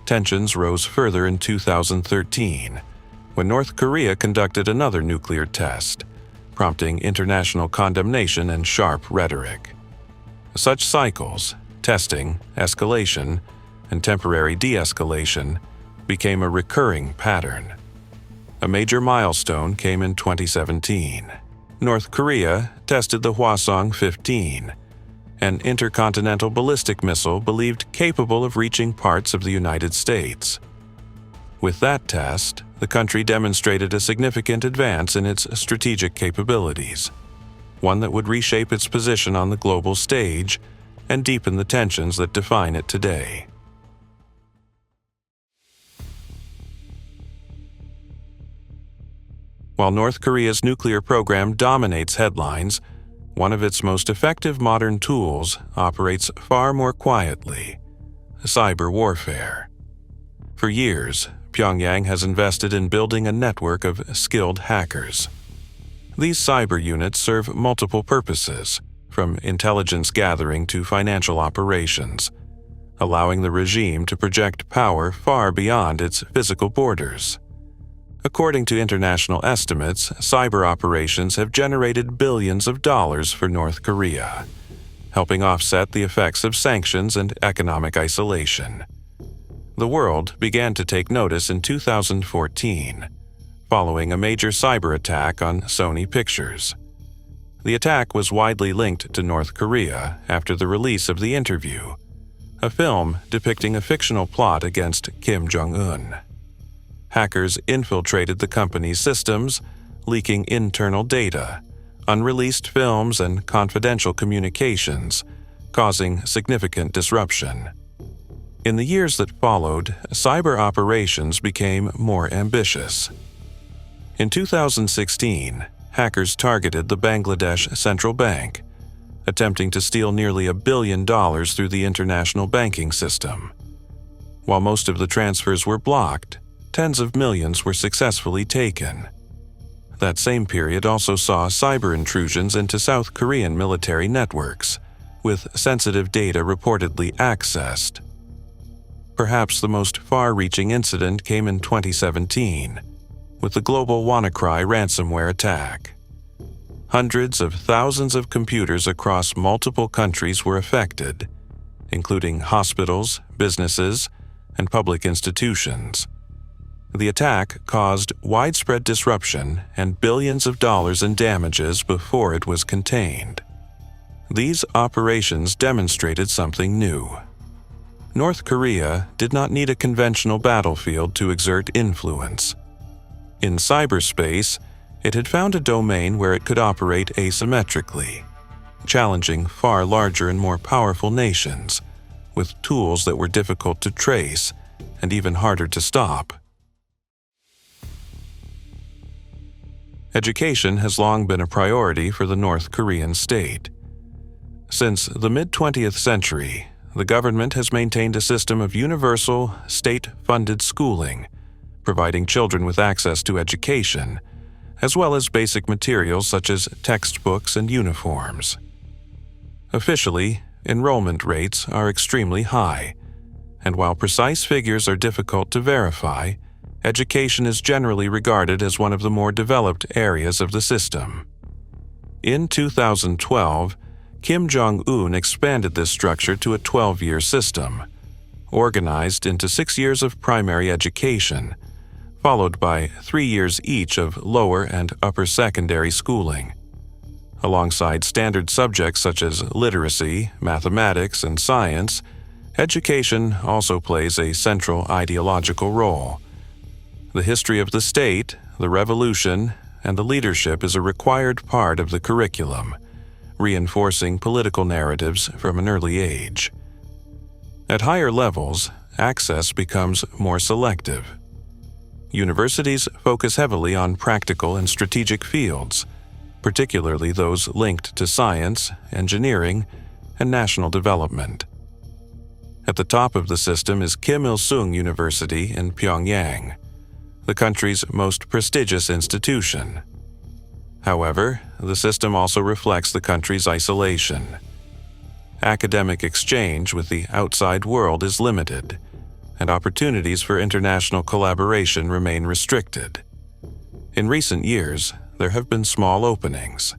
Tensions rose further in 2013, when North Korea conducted another nuclear test, prompting international condemnation and sharp rhetoric. Such cycles, testing, escalation, and temporary de-escalation, became a recurring pattern. A major milestone came in 2017. North Korea tested the Hwasong-15, an intercontinental ballistic missile believed capable of reaching parts of the United States. With that test, the country demonstrated a significant advance in its strategic capabilities, one that would reshape its position on the global stage and deepen the tensions that define it today. While North Korea's nuclear program dominates headlines, one of its most effective modern tools operates far more quietly: cyber warfare. For years, Pyongyang has invested in building a network of skilled hackers. These cyber units serve multiple purposes, from intelligence gathering to financial operations, allowing the regime to project power far beyond its physical borders. According to international estimates, cyber operations have generated billions of dollars for North Korea, helping offset the effects of sanctions and economic isolation. The world began to take notice in 2014, following a major cyber attack on Sony Pictures. The attack was widely linked to North Korea after the release of The Interview, a film depicting a fictional plot against Kim Jong-un. Hackers infiltrated the company's systems, leaking internal data, unreleased films, and confidential communications, causing significant disruption. In the years that followed, cyber operations became more ambitious. In 2016, hackers targeted the Bangladesh Central Bank, attempting to steal nearly $1 billion through the international banking system. While most of the transfers were blocked, tens of millions were successfully taken. That same period also saw cyber intrusions into South Korean military networks, with sensitive data reportedly accessed. Perhaps the most far-reaching incident came in 2017, with the global WannaCry ransomware attack. Hundreds of thousands of computers across multiple countries were affected, including hospitals, businesses, and public institutions. The attack caused widespread disruption and billions of dollars in damages before it was contained. These operations demonstrated something new. North Korea did not need a conventional battlefield to exert influence. In cyberspace, it had found a domain where it could operate asymmetrically, challenging far larger and more powerful nations, with tools that were difficult to trace and even harder to stop. Education has long been a priority for the North Korean state. Since the mid-20th century, the government has maintained a system of universal, state-funded schooling, providing children with access to education, as well as basic materials such as textbooks and uniforms. Officially, enrollment rates are extremely high, and while precise figures are difficult to verify, education is generally regarded as one of the more developed areas of the system. In 2012, Kim Jong-un expanded this structure to a 12-year system, organized into 6 years of primary education, followed by 3 years each of lower and upper secondary schooling. Alongside standard subjects such as literacy, mathematics, and science, education also plays a central ideological role. The history of the state, the revolution, and the leadership is a required part of the curriculum, reinforcing political narratives from an early age. At higher levels, access becomes more selective. Universities focus heavily on practical and strategic fields, particularly those linked to science, engineering, and national development. At the top of the system is Kim Il-sung University in Pyongyang, the country's most prestigious institution. However, the system also reflects the country's isolation. Academic exchange with the outside world is limited, and opportunities for international collaboration remain restricted. In recent years, there have been small openings.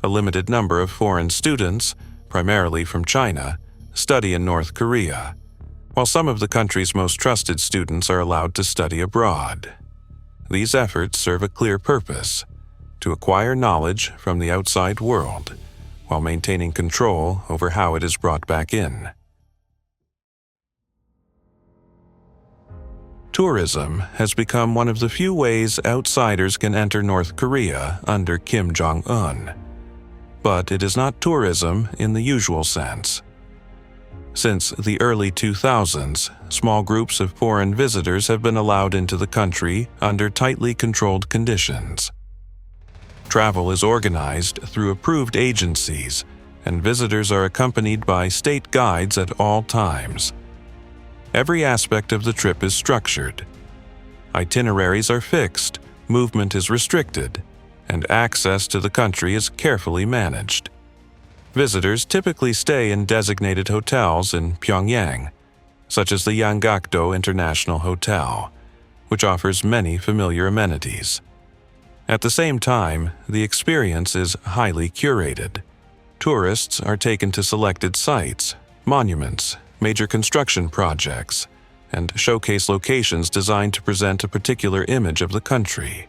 A limited number of foreign students, primarily from China, study in North Korea, while some of the country's most trusted students are allowed to study abroad. These efforts serve a clear purpose: to acquire knowledge from the outside world, while maintaining control over how it is brought back in. Tourism has become one of the few ways outsiders can enter North Korea under Kim Jong-un. But it is not tourism in the usual sense. Since the early 2000s, small groups of foreign visitors have been allowed into the country under tightly controlled conditions. Travel is organized through approved agencies, and visitors are accompanied by state guides at all times. Every aspect of the trip is structured. Itineraries are fixed, movement is restricted, and access to the country is carefully managed. Visitors typically stay in designated hotels in Pyongyang, such as the Yanggakdo International Hotel, which offers many familiar amenities. At the same time, the experience is highly curated. Tourists are taken to selected sites, monuments, major construction projects, and showcase locations designed to present a particular image of the country.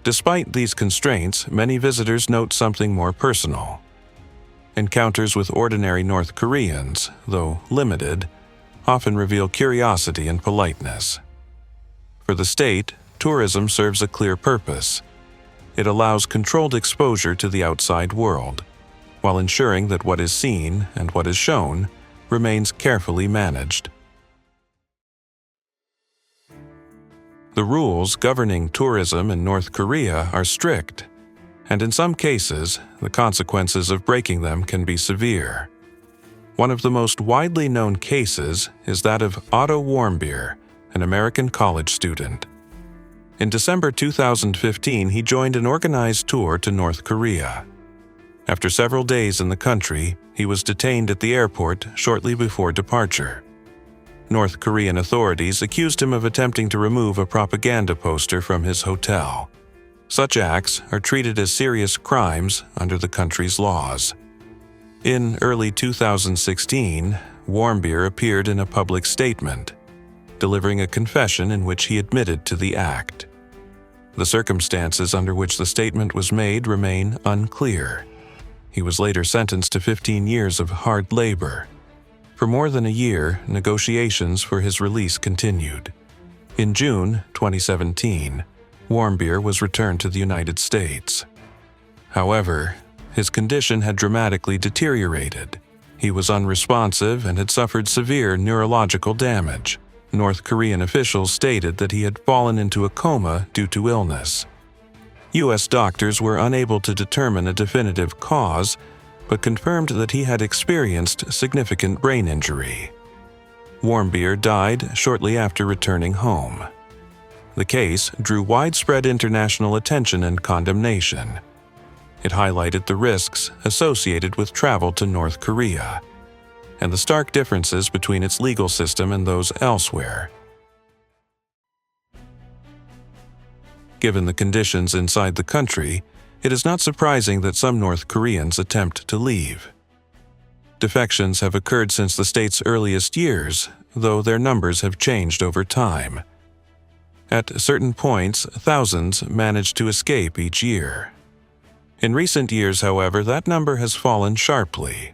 Despite these constraints, many visitors note something more personal. Encounters with ordinary North Koreans, though limited, often reveal curiosity and politeness. For the state, tourism serves a clear purpose. It allows controlled exposure to the outside world, while ensuring that what is seen and what is shown remains carefully managed. The rules governing tourism in North Korea are strict, and in some cases, the consequences of breaking them can be severe. One of the most widely known cases is that of OTTO WARMBIER, an American college student. In December 2015, he joined an organized tour to North Korea. After several days in the country, he was detained at the airport shortly before departure. North Korean authorities accused him of attempting to remove a propaganda poster from his hotel. Such acts are treated as serious crimes under the country's laws. In early 2016, WARMBIER appeared in a public statement, delivering a confession in which he admitted to the act. The circumstances under which the statement was made remain unclear. He was later sentenced to 15 years of hard labor. For more than a year, negotiations for his release continued. In June 2017, WARMBIER was returned to the United States. However, his condition had dramatically deteriorated. He was unresponsive and had suffered severe neurological damage. North Korean officials stated that he had fallen into a coma due to illness. U.S. doctors were unable to determine a definitive cause, but confirmed that he had experienced significant brain injury. WARMBIER died shortly after returning home. The case drew widespread international attention and condemnation. It highlighted the risks associated with travel to North Korea, and the stark differences between its legal system and those elsewhere. Given the conditions inside the country, it is not surprising that some North Koreans attempt to leave. Defections have occurred since the state's earliest years, though their numbers have changed over time. At certain points, thousands manage to escape each year. In recent years, however, that number has fallen sharply.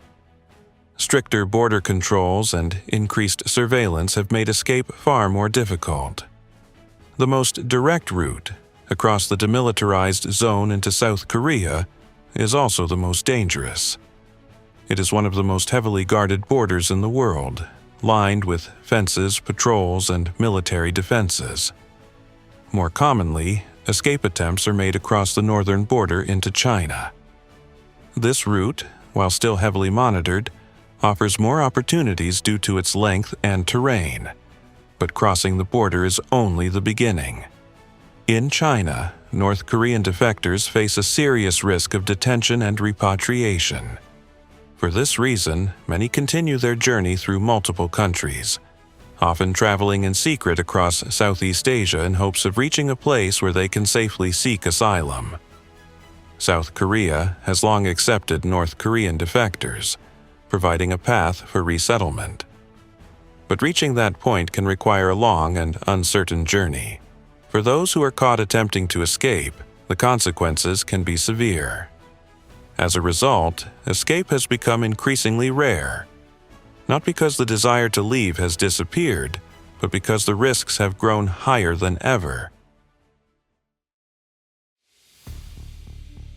Stricter border controls and increased surveillance have made escape far more difficult. The most direct route, across the demilitarized zone into South Korea is also the most dangerous. It is one of the most heavily guarded borders in the world, lined with fences, patrols, and military defenses. More commonly, escape attempts are made across the northern border into China. This route, while still heavily monitored, offers more opportunities due to its length and terrain. But crossing the border is only the beginning. In China, North Korean defectors face a serious risk of detention and repatriation. For this reason, many continue their journey through multiple countries, often traveling in secret across Southeast Asia in hopes of reaching a place where they can safely seek asylum. South Korea has long accepted North Korean defectors, providing a path for resettlement. But reaching that point can require a long and uncertain journey. For those who are caught attempting to escape, the consequences can be severe. As a result, escape has become increasingly rare, not because the desire to leave has disappeared, but because the risks have grown higher than ever.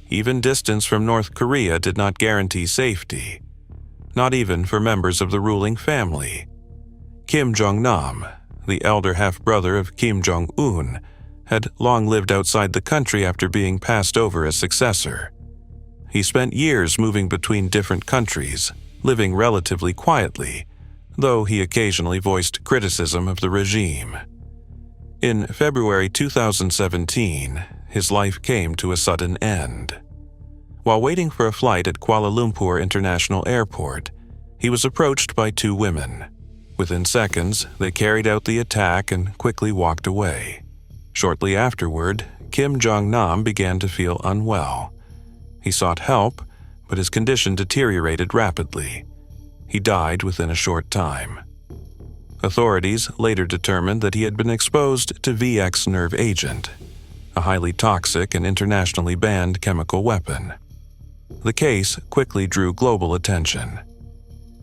Even distance from North Korea did not guarantee safety, not even for members of the ruling family. Kim Jong-nam, the elder half-brother of Kim Jong-un, had long lived outside the country after being passed over as successor. He spent years moving between different countries, living relatively quietly, though he occasionally voiced criticism of the regime. In February 2017, his life came to a sudden end. While waiting for a flight at Kuala Lumpur International Airport, he was approached by two women. Within seconds, they carried out the attack and quickly walked away. Shortly afterward, Kim Jong-nam began to feel unwell. He sought help, but his condition deteriorated rapidly. He died within a short time. Authorities later determined that he had been exposed to VX nerve agent, a highly toxic and internationally banned chemical weapon. The case quickly drew global attention.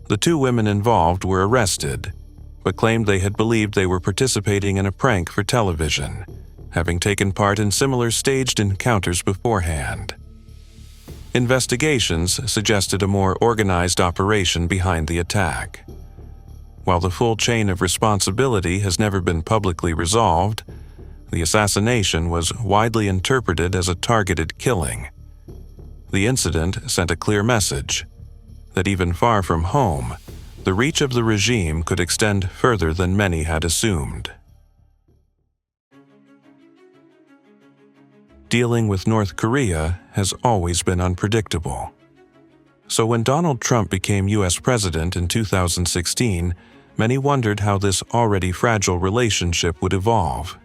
The two women involved were arrested, but claimed they had believed they were participating in a prank for television, having taken part in similar staged encounters beforehand. Investigations suggested a more organized operation behind the attack. While the full chain of responsibility has never been publicly resolved, the assassination was widely interpreted as a targeted killing. The incident sent a clear message that even far from home, the reach of the regime could extend further than many had assumed. Dealing with North Korea has always been unpredictable. So when Donald Trump became U.S. president in 2016, many wondered how this already fragile relationship would evolve.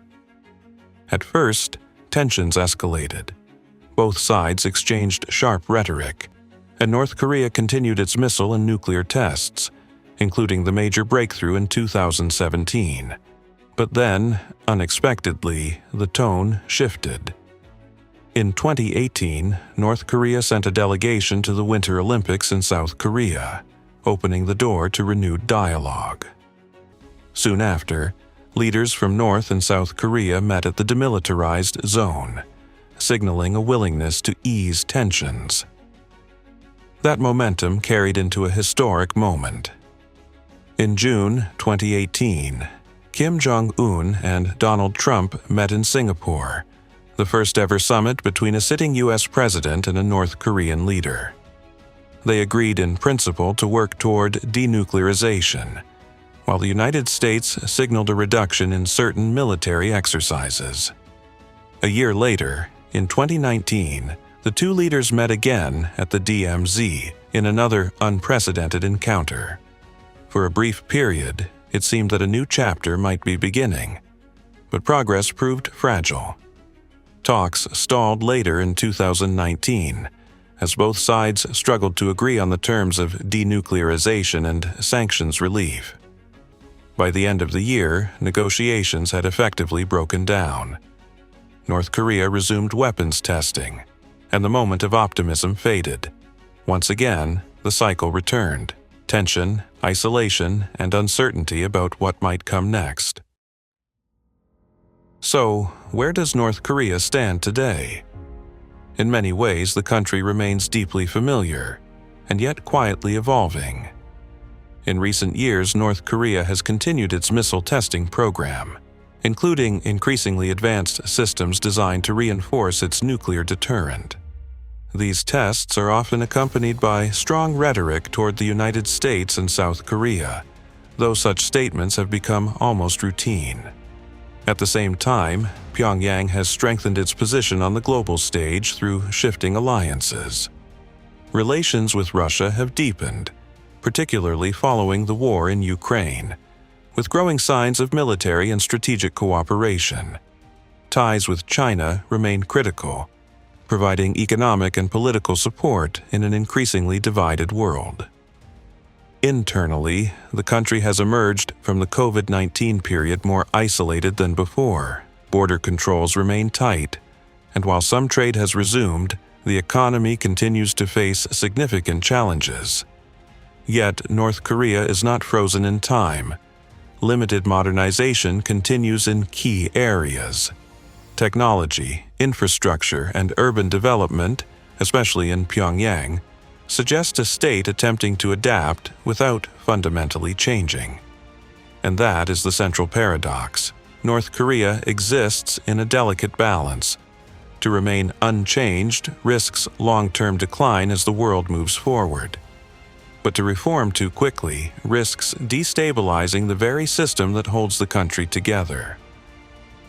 At first, tensions escalated. Both sides exchanged sharp rhetoric, and North Korea continued its missile and nuclear tests, including the major breakthrough in 2017. But then, unexpectedly, the tone shifted. In 2018, North Korea sent a delegation to the Winter Olympics in South Korea, opening the door to renewed dialogue. Soon after, leaders from North and South Korea met at the demilitarized zone, signaling a willingness to ease tensions. That momentum carried into a historic moment. In June 2018, Kim Jong-un and Donald Trump met in Singapore, the first-ever summit between a sitting U.S. president and a North Korean leader. They agreed in principle to work toward denuclearization, while the United States signaled a reduction in certain military exercises. A year later, in 2019, the two leaders met again at the DMZ in another unprecedented encounter. For a brief period, it seemed that a new chapter might be beginning, but progress proved fragile. Talks stalled later in 2019, as both sides struggled to agree on the terms of denuclearization and sanctions relief. By the end of the year, negotiations had effectively broken down. North Korea resumed weapons testing, and the moment of optimism faded. Once again, the cycle returned: tension, isolation, and uncertainty about what might come next. So, where does North Korea stand today? In many ways, the country remains deeply familiar, and yet quietly evolving. In recent years, North Korea has continued its missile testing program, including increasingly advanced systems designed to reinforce its nuclear deterrent. These tests are often accompanied by strong rhetoric toward the United States and South Korea, though such statements have become almost routine. At the same time, Pyongyang has strengthened its position on the global stage through shifting alliances. Relations with Russia have deepened, particularly following the war in Ukraine, with growing signs of military and strategic cooperation. Ties with China remain critical, providing economic and political support in an increasingly divided world. Internally, the country has emerged from the COVID-19 period more isolated than before. Border controls remain tight, and while some trade has resumed, the economy continues to face significant challenges. Yet, North Korea is not frozen in time. Limited modernization continues in key areas. Technology, infrastructure, and urban development, especially in Pyongyang, suggest a state attempting to adapt without fundamentally changing. And that is the central paradox. North Korea exists in a delicate balance. To remain unchanged risks long-term decline as the world moves forward. But to reform too quickly risks destabilizing the very system that holds the country together.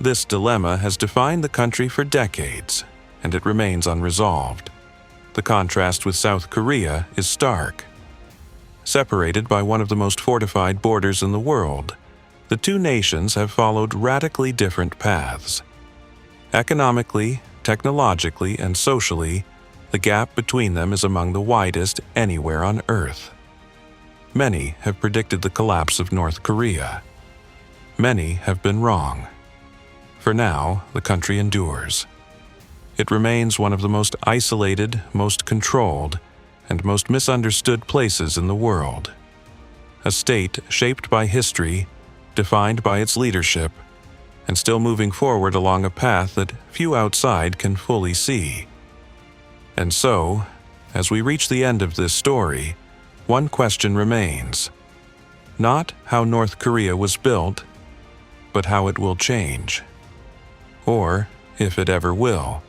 This dilemma has defined the country for decades, and it remains unresolved. The contrast with South Korea is stark. Separated by one of the most fortified borders in the world, the two nations have followed radically different paths. Economically, technologically, and socially, the gap between them is among the widest anywhere on Earth. Many have predicted the collapse of North Korea. Many have been wrong. For now, the country endures. It remains one of the most isolated, most controlled, and most misunderstood places in the world. A state shaped by history, defined by its leadership, and still moving forward along a path that few outside can fully see. And so, as we reach the end of this story, one question remains. Not how North Korea was built, but how it will change. Or, if it ever will.